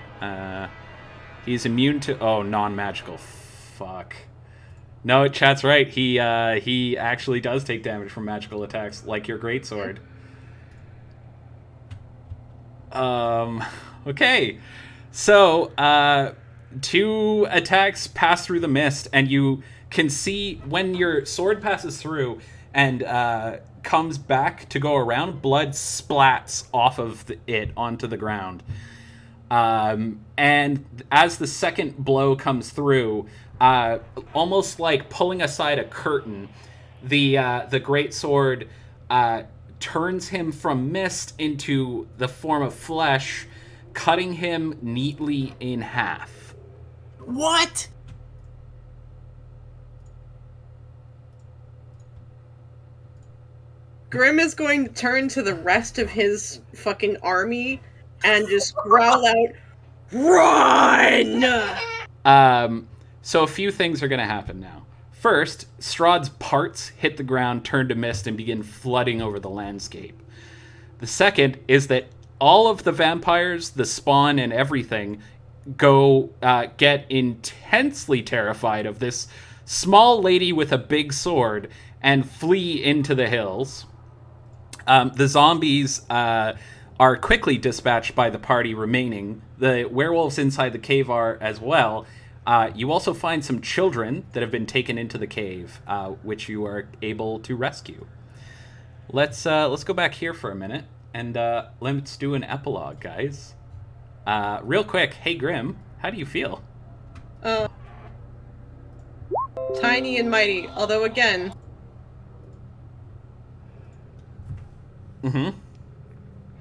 He's immune to... Oh, non-magical. Fuck. No, chat's right. He actually does take damage from magical attacks, like your greatsword. Okay. So, 2 attacks pass through the mist, and you can see when your sword passes through and comes back to go around, blood splats off of it onto the ground. And as the second blow comes through, almost like pulling aside a curtain, the greatsword turns him from mist into the form of flesh, cutting him neatly in half. What? Grim is going to turn to the rest of his fucking army and just growl out, "Run!" So a few things are going to happen now. First, Strahd's parts hit the ground, turn to mist, and begin flooding over the landscape. The second is that all of the vampires, the spawn, and everything get intensely terrified of this small lady with a big sword and flee into the hills. The zombies are quickly dispatched by the party remaining. The werewolves inside the cave are as well. You also find some children that have been taken into the cave, which you are able to rescue. Let's go back here for a minute, and let's do an epilogue, guys. Real quick, hey Grim, how do you feel? Tiny and mighty, although again... Mm-hmm.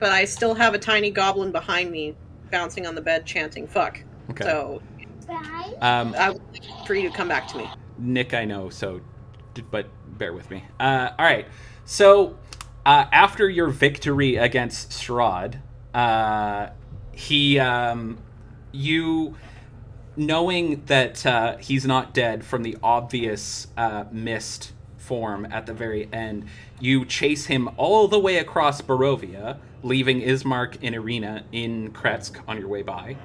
But I still have a tiny goblin behind me, bouncing on the bed, chanting "fuck." Okay. So, Guys? I would like for you to come back to me. Nick, I know, but bear with me. All right. So, after your victory against Strahd, you, knowing that he's not dead from the obvious mist form at the very end, you chase him all the way across Barovia, leaving Ismark and Irina in Kretsk on your way by,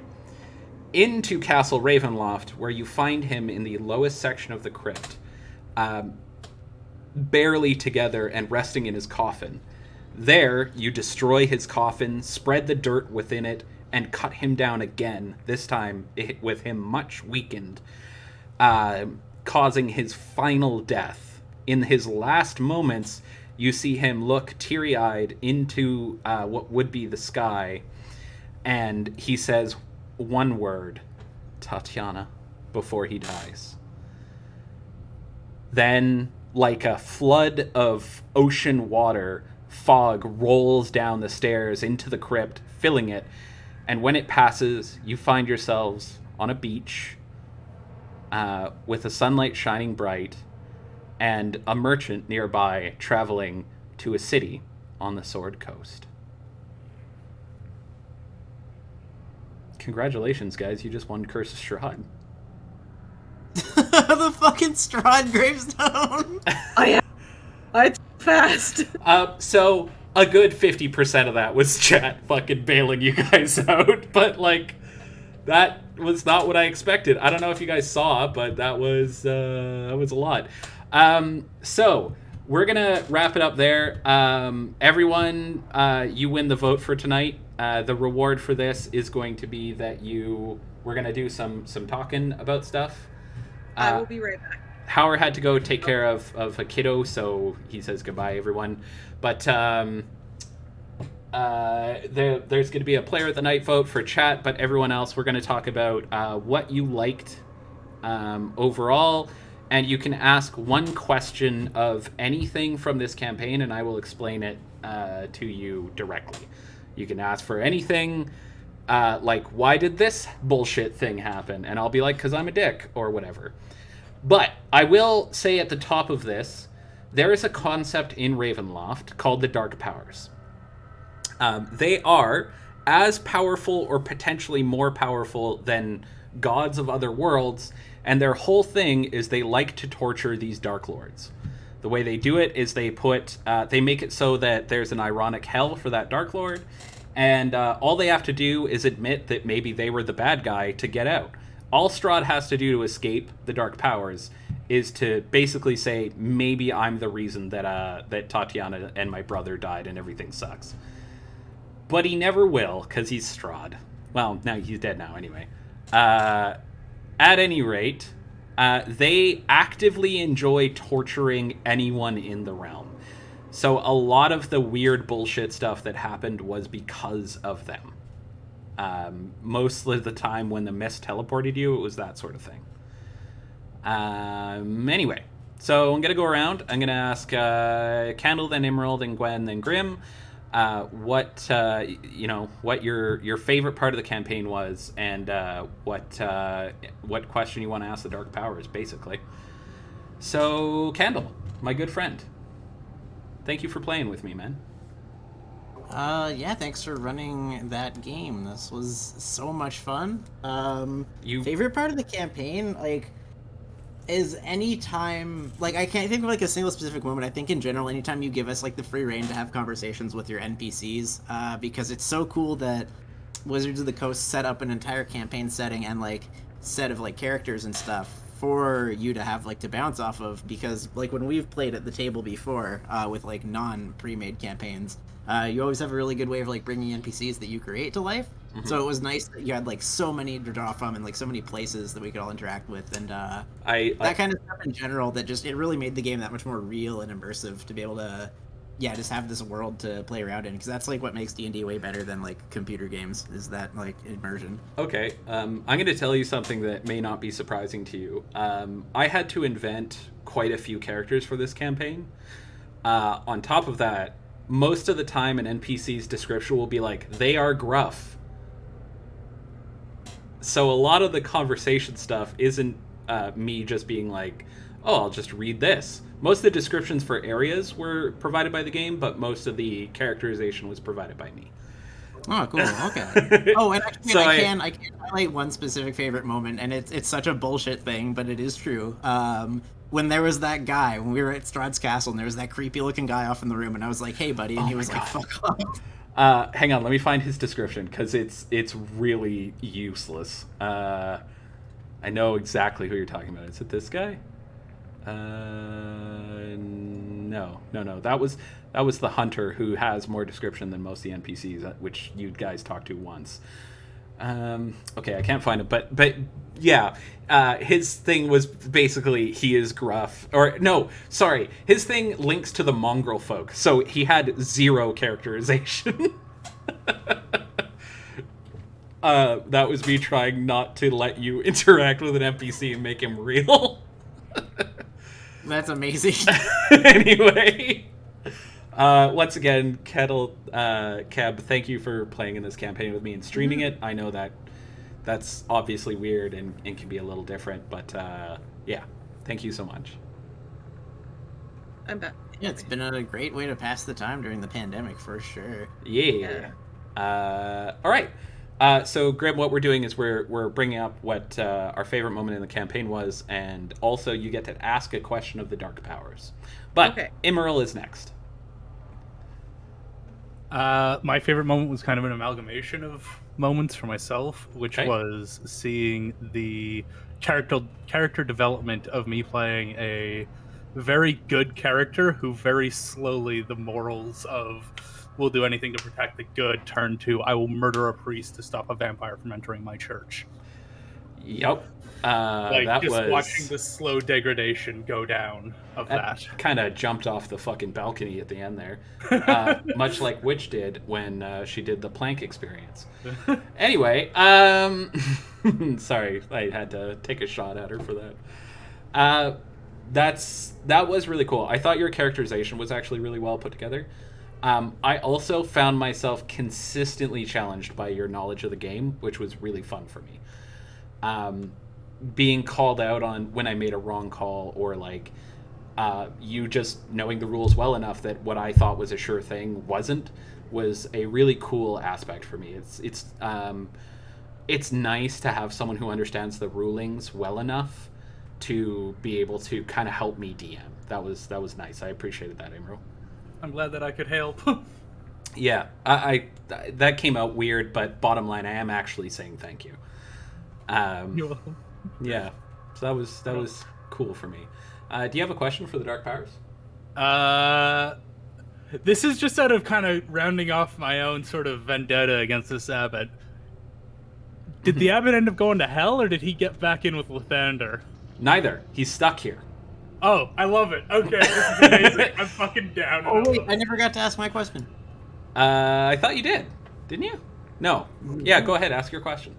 into Castle Ravenloft, where you find him in the lowest section of the crypt, barely together and resting in his coffin. There, you destroy his coffin, spread the dirt within it, and cut him down again, this time with him much weakened, causing his final death. In his last moments, you see him look teary-eyed into what would be the sky, and he says one word, Tatiana, before he dies. Then, like a flood of ocean water, fog rolls down the stairs into the crypt, filling it, and when it passes, you find yourselves on a beach with the sunlight shining bright, and a merchant nearby traveling to a city on the Sword Coast. Congratulations, guys. You just won Curse of Strahd. The fucking Strahd gravestone. It's fast. So a good 50% of that was chat fucking bailing you guys out, but like that was not what I expected. I don't know if you guys saw, but that was a lot. So we're gonna wrap it up there. Everyone, you win the vote for tonight. The reward for this is going to be that we're gonna do some talking about stuff. I will be right back. Howard had to go take care of a kiddo, so he says goodbye, everyone. But there's going to be a player of the night vote for chat, but everyone else, we're going to talk about what you liked overall, and you can ask one question of anything from this campaign, and I will explain it to you directly. You can ask for anything, like, why did this bullshit thing happen? And I'll be like, 'cause I'm a dick, or whatever. But I will say at the top of this, there is a concept in Ravenloft called the Dark Powers. They are as powerful or potentially more powerful than gods of other worlds, and their whole thing is they like to torture these Dark Lords. The way they do it is they make it so that there's an ironic hell for that Dark Lord, and all they have to do is admit that maybe they were the bad guy to get out. All Strahd has to do to escape the dark powers is to basically say, maybe I'm the reason that Tatiana and my brother died and everything sucks. But he never will, because he's Strahd. Well, now he's dead now anyway. At any rate, they actively enjoy torturing anyone in the realm. So a lot of the weird bullshit stuff that happened was because of them. Most of the time when the mist teleported you, it was that sort of thing. Anyway, so I'm going to go around. I'm going to ask Candle, then Emerald, then Gwen, then Grim, what your favorite part of the campaign was, and what question you want to ask the Dark Powers, basically. So, Candle, my good friend, thank you for playing with me, man. Yeah, thanks for running that game. This was so much fun. Favorite part of the campaign, is any time, I can't think of a single specific moment. I think in general, anytime you give us the free reign to have conversations with your NPCs, because it's so cool that Wizards of the Coast set up an entire campaign setting and set of characters and stuff for you to have to bounce off of, because when we've played at the table before with non pre-made campaigns, you always have a really good way of bringing NPCs that you create to life. Mm-hmm. So it was nice that you had so many to draw from and so many places that we could all interact with, and that kind of stuff in general, that just it really made the game that much more real and immersive to be able to just have this world to play around in, because that's what makes D&D way better than computer games, is that immersion. Okay, I'm going to tell you something that may not be surprising to you. I had to invent quite a few characters for this campaign. On top of that, most of the time an NPC's description will be they are gruff. So a lot of the conversation stuff isn't me just being oh, I'll just read this. Most of the descriptions for areas were provided by the game, but most of the characterization was provided by me. Oh, cool. Okay. Oh, and actually, so I can highlight one specific favorite moment, and it's such a bullshit thing, but it is true. When there was that guy, when we were at Strahd's castle, and there was that creepy-looking guy off in the room, and I was like, "Hey, buddy," and he was like, "Fuck off." Hang on, let me find his description, because it's really useless. I know exactly who you're talking about. Is it this guy? No. That was the hunter, who has more description than most of the NPCs, which you guys talked to once. Okay, I can't find it, but yeah, his thing was basically he is gruff, or no, sorry, his thing links to the mongrel folk, so he had zero characterization. That was me trying not to let you interact with an NPC and make him real. That's amazing. Anyway, once again, Keb, thank you for playing in this campaign with me and streaming it. I know that's obviously weird and can be a little different, but yeah, thank you so much. I'm back. Yeah, it's been a great way to pass the time during the pandemic, for sure. Yeah. All right. So, Grim, what we're doing is we're bringing up what our favorite moment in the campaign was, and also you get to ask a question of the Dark Powers. But okay. Emerald is next. My favorite moment was kind of an amalgamation of moments for myself, which was seeing the character development of me playing a very good character who very slowly the morals of will do anything to protect the good turn to I will murder a priest to stop a vampire from entering my church. Yep. That just was watching the slow degradation go down of that. Kind of jumped off the fucking balcony at the end there, much like Witch did when she did the plank experience. Anyway, sorry, I had to take a shot at her for that. That was really cool. I thought your characterization was actually really well put together. I also found myself consistently challenged by your knowledge of the game, which was really fun for me. Being called out on when I made a wrong call, or you just knowing the rules well enough that what I thought was a sure thing wasn't, was a really cool aspect for me. It's nice to have someone who understands the rulings well enough to be able to kind of help me DM. That was nice. I appreciated that, Imro. I'm glad that I could help. Yeah, I that came out weird, but bottom line, I am actually saying thank you. You're welcome. Yeah, so that was cool for me. Do you have a question for the Dark Powers? This is just out of kind of rounding off my own sort of vendetta against this abbot. Did the abbot end up going to hell, or did he get back in with Lathander? Neither. He's stuck here. Oh, I love it. Okay, this is amazing. I'm fucking down. Oh wait, I never got to ask my question. I thought you did, didn't you? No. Yeah, go ahead. Ask your question.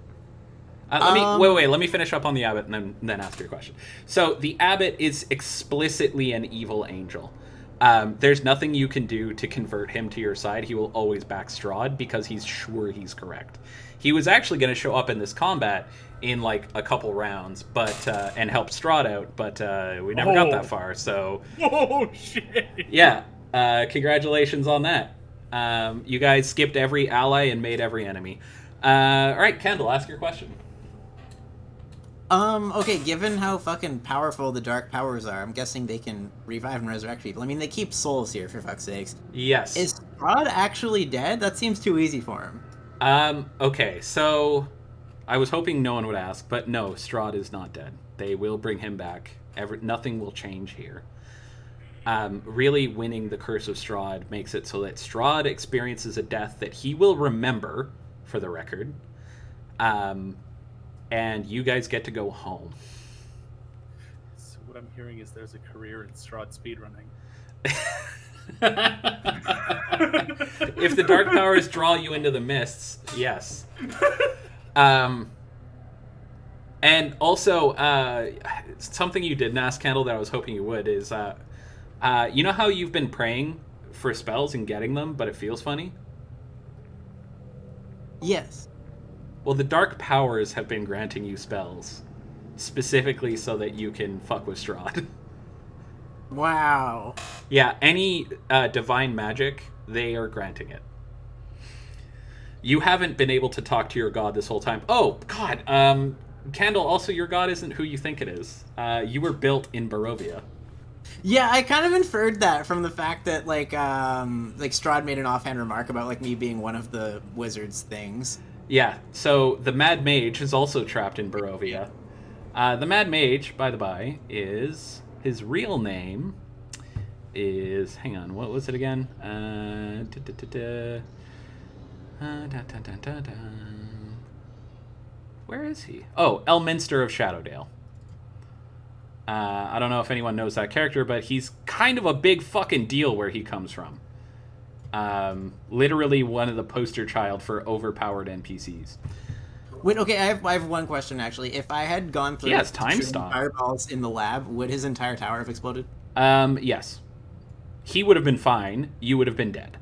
Let me finish up on the abbot and then ask your question. So the abbot is explicitly an evil angel. There's nothing you can do to convert him to your side. He will always back Strahd because he's sure he's correct. He was actually going to show up in this combat in like a couple rounds, but and help Strahd out, but we never got that far. So, oh shit! Yeah, congratulations on that. You guys skipped every ally and made every enemy. All right, Kendall, ask your question. Okay, given how fucking powerful the Dark Powers are, I'm guessing they can revive and resurrect people. I mean, they keep souls here, for fuck's sakes. Yes. Is Strahd actually dead? That seems too easy for him. Okay, so I was hoping no one would ask, but no, Strahd is not dead. They will bring him back. Nothing will change here. Really winning the Curse of Strahd makes it so that Strahd experiences a death that he will remember, for the record. And you guys get to go home. So what I'm hearing is there's a career in Strahd speedrunning. If the Dark Powers draw you into the mists, yes. And also, something you didn't ask, Kendall, that I was hoping you would, is you know how you've been praying for spells and getting them, but it feels funny? Yes. Well, the Dark Powers have been granting you spells, specifically so that you can fuck with Strahd. Wow. Yeah, any divine magic, they are granting it. You haven't been able to talk to your god this whole time. Oh, God. Candle, also, your god isn't who you think it is. You were built in Barovia. Yeah, I kind of inferred that from the fact that, like Strahd made an offhand remark about, like, me being one of the wizard's things. Yeah, so the Mad Mage is also trapped in Barovia. The Mad Mage, by the by, is... His real name is... Hang on, what was it again? Where is he? Oh, Elminster of Shadowdale. I don't know if anyone knows that character, but he's kind of a big fucking deal where he comes from. Literally one of the poster child for overpowered NPCs. Wait, okay, I have one question, actually. If I had gone through time stop fireballs in the lab, would his entire tower have exploded? Yes. He would have been fine. You would have been dead.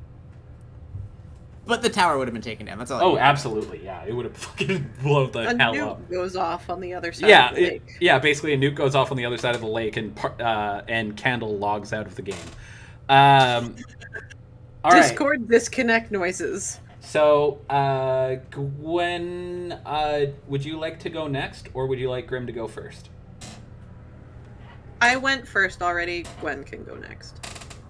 But the tower would have been taken down. That's all. Oh, absolutely. Yeah, it would have fucking blown the hell up. A nuke goes off on the other side of the lake. Basically a nuke goes off on the other side of the lake, and Candle logs out of the game. All Discord disconnect noises. So, Gwen, would you like to go next, or would you like Grim to go first? I went first already. Gwen can go next.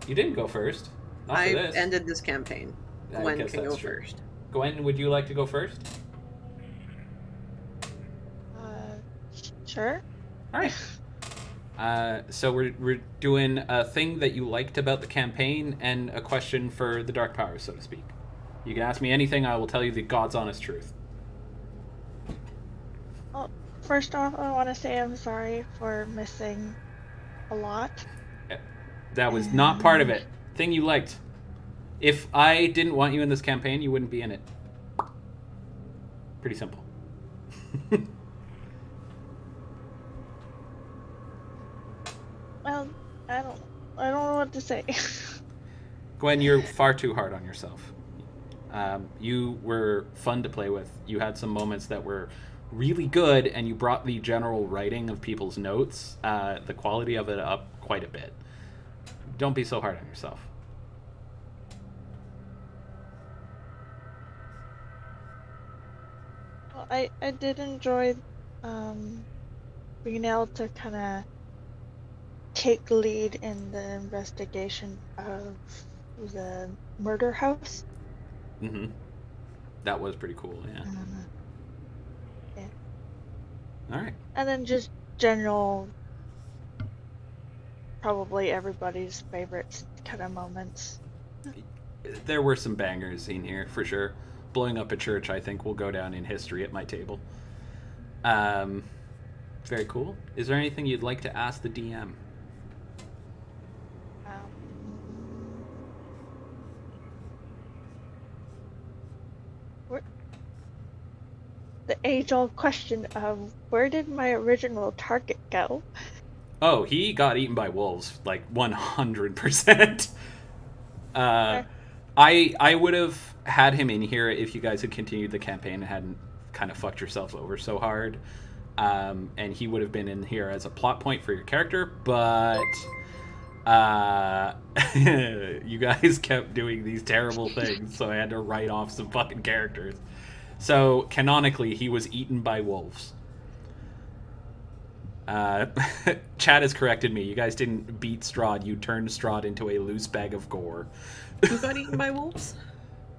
You didn't go first. Not for this. Ended this campaign. Gwen can go first. Gwen, would you like to go first? Sure. All right. So we're doing a thing that you liked about the campaign and a question for the Dark Powers, so to speak. You can ask me anything. I will tell you the God's honest truth. Well, first off, I want to say I'm sorry for missing a lot. That was not part of it. Thing you liked. If I didn't want you in this campaign, you wouldn't be in it. Pretty simple. Well, I don't know what to say. Gwen, you're far too hard on yourself. You were fun to play with. You had some moments that were really good, and you brought the general writing of people's notes, the quality of it up quite a bit. Don't be so hard on yourself. I did enjoy being able to kind of take lead in the investigation of the murder house. Mm-hmm. That was pretty cool, yeah. Yeah. All right. And then just general, probably everybody's favorite kind of moments. There were some bangers in here, for sure. Blowing up a church, I think, will go down in history at my table. Very cool. Is there anything you'd like to ask the DM? The age-old question of where did my original target go? Oh, he got eaten by wolves, like 100%. I would have had him in here if you guys had continued the campaign and hadn't kind of fucked yourselves over so hard. And he would have been in here as a plot point for your character, but you guys kept doing these terrible things, so I had to write off some fucking characters. So, canonically, he was eaten by wolves. Chad has corrected me. You guys didn't beat Strahd. You turned Strahd into a loose bag of gore. Who got eaten by wolves?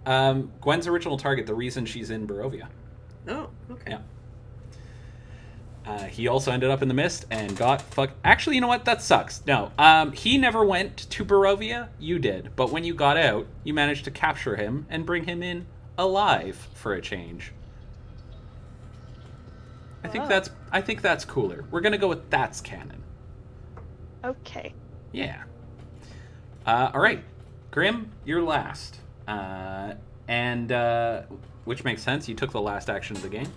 Gwen's original target, the reason she's in Barovia. Oh, okay. Yeah. He also ended up in the mist and got fucked. Actually, you know what? That sucks. No. He never went to Barovia. You did. But when you got out, you managed to capture him and bring him in alive for a change. I think that's cooler. We're gonna go with that's canon. Okay. Yeah. All right, Grim, you're last, which makes sense. You took the last action of the game.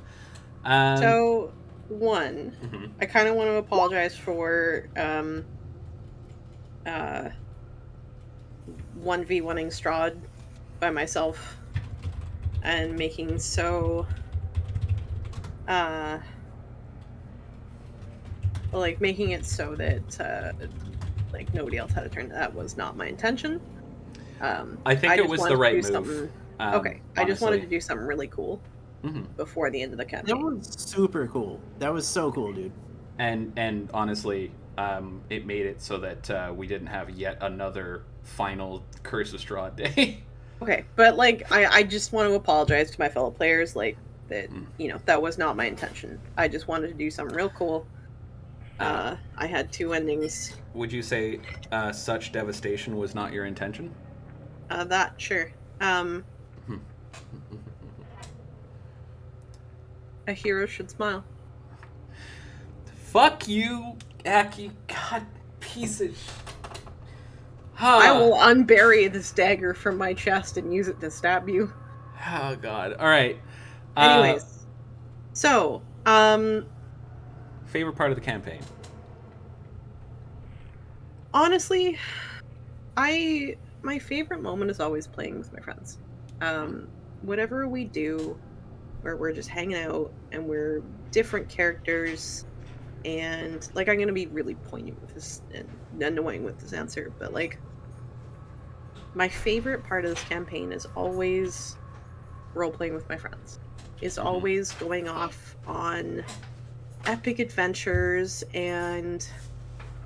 So, one, I kind of want to apologize for 1v1ing Strahd by myself and making so making it so that nobody else had a turn. That was not my intention. I think it was the right move. Okay, I just wanted to do something really cool before the end of the campaign. That was super cool. That was so cool, dude. And honestly, it made it so that we didn't have yet another final Curse of Strahd day. Okay, but I just want to apologize to my fellow players, that that was not my intention. I just wanted to do something real cool. I had two endings. Would you say such devastation was not your intention? That sure. A hero should smile. Fuck you, Aki. God, piece of. I will unbury this dagger from my chest and use it to stab you. Oh God! All right. Anyways, so favorite part of the campaign. Honestly, my favorite moment is always playing with my friends. Whatever we do, where we're just hanging out and we're different characters, and I'm gonna be really poignant with this and annoying with this answer, but my favorite part of this campaign is always role playing with my friends. Is always going off on epic adventures and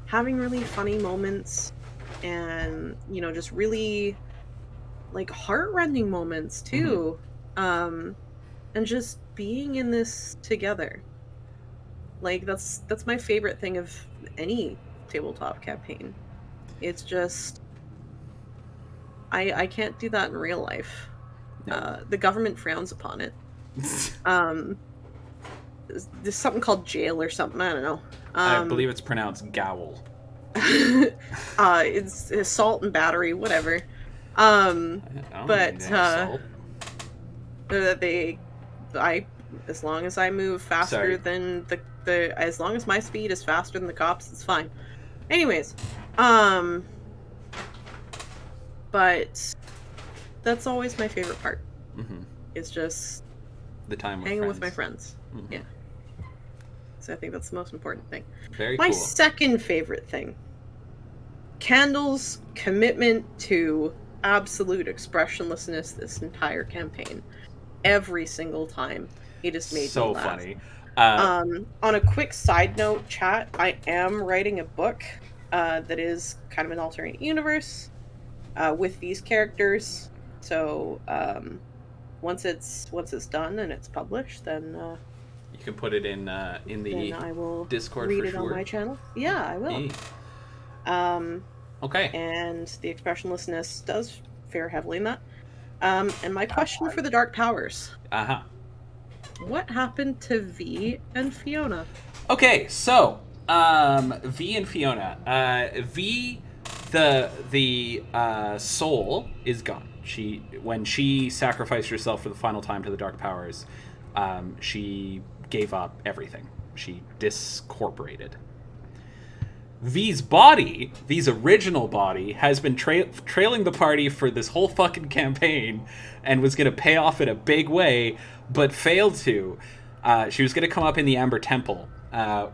having really funny moments and just really heart-rending moments too. And just being in this together. That's my favorite thing of any tabletop campaign. It's just I can't do that in real life. No. The government frowns upon it. There's something called jail or something. I don't know. I believe it's pronounced gowl. It's assault and battery, whatever. As long as I move faster than as long as my speed is faster than the cops, it's fine. Anyways, but that's always my favorite part. It's just the time hanging with my friends. Yeah. So I think that's the most important thing. Very my cool. second favorite thing. Candle's commitment to absolute expressionlessness this entire campaign. Every single time. It has made So me laugh. funny. On a quick side note, chat, I am writing a book that is kind of an alternate universe with these characters. So once it's done and it's published, then You can put it in the I will Discord read for it sure. on my channel. Yeah, I will. Hey. Okay. And the expressionlessness does fare heavily in that. And my question for the Dark Powers: what happened to V and Fiona? Okay, so V and Fiona. V, the soul is gone. When she sacrificed herself for the final time to the Dark Powers, she gave up everything. She discorporated. V's body, V's original body, has been trailing the party for this whole fucking campaign and was going to pay off in a big way, but failed to. She was going to come up in the Amber Temple,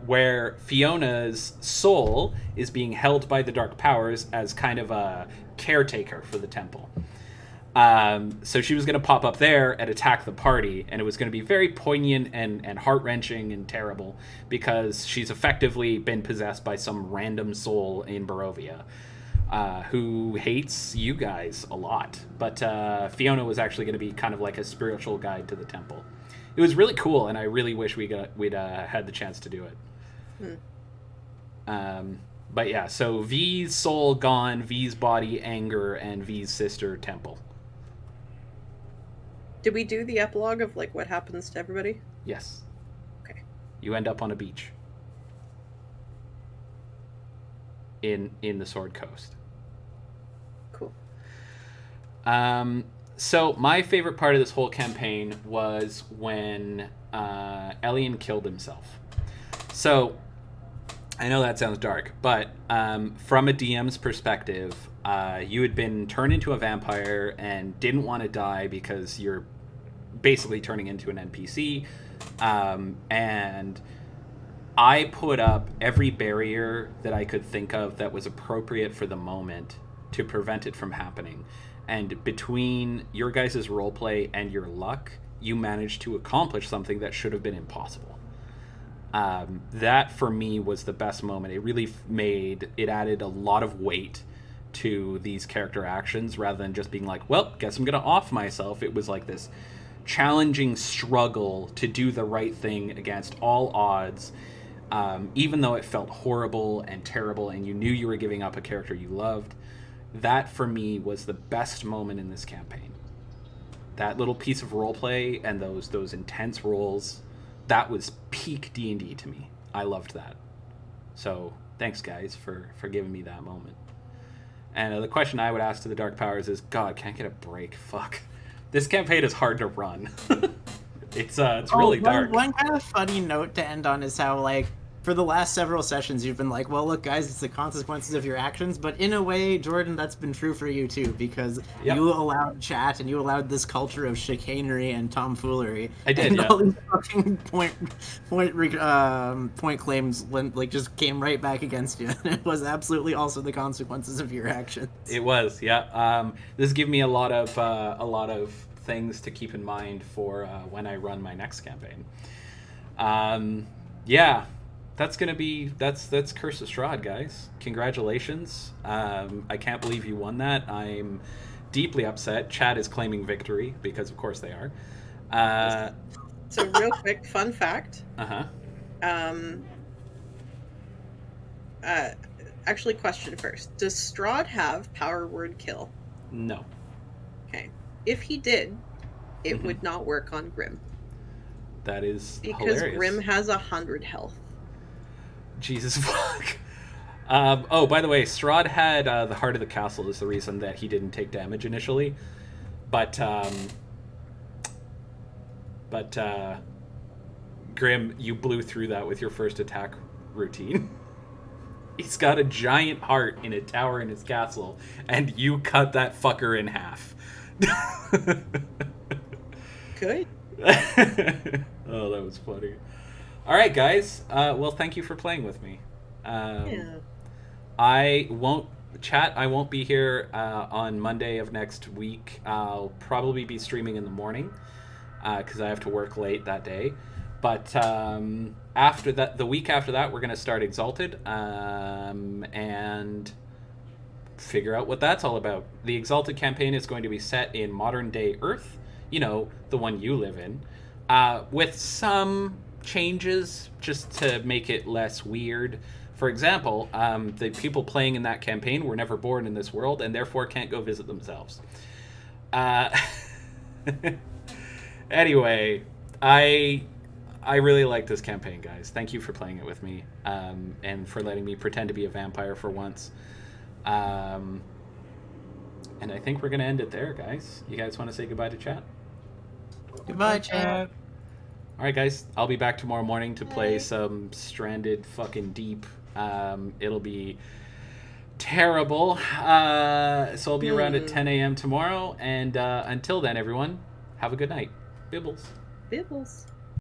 where Fiona's soul is being held by the Dark Powers as kind of a caretaker for the temple. So she was going to pop up there and attack the party, and it was going to be very poignant and heart-wrenching and terrible because she's effectively been possessed by some random soul in Barovia who hates you guys a lot. But Fiona was actually going to be kind of like a spiritual guide to the temple. It was really cool, and I really wish we'd had the chance to do it. But yeah, so V's soul gone, V's body anger, and V's sister temple. Did we do the epilogue of like what happens to everybody? Yes. Okay. You end up on a beach in the Sword Coast. Cool. So my favorite part of this whole campaign was when Elian killed himself. So I know that sounds dark, but from a DM's perspective, you had been turned into a vampire and didn't want to die because you're basically turning into an NPC. And I put up every barrier that I could think of that was appropriate for the moment to prevent it from happening. And between your guys' roleplay and your luck, you managed to accomplish something that should have been impossible. That for me was the best moment. It really added a lot of weight to these character actions rather than just being like, well, guess I'm gonna off myself. It was like this challenging struggle to do the right thing against all odds, even though it felt horrible and terrible and you knew you were giving up a character you loved. That for me was the best moment in this campaign. That little piece of roleplay and those intense rolls, that was peak D&D to me. I loved that. So thanks guys for giving me that moment. And the question I would ask to the Dark Powers is, God, can't get a break. Fuck. This campaign is hard to run. It's really dark. One kind of funny note to end on is how, like, for the last several sessions, you've been like, well, look, guys, it's the consequences of your actions. But in a way, Jordan, that's been true for you, too, because you allowed chat and you allowed this culture of chicanery and tomfoolery. I did, and all these fucking point claims like just came right back against you. And it was absolutely also the consequences of your actions. It was, yeah. This gave me a lot of things to keep in mind for when I run my next campaign. Yeah. That's Curse of Strahd, guys. Congratulations. I can't believe you won that. I'm deeply upset. Chat is claiming victory because of course they are. So real quick, fun fact. Actually, question first. Does Strahd have power word kill? No. Okay. If he did, it would not work on Grim. That is because hilarious. Grim has 100 health. Jesus fuck. Oh, by the way, Strahd had the heart of the castle is the reason that he didn't take damage initially. But Grim, you blew through that with your first attack routine. He's got a giant heart in a tower in his castle, and you cut that fucker in half. Good. Oh, that was funny. All right, guys. Well, thank you for playing with me. I won't be here on Monday of next week. I'll probably be streaming in the morning. because I have to work late that day. But after that, the week after that, we're going to start Exalted and figure out what that's all about. The Exalted campaign is going to be set in modern day Earth, you know, the one you live in, with some changes just to make it less weird. For example, the people playing in that campaign were never born in this world and therefore can't go visit themselves. Anyway, I really like this campaign, guys. Thank you for playing it with me, and for letting me pretend to be a vampire for once. And I think we're going to end it there, guys. You guys want to say goodbye to chat? Goodbye, chat. All right, guys. I'll be back tomorrow morning to play some Stranded fucking Deep. It'll be terrible. So I'll be around at 10 a.m. tomorrow. And until then, everyone, have a good night. Bibbles. Bibbles.